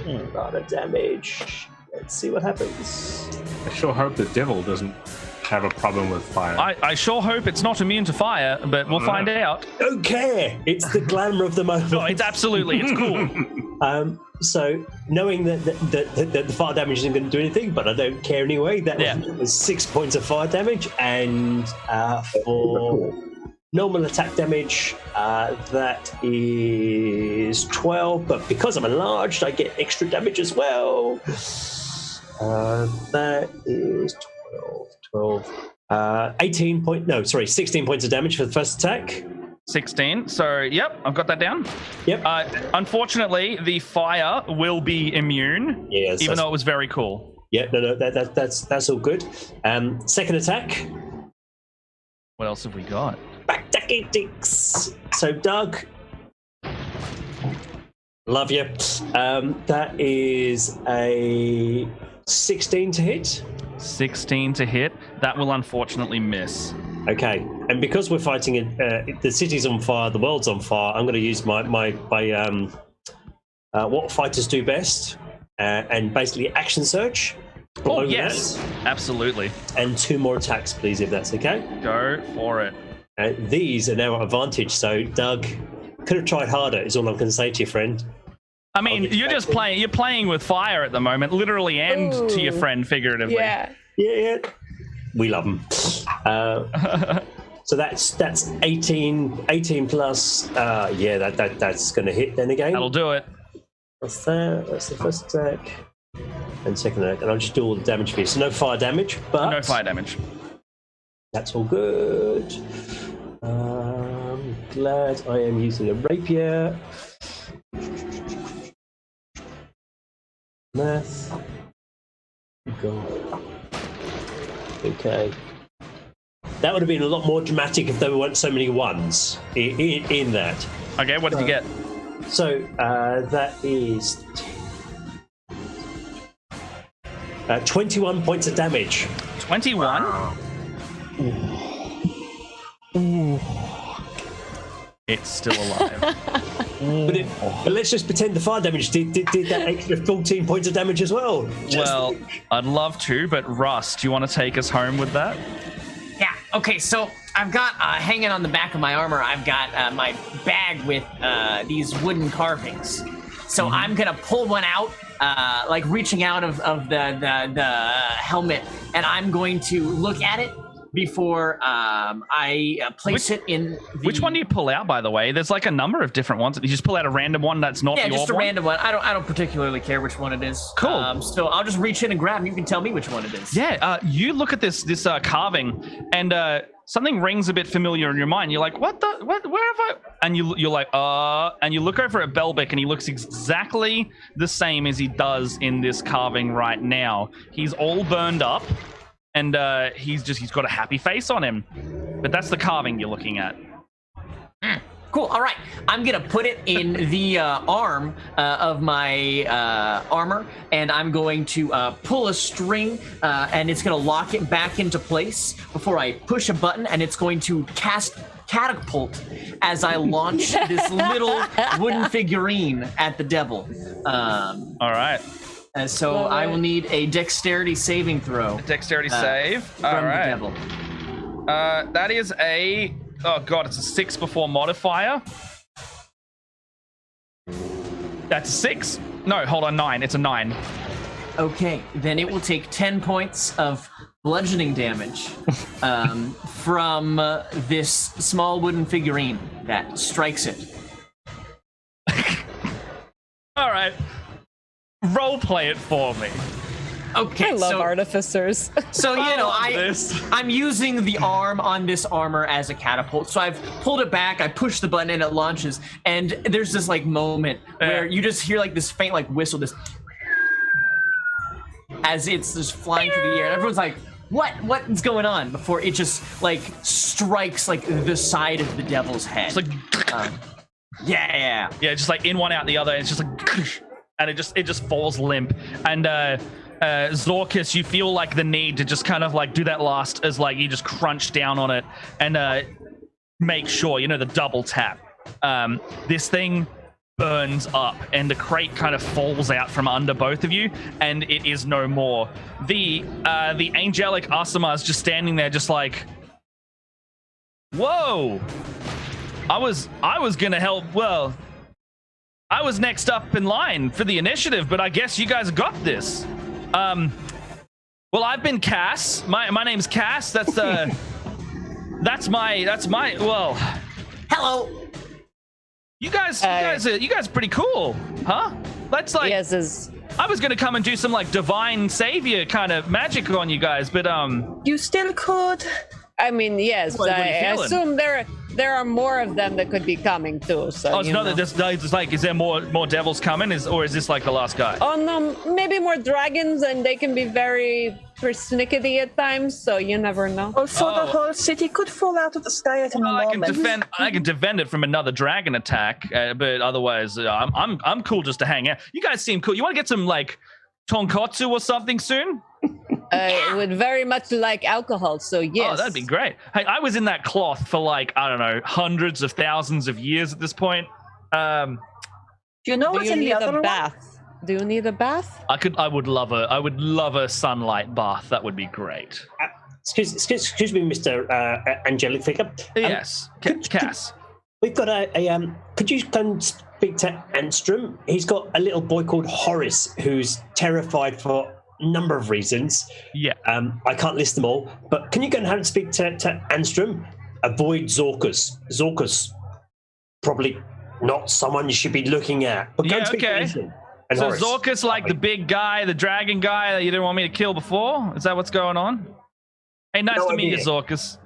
a lot of damage. Let's see what happens. I sure hope the devil doesn't have a problem with fire. I sure hope it's not immune to fire, but we'll find out. Don't care. It's the glamour of the moment. No, it's cool. So knowing that the fire damage isn't going to do anything, but I don't care anyway. That was 6 points of fire damage, and for normal attack damage, that is 12. But because I'm enlarged, I get extra damage as well. That is 16 points of damage for the first attack. 16. So, yep, I've got that down. Yep. Unfortunately, the fire will be immune, even though it was very cool. Yeah, no, that's all good. Second attack. What else have we got? Back tactics. So, Doug. Love you. That is a 16 to hit. 16 to hit. That will unfortunately miss. Okay, and because we're fighting the city's on fire, the world's on fire, I'm going to use my what fighters do best, and basically action surge. Oh yes, absolutely. And 2 more attacks, please, if that's okay. Go for it. These are now at advantage, so Doug could have tried harder. Is all I'm going to say to you, friend. I mean, you're just playing. You're playing with fire at the moment, literally, and to your friend figuratively. Yeah. We love them. So So that's 18 plus. Yeah, that's going to hit then again. That'll do it. That's that. That's the first attack and second attack, and I'll just do all the damage for you. So no fire damage, but No fire damage. that's all good. Glad I am using a rapier. Math. Go. Okay. That would have been a lot more dramatic if there weren't so many ones in that. Okay, what did you get? So that is 21 points of damage. 21? Ooh. It's still alive. But let's just pretend the fire damage did that extra 14 points of damage as well. Well, I'd love to, but Russ, do you want to take us home with that? Yeah, okay, so I've got, hanging on the back of my armor, I've got my bag with these wooden carvings. So I'm gonna pull one out, like reaching out of the helmet, and I'm going to look at it before I place it in the... Which one do you pull out, by the way? There's like a number of different ones. You just pull out a random one that's not your one? Yeah, just a random one. I don't particularly care which one it is. Cool. So I'll just reach in and grab, and you can tell me which one it is. Yeah, you look at this carving, and something rings a bit familiar in your mind. You're like, what, where have I... And you're like, and you look over at Belbic, and he looks exactly the same as he does in this carving right now. He's all burned up. And he's got a happy face on him. But that's the carving you're looking at. Cool, all right. I'm gonna put it in the arm of my armor, and I'm going to pull a string, and it's gonna lock it back into place before I push a button, and it's going to cast catapult as I launch this little wooden figurine at the devil. All right. So I will need a dexterity saving throw. A dexterity save. All right. From the devil. That is a... Oh, God, it's a 6 before modifier. That's a 6? No, hold on, 9. It's a 9. Okay, then it will take 10 points of bludgeoning damage from this small wooden figurine that strikes it. All right. Roleplay it for me. Okay, I love artificers. So, I'm using the arm on this armor as a catapult. So I've pulled it back, I push the button, and it launches. And there's this, like, moment where you just hear, like, this faint, like, whistle, this... as it's just flying through the air. And everyone's like, what's going on? Before it just, like, strikes, like, the side of the devil's head. It's like... Yeah, just, like, in one, out the other. It's just, like... And it just falls limp. And Zorkus, you feel like the need to just kind of like do that last as like you just crunch down on it and make sure, the double tap. This thing burns up and the crate kind of falls out from under both of you and it is no more. The angelic Asama is just standing there just like, whoa, I was gonna help. Well, I was next up in line for the initiative, but I guess you guys got this. Well, I've been Cass. My name's Cass. That's my. Well, hello. You guys are pretty cool, huh? That's like. Yes, I was gonna come and do some like divine savior kind of magic on you guys, but You still could. I mean, yes. What are you I feeling? assume there are more of them that could be coming too. So it's not that it's like, is there more devils coming? Or is this like the last guy? Oh no, maybe more dragons, and they can be very persnickety at times. So you never know. Also, the whole city could fall out of the sky at any moment. I can defend it from another dragon attack, but otherwise, I'm cool just to hang out. You guys seem cool. You want to get some like tonkotsu or something soon? I would very much like alcohol, so yes. Oh, that'd be great. Hey, I was in that cloth for like, I don't know, hundreds of thousands of years at this point. Do you know what's in the other bath? Do you need a bath? I would love a sunlight bath. That would be great. Excuse me, Mr. Angelic Figure. Yes, Cass. We've got could you come speak to Anstrom? He's got a little boy called Horace who's terrified for number of reasons. Yeah. I can't list them all, but can you go and have and speak to Anstrom? avoid Zorkus. Zorkus, probably not someone you should be looking at. But go Yeah, to okay. And So Horace. Zorkus, like the big guy, the dragon guy that you didn't want me to kill before? Is that what's going on? Hey, nice No to meet you, idea. Zorkus.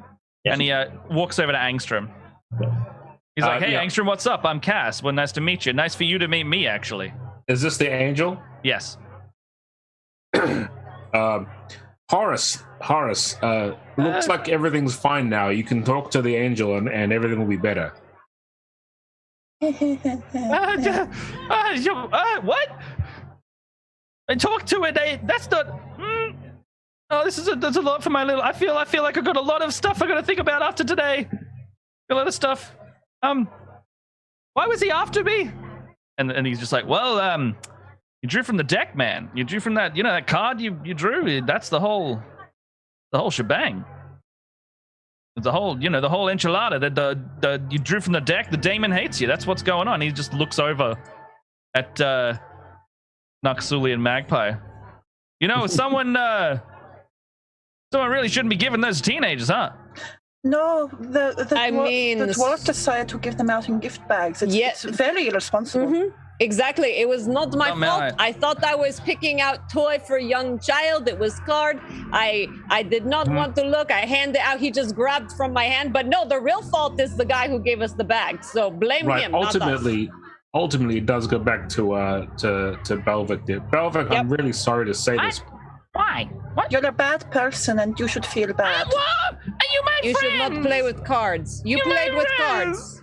Yeah. And he walks over to Angstrom. He's like, hey, yeah. Angstrom, what's up? I'm Cass. Well, nice to meet you. Nice for you to meet me, actually. Is this the angel? Yes. Horace, looks like everything's fine now. You can talk to the angel and everything will be better. What? I talked to it. That's not. Oh, that's a lot for my little. I feel like I've got a lot of stuff I got to think about after today. A lot of stuff. Why was he after me? And he's just like, well, you drew from the deck, man. You drew from that, that card you drew. That's the whole shebang. The whole, the whole enchilada. The you drew from the deck. The demon hates you. That's what's going on. He just looks over at Naksuli and Magpie. Someone really shouldn't be giving those to teenagers, huh? No, the dwarf decided to give them out in gift bags. It's very irresponsible. Mm-hmm. Exactly. It was not my fault. I thought I was picking out toy for a young child. It was card. I did not want to look. I handed out. He just grabbed from my hand. But no, the real fault is the guy who gave us the bag. So blame him. Ultimately, it does go back to Belvic. Belvic, I'm really sorry to say this. Why? What? You're a bad person, and you should feel bad. What? Are you my You should not play with cards. You played with cards.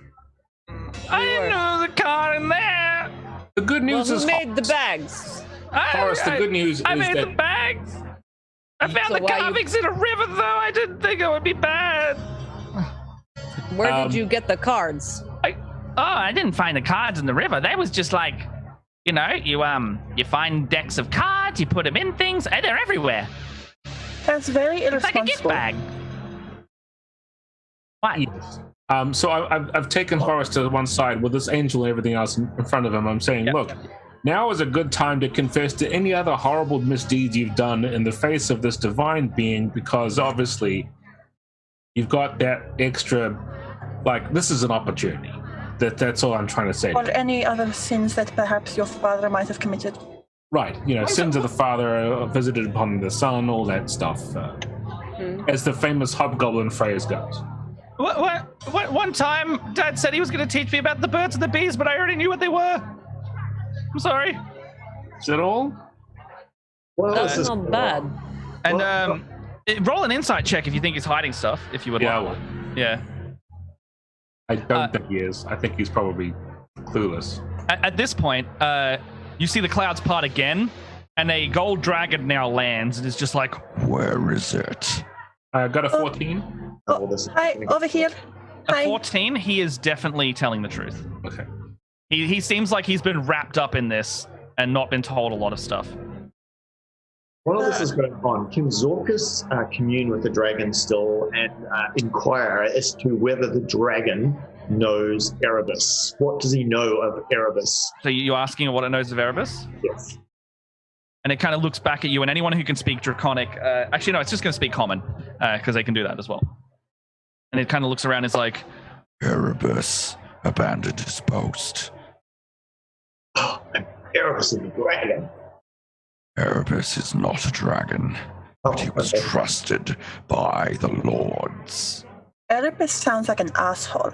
I didn't know the card in there. The good news who is made the bags? Horace, the good news I is made that the bags. I found So the why carvings in a river, though. I didn't think it would be bad. Where did you get the cards? I didn't find the cards in the river. That was just like, you find decks of cards, you put them in things, and they're everywhere. That's very It's like a gift irresponsible. bag. What? Yes. So I've taken Horace to one side with this angel and everything else in front of him. I'm saying, look, now is a good time to confess to any other horrible misdeeds you've done in the face of this divine being, because obviously you've got that extra, this is an opportunity. That's all I'm trying to say. Or any other sins that perhaps your father might have committed. Right, sins of the father visited upon the son, all that stuff. As the famous hobgoblin phrase goes. What? One time, Dad said he was going to teach me about the birds and the bees, but I already knew what they were. I'm sorry. Is that all? Well, That's not bad. And roll an insight check if you think he's hiding stuff, if you would Yeah, like. Yeah. I don't think he is. I think he's probably clueless. At this point, you see the clouds part again, and a gold dragon now lands, and it's just like, Where is it? I got a 14. Hi, over here. a Hi. 14. He is definitely telling the truth. Okay. He seems like he's been wrapped up in this and not been told a lot of stuff. While this is going on, can Zorkus commune with the dragon still and inquire as to whether the dragon knows Erebus? What does he know of Erebus? So you're asking what it knows of Erebus? Yes. And it kind of looks back at you, and anyone who can speak Draconic, actually no, it's just going to speak Common, because they can do that as well. And it kind of looks around and is like, Erebus abandoned his post. Erebus is the dragon. Erebus is not a dragon, but he was trusted by the lords. Erebus sounds like an asshole.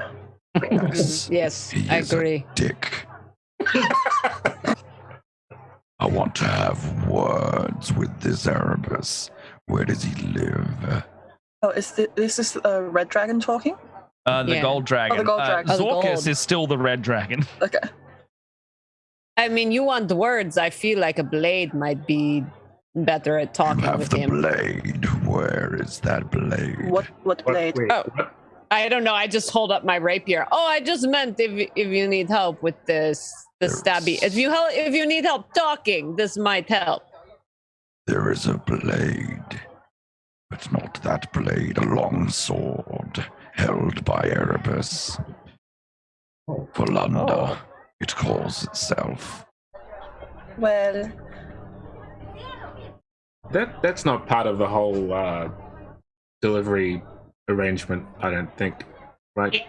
Yes, He I is agree. a dick. I want to have words with this Erebus. Where does he live? Oh, this is a red dragon talking? the gold dragon. Oh, the gold dragon. the Zorkus gold. is still the red dragon. Okay. I mean, you want the words. I feel like a blade might be better at talking You have with the him. blade. Where is that blade? What blade? Wait, Oh. I don't know. I just hold up my rapier. Oh, I just meant if you need help with this, the stabby. If you need help talking, this might help. There is a blade, but not that blade. A long sword held by Erebus. Volanda, it calls itself. Well, That's not part of the whole delivery arrangement, I don't think. Right?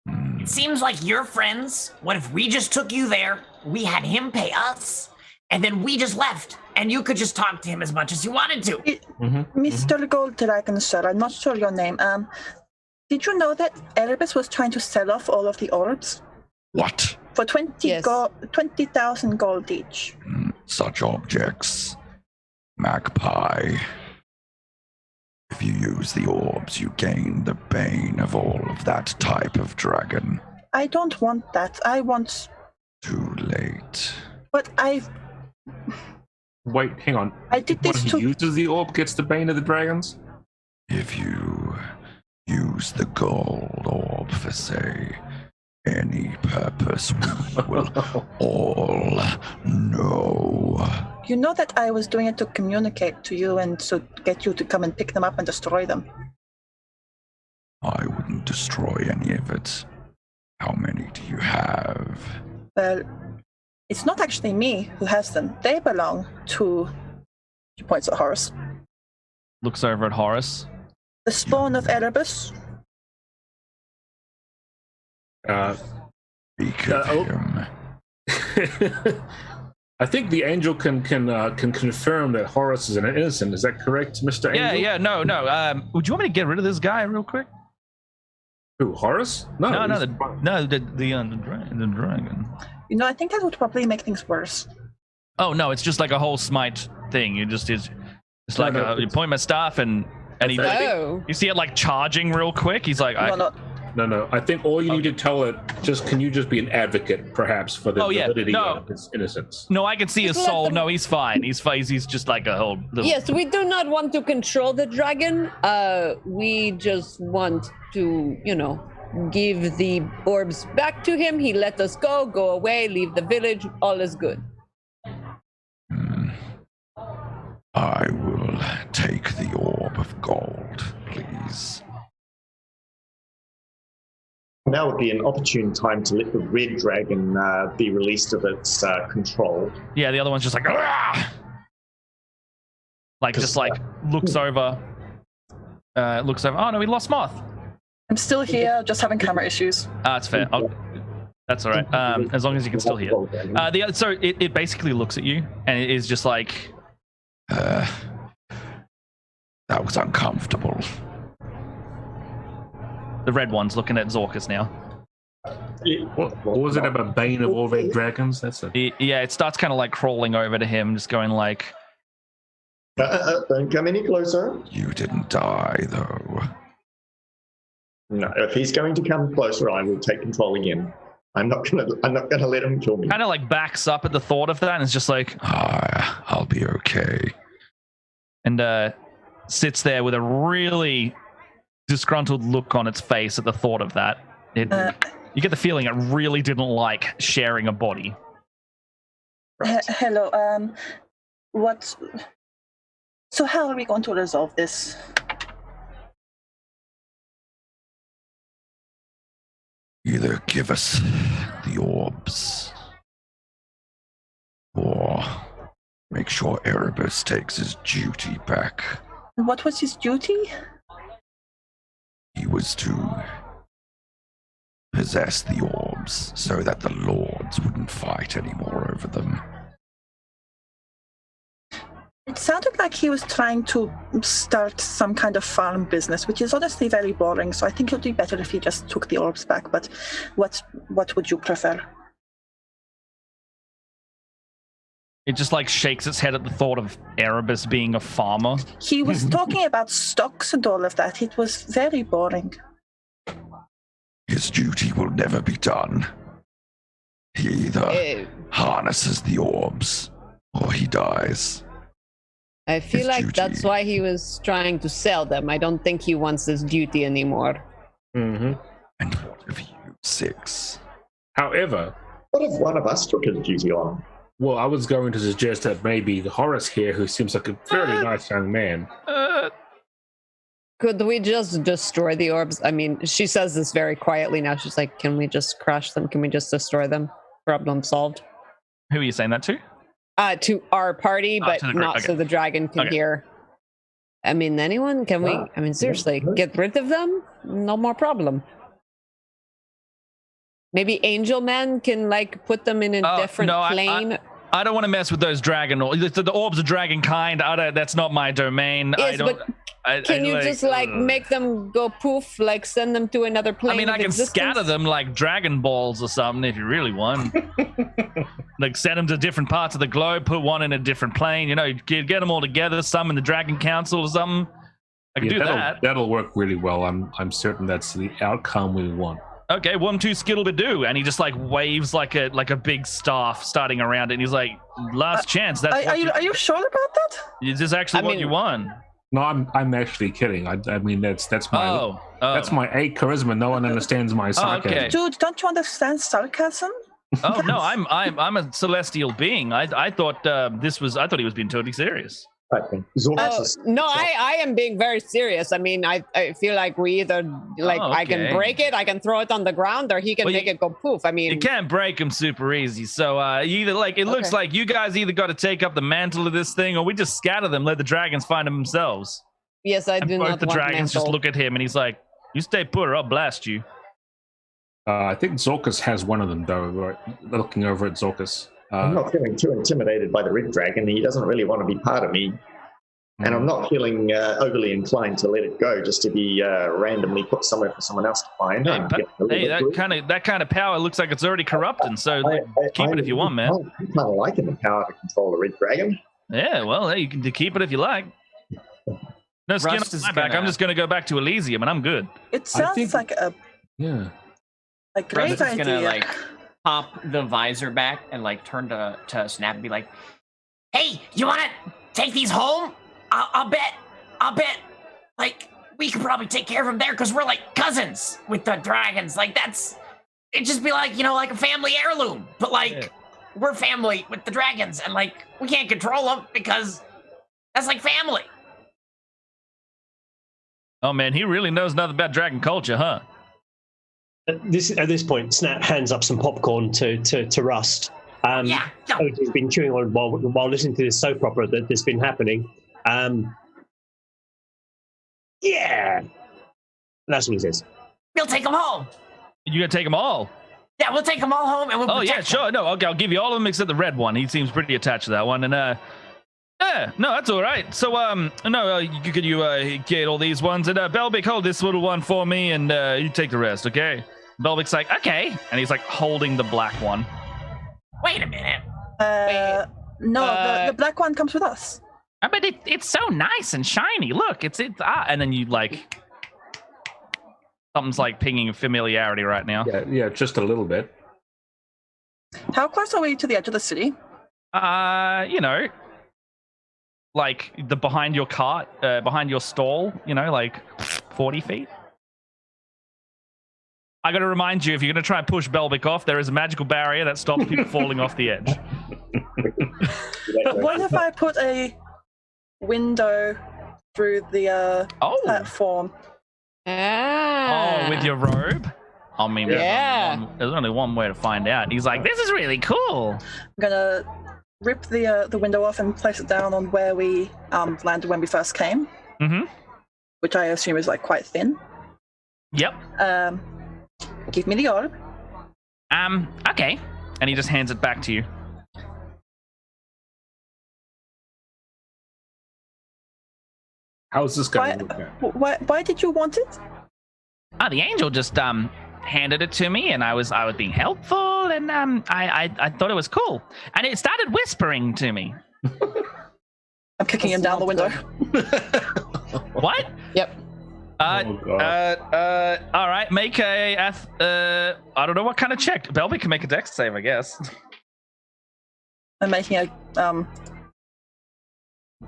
It seems like you're friends. What if we just took you there, we had him pay us, and then we just left, and you could just talk to him as much as you wanted to? Mr. Gold Dragon, sir, I'm not sure your name. Did you know that Erebus was trying to sell off all of the orbs? What? For 20,000 gold each. Such objects. Magpie. If you use the orbs, you gain the bane of all of that type of dragon. I don't want that. I want... Too late. But Wait, hang on. I did this Who uses the orb gets the bane of the dragons? If you use the gold orb for, say, any purpose, we will all know. You know that I was doing it to communicate to you and to get you to come and pick them up and destroy them. I wouldn't destroy any of it. How many do you have? Well, it's not actually me who has them. They belong to... She points at Horus. Looks over at Horus. The spawn of Erebus. Speak of him. I think the angel can confirm that Horus is an innocent. Is that correct, Mr. Angel? Yeah, no. Would you want me to get rid of this guy real quick? Who, Horus? No, the dragon. You know, I think that would probably make things worse. Oh no, it's just like a whole smite thing. You point my staff and he you see it like charging real quick. He's like, No. I think all you need to tell it, can you just be an advocate, perhaps, for the validity of his innocence? No, I can see his soul. No, he's fine. He's just like a whole little... Yes, we do not want to control the dragon. We just want to, give the orbs back to him. He let us go away, leave the village. All is good. I will take the orb of gold, please. Now would be an opportune time to let the red dragon be released of its control. Yeah, the other one's just like, Argh! Looks over. Oh no, we lost Moth. I'm still here, just having camera issues. That's fair. That's all right. As long as you can still hear. So it basically looks at you, and it is just like. That was uncomfortable. The red one's looking at Zorkus now. What was it about bane of all red dragons? It starts kind of like crawling over to him, just going like... Don't come any closer. You didn't die, though. No, if he's going to come closer, I will take control again. I'm not gonna let him kill me. Kind of like backs up at the thought of that, and it's just like... I'll be okay. And sits there with a really disgruntled look on its face at the thought of that. You get the feeling it really didn't like sharing a body. Hello. What? So how are we going to resolve this? Either give us the orbs, or make sure Erebus takes his duty back. What was his duty? He was to possess the orbs so that the lords wouldn't fight anymore over them. It sounded like he was trying to start some kind of farm business, which is honestly very boring, so I think it would be better if he just took the orbs back, but what would you prefer? It just like shakes its head at the thought of Erebus being a farmer. He was talking about stocks and all of that. It was very boring. His duty will never be done. He either harnesses the orbs, or he dies. I feel like that's why he was trying to sell them. I don't think he wants his duty anymore. Mm-hmm. And what if you 6? However... What if one of us took his duty on? Well, I was going to suggest that maybe Horace here, who seems like a very nice young man. Could we just destroy the orbs? I mean, she says this very quietly now. She's like, can we just crush them? Can we just destroy them? Problem solved. Who are you saying that to? To our party, but to the group. not Okay. so the dragon can hear. I mean, anyone? Can we? I mean, seriously, get rid of them? No more problem. Maybe Angel Man can like put them in a different plane. I don't want to mess with those dragon orbs. The orbs of dragon kind. That's not my domain. Yes, can you just like make them go poof, like send them to another plane? I mean, I can scatter them like Dragon Balls or something if you really want. Like send them to different parts of the globe, put one in a different plane. You know, get them all together. Some in the Dragon Council or something. I can do that. That'll work really well. I'm certain that's the outcome we want. Okay, 1, 2, skittle-be-doo, and he just like waves like a big staff starting around it, and he's like, "Last chance." That's are you sure about that? Is this actually what you want? No, I'm actually kidding. I mean that's my that's my A charisma. No one understands my sarcasm. Okay. Dude, don't you understand sarcasm? Oh no, I'm a celestial being. I thought I thought he was being totally serious. No, I am being very serious. I mean, I feel like we either I can break it, I can throw it on the ground, or he can make it go poof. I mean, you can't break him super easy. So you either looks like you guys either got to take up the mantle of this thing, or we just scatter them, let the dragons find them themselves. Yes, I do not want the dragons just look at him, and he's like, "You stay put, or I'll blast you." I think Zorkus has one of them though. Right? Looking over at Zorkus. I'm not feeling too intimidated by the red dragon. He doesn't really want to be part of me. And I'm not feeling overly inclined to let it go just to be randomly put somewhere for someone else to find. Hey, that kind of power looks like it's already corrupting, so keep it if you want, man. I'm kind of liking the power to control the red dragon. Yeah, well, hey, you can keep it if you like. No skin on my back. I'm just going to go back to Elysium, and I'm good. It sounds like a great idea. Gonna like pop the visor back and like turn to Snap and be like, "Hey, you want to take these home? I'll bet, like, we could probably take care of them there because we're like cousins with the dragons. Like, it'd just be like, like a family heirloom. But, like, we're family with the dragons, and, like, we can't control them because that's like family." Oh, man, he really knows nothing about dragon culture, huh? At this point, Snap hands up some popcorn to Rust. He's been chewing on while listening to this soap opera that's been happening. That's what he says. We'll take them home. You gonna take them all? Yeah, we'll take them all home, and we'll. Oh yeah, sure. No, okay, I'll give you all of them except the red one. He seems pretty attached to that one, and no, that's all right. So could you get all these ones, and Belbic, hold this little one for me, and you take the rest, okay? Belbic's like, okay, and he's like holding the black one. Wait a minute. No, the black one comes with us. But it's so nice and shiny. Look, it's and then you like something's like pinging familiarity right now. Yeah, just a little bit. How close are we to the edge of the city? Like the behind your cart, behind your stall. Like 40 feet. I got to remind you, if you're going to try and push Belbic off, there is a magical barrier that stops people falling off the edge. But what if I put a window through the platform? Oh, with your robe? I mean, there's only one way to find out. He's like, this is really cool. I'm going to rip the window off and place it down on where we landed when we first came. Mm-hmm. Which I assume is like quite thin. Yep. Give me the orb. Okay. And he just hands it back to you. How's this going to work out? Why did you want it? The angel just handed it to me, and I was being helpful, and I thought it was cool, and it started whispering to me. I'm kicking him down the window. What? Yep. All right, make a I don't know what kind of check. Belby can make a dex save, I guess. I'm making a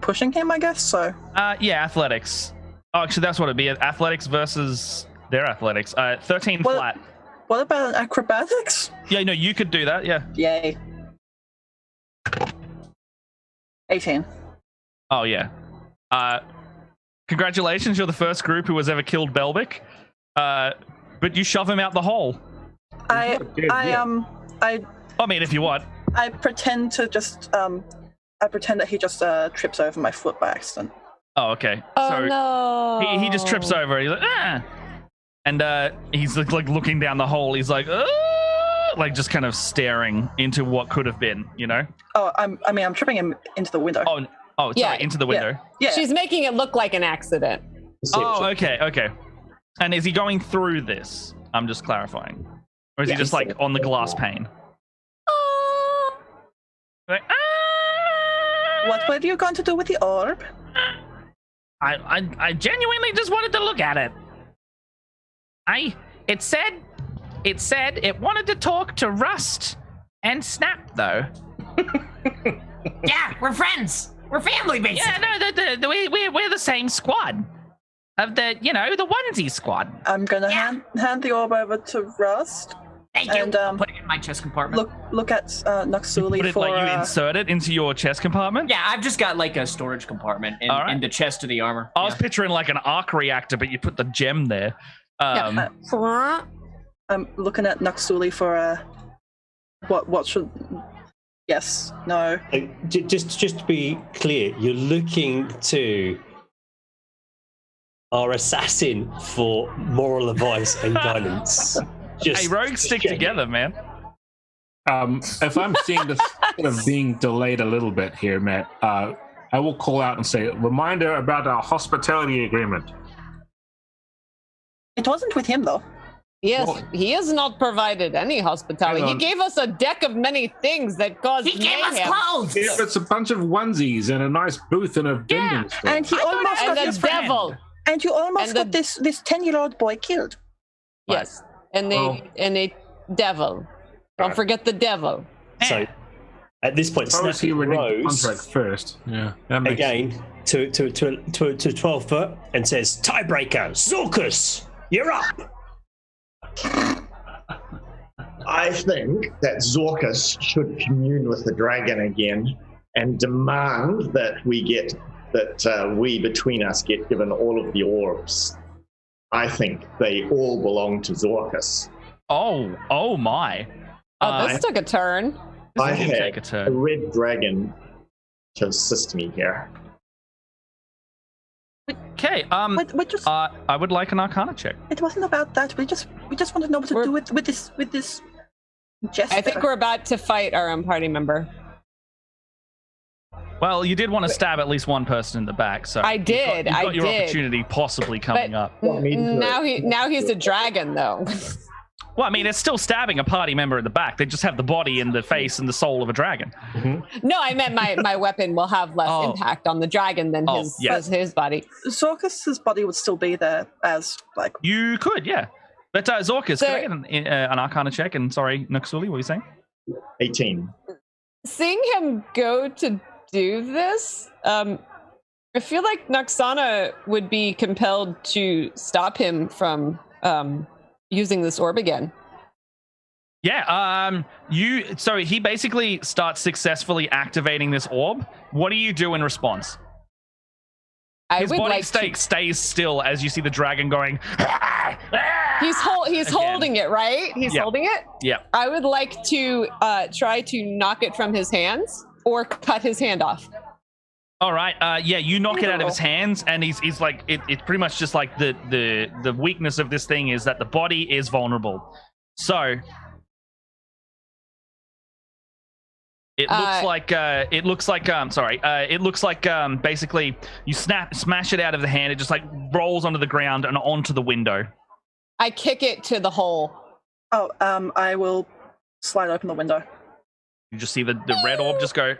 pushing him, I guess. So. Yeah, athletics. Oh, actually, that's what it'd be. Athletics versus their athletics. 13 flat. What about acrobatics? Yeah, no, you could do that. Yeah. Yay. 18. Oh yeah. Congratulations, you're the first group who has ever killed Belbic. But you shove him out the hole. I mean, if you want. I pretend to just I pretend that he just trips over my foot by accident. Oh, okay. Oh So no! he just trips over. He's like, ah! And he's like looking down the hole. He's like, like just kind of staring into what could have been, you know? Oh, I'm tripping him into the window. Oh, sorry, Yeah. into the window. Yeah. She's making it look like an accident. Oh, okay. And is he going through this? I'm just clarifying. Or is he just like on the glass pane? Like, What were you going to do with the orb? I genuinely just wanted to look at it. It said it wanted to talk to Rust and Snap though. Yeah, we're friends. We're family, basically. Yeah, no, we're the same squad of the onesie squad. I'm gonna hand the orb over to Rust. Thank you. And Put it in my chest compartment. look at Noxuli Put it for. like you insert it into your chest compartment? Yeah, I've just got like a storage compartment in the chest of the armor. I was picturing like an arc reactor, but you put the gem there. I'm looking at Noxuli for what should. Yes. No. Just to be clear, you're looking to our assassin for moral advice and guidance. Hey, rogues stick together, man. If I'm seeing this kind of being delayed a little bit here, Matt, I will call out and say, reminder about our hospitality agreement. It wasn't with him though. Yes, Well- he has not provided any hospitality. Hang He on. gave us a deck of many things that caused He gave us mayhem. clothes. Yeah, it's a bunch of onesies and a nice booth and a vending store. And he almost And got the his devil. And you almost And got this 10-year-old boy killed. Yes, and a devil. Don't forget the devil. So at this point, Suppose he Snap would need the rose contract first. Yeah, that makes again to 12 foot and says, "Tiebreaker, Zorkus, you're up." I think that Zorkus should commune with the dragon again and demand that we between us get given all of the orbs. I think they all belong to Zorkus. Oh my. Oh, this took a turn. I did had take a turn. a red dragon to assist me here. Okay, We just, I would like an Arcana check. it wasn't about that. We just want to know what to do with this Jasper. I think we're about to fight our own party member. Well, you did want to stab at least one person in the back, so I did. You've got I your did. opportunity possibly coming But up. now he's a dragon though. Well, I mean, it's still stabbing a party member in the back. They just have the body and the face and the soul of a dragon. No, I meant my weapon will have less impact on the dragon than his body. Zorkus's body would still be there as like. You could, yeah. But Zorkus, So- can I get an Arcana check? And sorry, Nuxuli, what were you saying? 18. Seeing him go to do this, I feel like Noxana would be compelled to stop him from using this orb again. Yeah, so he basically starts successfully activating this orb. What do you do in response? His body stays still as you see the dragon going. He's holding it, right? He's holding it? Yeah. I would like to try to knock it from his hands or cut his hand off. All right. Yeah, you knock it out of his hands, and he's like, it's pretty much just like the weakness of this thing is that the body is vulnerable. So it looks like basically you smash it out of the hand. It just like rolls onto the ground and onto the window. I kick it to the hole. Oh, I will slide open the window. You just see the red orb just go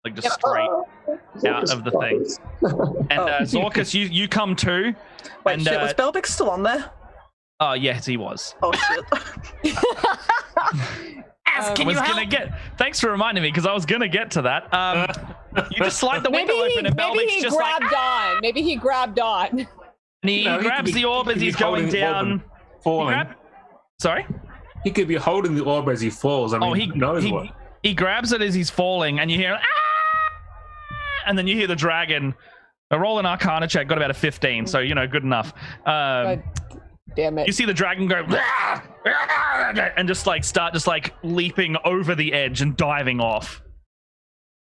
like just straight out of the thing. And Zorkus, you come too. Wait, and, shit, was Belbix still on there? Oh yes, he was. Oh shit. Can you help? Thanks for reminding me, because I was gonna get to that. You just slide the window open and Belbix just like on. Maybe he grabbed on. and he grabs the orb as he's going down. falling. Sorry? He could be holding the orb as he falls. I mean, who knows what? He grabs it as he's falling, and you hear, and then you hear the dragon. I roll an Arcana check, got about a 15, so good enough. Damn it! You see the dragon go, and just start leaping over the edge and diving off.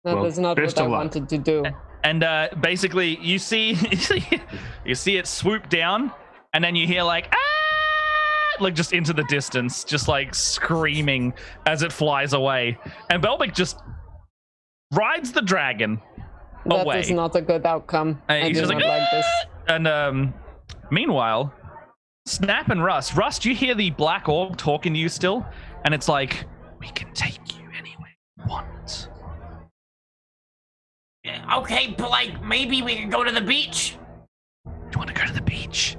That was not what I wanted to do. And basically, you see it swoop down, and then you hear like ah, like just into the distance, just like screaming as it flies away. And Belbic just rides the dragon away. That is not a good outcome. I do not like this. And meanwhile, Snap and Rust, you hear the black orb talking to you still, and it's like, we can take you anywhere we want. Okay, but like maybe we can go to the beach. You want to go to the beach?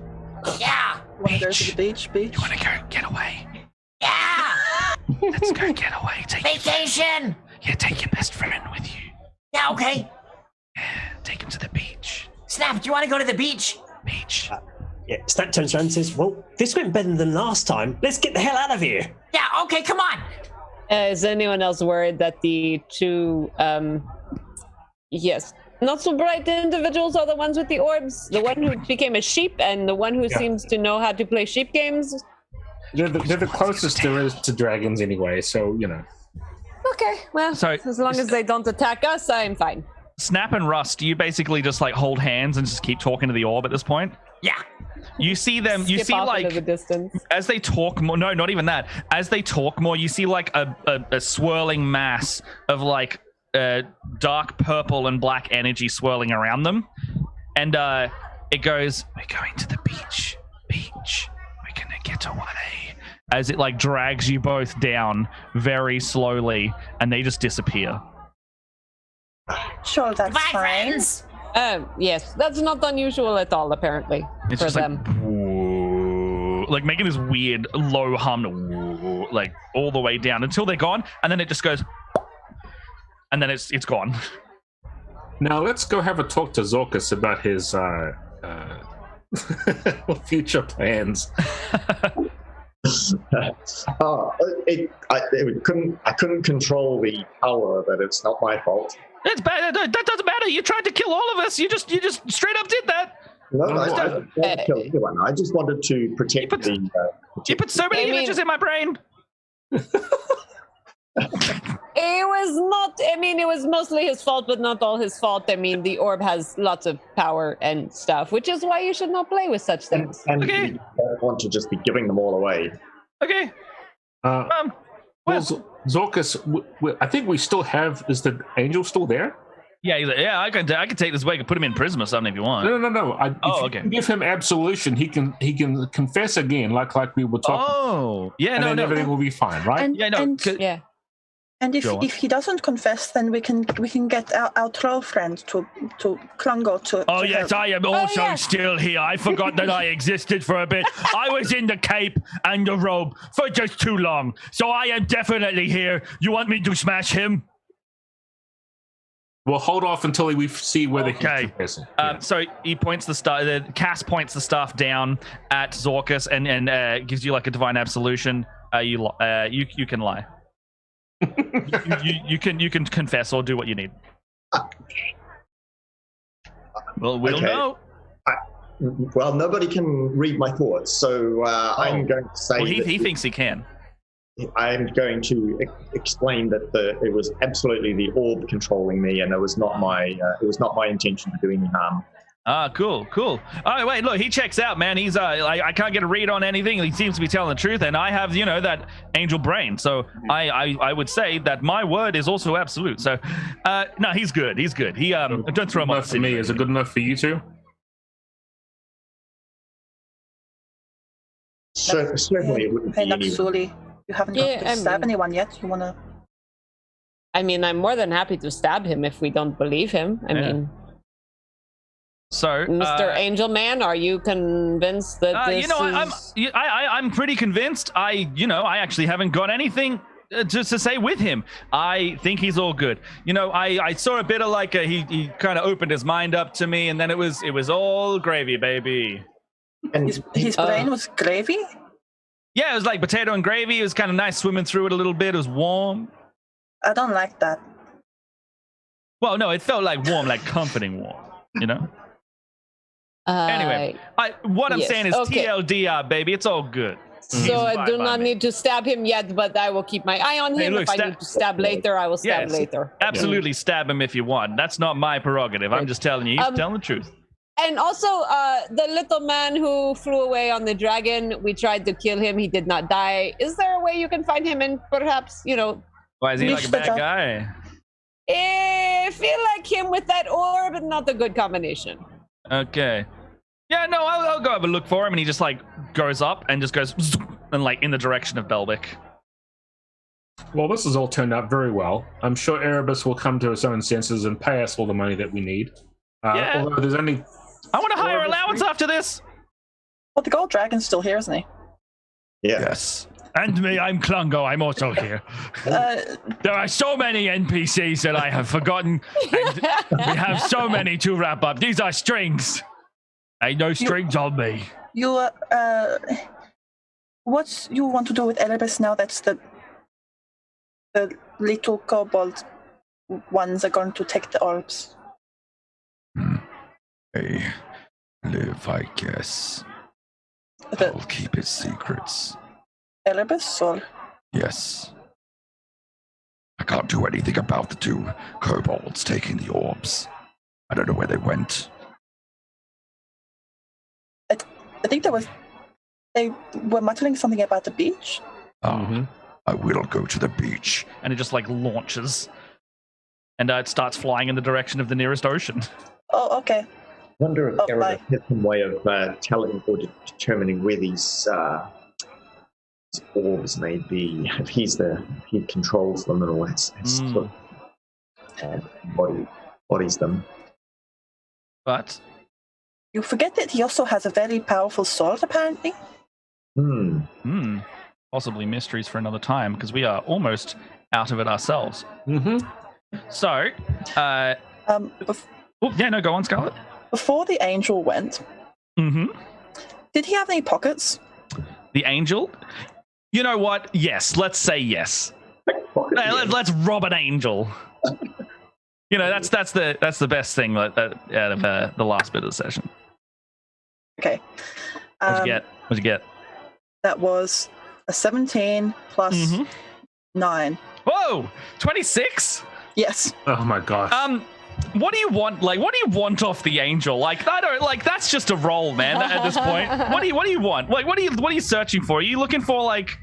Yeah. Want to go to the beach? You want to go get away? Yeah. Let's go get away. Vacation. Yeah, take your best friend with you. Yeah, okay. Yeah, take him to the beach. Snap, do you want to go to the beach? Beach. Yeah, Snap turns around and says, well, this went better than last time. Let's get the hell out of here. Yeah, okay, come on. Is anyone else worried that the two, yes, not so bright individuals are the ones with the orbs? The one who became a sheep and the one who seems to know how to play sheep games? They're the closest there is to dragons anyway, so, you know. Okay, well, Sorry. as long as they don't attack us, I'm fine. Snap and Rust, do you basically just like hold hands and just keep talking to the orb at this point? Yeah. You see them, you Skip see off like into the distance. as they talk more, no, not even that. As they talk more, you see like a swirling mass of like dark purple and black energy swirling around them. And it goes, we're going to the beach. We're gonna get away. As it like drags you both down very slowly, and they just disappear. Sure, that's Bye, fine. friends. Yes, that's not unusual at all, apparently, It's for just them. like making this weird low hum, like all the way down until they're gone, and then it just goes, and then it's gone. Now let's go have a talk to Zorkus about his future plans. I couldn't control the power, but it's not my fault. It's bad. That doesn't matter. You tried to kill all of us. You just straight up did that. No, I didn't want to kill anyone. I just wanted to protect the. You put so many images in my brain. It was not, I mean, it was mostly his fault, but not all his fault. I mean, the orb has lots of power and stuff, which is why you should not play with such things. And Okay. we don't want to just be giving them all away. Okay. Well, Zorkus, I think we still have. Is the angel still there? Yeah, he's like, yeah. I can take this away and put him in prison or something if you want. No. If okay. you give him absolution, he can confess again, like we were talking. Oh, yeah, and then everything will be fine, right? And, Yeah, no. and, Yeah. and if he doesn't confess, then we can get our troll friend to Klungo to. Oh to yes, help. I am also yeah. still here. I forgot that I existed for a bit. I was in the cape and the robe for just too long, so I am definitely here. You want me to smash him? We'll hold off until we see whether Okay. he's So he points Cass points the staff down at Zorkus and gives you like a divine absolution. You can lie. you can confess or do what you need. Well, we'll Okay. know. Well, nobody can read my thoughts, so I'm going to say. Well, he that thinks he can. I'm going to explain that it was absolutely the orb controlling me, and it was not my intention to do any harm. Ah, cool. Oh, wait, look, he checks out, man. He's I can't get a read on anything. He seems to be telling the truth, and I have, that angel brain. So I would say that my word is also absolute. So, no, he's good. He don't throw him off. For me, is it good enough for you two? Certainly, it wouldn't Hey, be any. Naxuli, you haven't Yeah, got to stab anyone yet. You wanna? I mean, I'm more than happy to stab him if we don't believe him. I mean, So, Mr. Angel Man, are you convinced that this is... I'm pretty convinced. I actually haven't got anything just to say with him. I think he's all good. I saw a bit of like he kind of opened his mind up to me, and then it was all gravy, baby. And His brain was gravy. Yeah, it was like potato and gravy. It was kind of nice swimming through it a little bit. It was warm. I don't like that. Well, no, it felt like warm, like comforting warm. Anyway, what I'm yes, saying is okay. TLDR, baby. It's all good. So I do not need to stab him yet, but I will keep my eye on him. look, If I need to stab later, I will stab later. Absolutely stab him if you want. That's not my prerogative. I'm just telling you, he's telling the truth. And also, the little man who flew away on the dragon, we tried to kill him. He did not die. Is there a way you can find him and perhaps, Why is he like a bad guy? I feel like him with that orb, but not a good combination. Okay. Yeah, no, I'll go have a look for him, and he just like goes up and just goes and like in the direction of Belvic. Well, this has all turned out very well. I'm sure Erebus will come to his own senses and pay us all the money that we need. Although there's only... I want a higher allowance after this. Well, the gold dragon's still here, isn't he? Yeah. Yes. And me, I'm Klungo. I'm also here. There are so many NPCs that I have forgotten, and we have so many to wrap up. These are strings. Ain't no strings on me. What you want to do with Erebus now? That's the little kobold ones are going to take the orbs. They live, I guess. I'll keep his secrets. Erebus, or? Yes. I can't do anything about the two kobolds taking the orbs. I don't know where they went. I think they were muttering something about the beach. I will go to the beach. And it just like launches. And it starts flying in the direction of the nearest ocean. Oh, okay. I wonder if Erebus has some way of telling or determining where these orbs may be. If he controls them and all that sort of bodies them. But you forget that he also has a very powerful sword, apparently. Possibly mysteries for another time, because we are almost out of it ourselves. So, go on, Scarlett. Before the angel went, did he have any pockets? The angel? You know what? Yes, let's say yes. Let's rob an angel. That's the best thing out of the last bit of the session. Okay. What'd you get? That was a 17 plus 9. Whoa! 26? Yes. Oh my gosh. What do you want? Like, what do you want off the angel? Like, I don't like. That's just a roll, man. At this point, what do you want? Like, what are you searching for? Are you looking for like,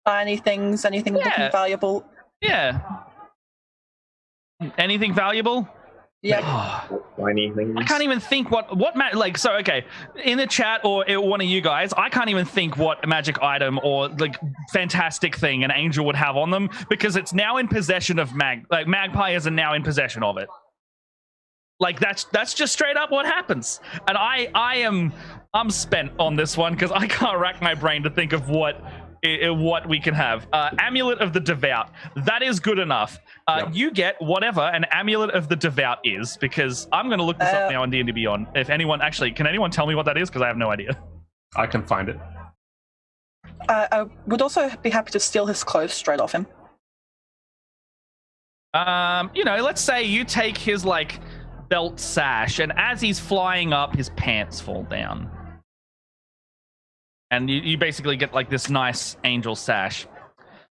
anything looking valuable? Yeah. Anything valuable? Yeah. I can't even think what okay, in the chat or one of you guys, I can't even think what magic item or like fantastic thing an angel would have on them, because it's now in possession of Magpie is now in possession of it. Like that's just straight up what happens. And I'm spent on this one because I can't rack my brain to think of what we can have. Amulet of the Devout. That is good enough. You get whatever an Amulet of the Devout is, because I'm going to look this up now on D&D Beyond. If anyone can anyone tell me what that is? Because I have no idea. I can find it. I would also be happy to steal his clothes straight off him. Let's say you take his like belt sash, and as he's flying up, his pants fall down. And you basically get like this nice angel sash.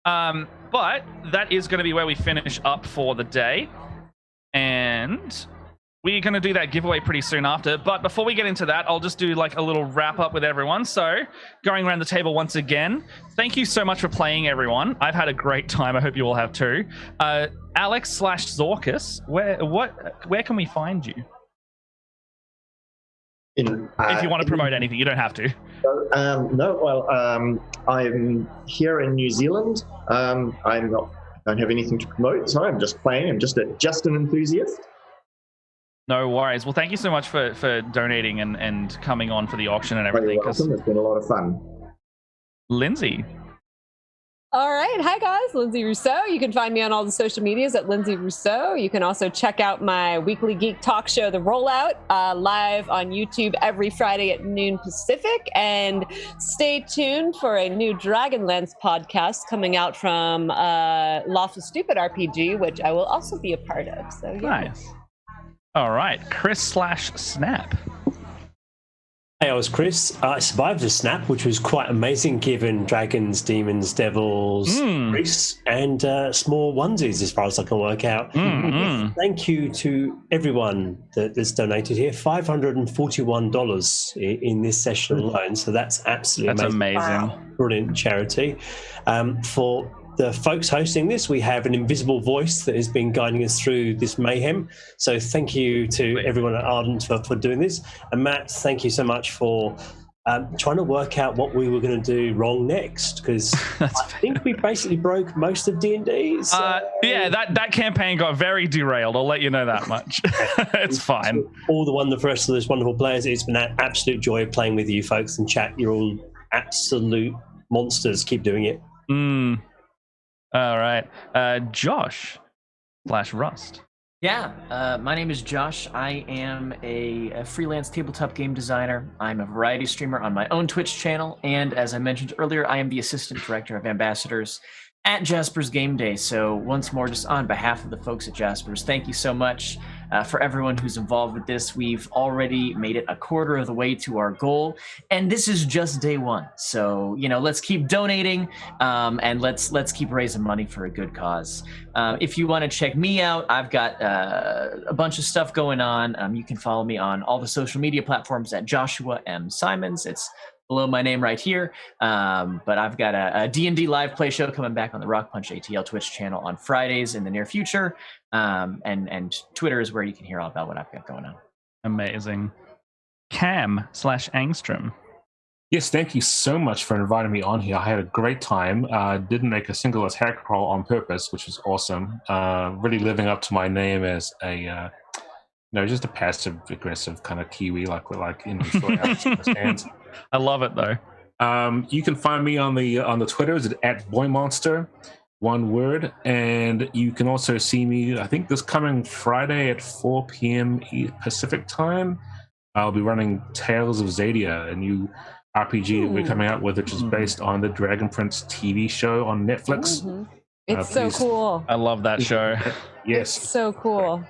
But that is going to be where we finish up for the day. And we're going to do that giveaway pretty soon after. But before we get into that, I'll just do like a little wrap up with everyone. So going around the table once again, thank you so much for playing, everyone. I've had a great time. I hope you all have too. Alex/Zorkus, where can we find you? If you want to promote anything, you don't have to. I'm here in New Zealand. I don't have anything to promote, so I'm just playing. I'm just an enthusiast. No worries. Well, thank you so much for donating and coming on for the auction and everything. You're welcome. It's been a lot of fun. Lindsay. All right. Hi, guys. Lindsay Rousseau. You can find me on all the social medias at Lindsay Rousseau. You can also check out my weekly geek talk show, The Rollout, live on YouTube every Friday at noon Pacific. And stay tuned for a new Dragonlance podcast coming out from Lawful Stupid RPG, which I will also be a part of. So, yeah. Nice. All right. Chris/Snap. Hey Chaos Chris. I survived the snap, which was quite amazing given dragons, demons, devils, priests, and small onesies as far as I can work out. Thank you to everyone that's donated here. $541 in this session alone. So that's absolutely amazing. Wow. Brilliant charity. For the folks hosting this, we have an invisible voice that has been guiding us through this mayhem. So thank you to everyone at Ardent for doing this. And Matt, thank you so much for trying to work out what we were going to do wrong next, because I think we basically broke most of D&D. So. Yeah, that campaign got very derailed. I'll let you know that much. It's fine. All the rest of those wonderful players, it's been an absolute joy playing with you folks in chat. You're all absolute monsters. Keep doing it. All right. Josh/Rust. Yeah, my name is Josh. I am a freelance tabletop game designer. I'm a variety streamer on my own Twitch channel, and as I mentioned earlier, I am the assistant director of ambassadors at Jasper's Game Day. So once more, just on behalf of the folks at Jasper's, thank you so much for everyone who's involved with this. We've already made it a quarter of the way to our goal, and this is just day one. So, let's keep donating, and let's keep raising money for a good cause. If you want to check me out, I've got a bunch of stuff going on. You can follow me on all the social media platforms at Joshua M. Simons. It's below my name right here. But I've got a D&D live play show coming back on the Rock Punch ATL Twitch channel on Fridays in the near future. And Twitter is where you can hear all about what I've got going on. Amazing. Cam/Angstrom. Yes, thank you so much for inviting me on here. I had a great time. Didn't make a single attack roll on purpose, which was awesome. Really living up to my name as a just a passive aggressive kind of Kiwi, like in the stands. I love it though. You can find me on the Twitters at BoyMonster, one word, and you can also see me, I think, this coming Friday at 4 p.m. Pacific time. I'll be running Tales of Zadia, a new RPG that we're coming out with, which is based on the Dragon Prince TV show on Netflix. It's so cool. I love that show. Yes. It's so cool.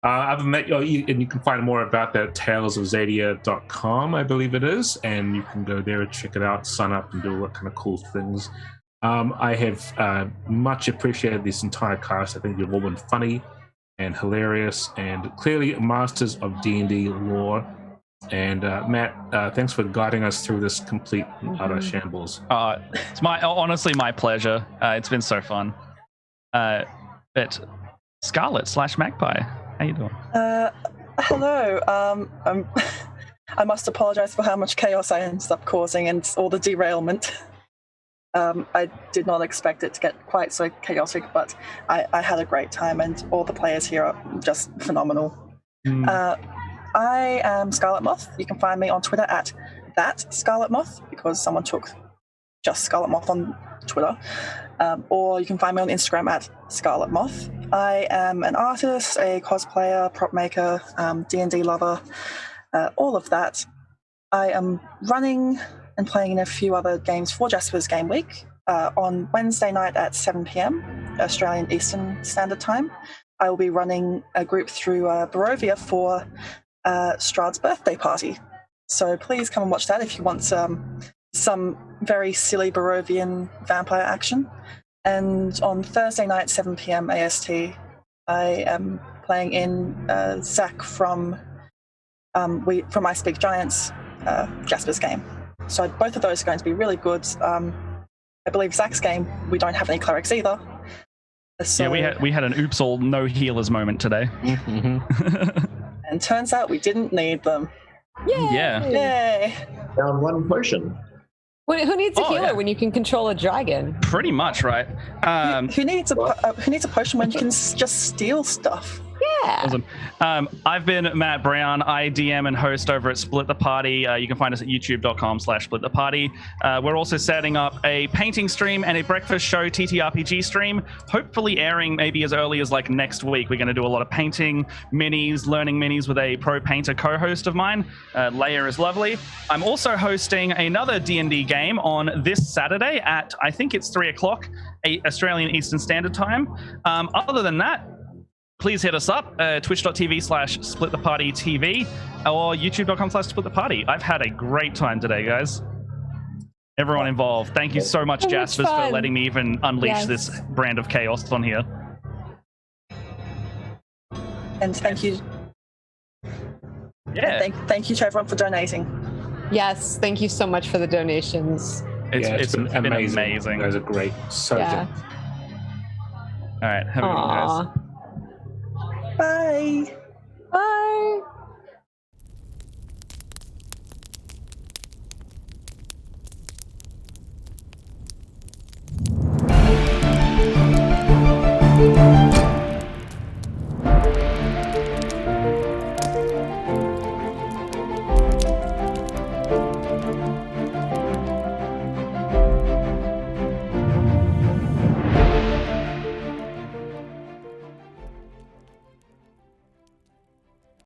I've met you, and you can find more about that at talesofzadia.com, I believe it is, and you can go there and check it out, sign up, and do all that kind of cool things. I have much appreciated this entire cast. I think you've all been funny and hilarious, and clearly masters of D&D lore. And Matt, thanks for guiding us through this complete utter shambles. It's honestly my pleasure. It's been so fun. But Scarlet/Magpie. How you doing? Hello. I must apologize for how much chaos I ended up causing and all the derailment. I did not expect it to get quite so chaotic, but I had a great time, and all the players here are just phenomenal. I am Scarlet Moth. You can find me on Twitter at that Scarlet Moth, because someone took just Scarlet Moth on Twitter. Or you can find me on Instagram at Scarlet Moth. I am an artist, a cosplayer, prop maker, D&D lover, all of that. I am running and playing in a few other games for Jasper's Game Week on Wednesday night at 7 p.m. Australian Eastern Standard Time. I will be running a group through Barovia for Strahd's birthday party. So please come and watch that if you want some very silly Barovian vampire action. And on Thursday night, 7 p.m. AST, I am playing in Zach from I Speak Giants, Jasper's game. So both of those are going to be really good. I believe Zach's game, we don't have any clerics either. So, yeah, we had an oops all no healers moment today. And turns out we didn't need them. Yay! Yeah. Yay! Down one potion. Who needs a healer when you can control a dragon? Pretty much, right? Who needs a potion when you can just steal stuff? Yeah. Awesome. I've been Matt Brown. I DM and host over at Split the Party. You can find us at youtube.com/splittheparty. We're also setting up a painting stream and a breakfast show TTRPG stream, hopefully airing maybe as early as like next week. We're going to do a lot of painting minis, learning minis with a pro painter co-host of mine. Leia is lovely. I'm also hosting another D&D game on this Saturday at, I think it's 3 o'clock, Australian Eastern Standard Time. Other than that, please hit us up, twitch.tv/splitthepartytv or youtube.com/splittheparty. I've had a great time today, guys. Everyone involved. Thank you so much, Jasper, for letting me even unleash this brand of chaos on here. And thank you. Yeah. Thank you to everyone for donating. Yes, thank you so much for the donations. It's been amazing. You guys are great. So Yeah. good. All right. Have a good one, guys. Bye. Bye.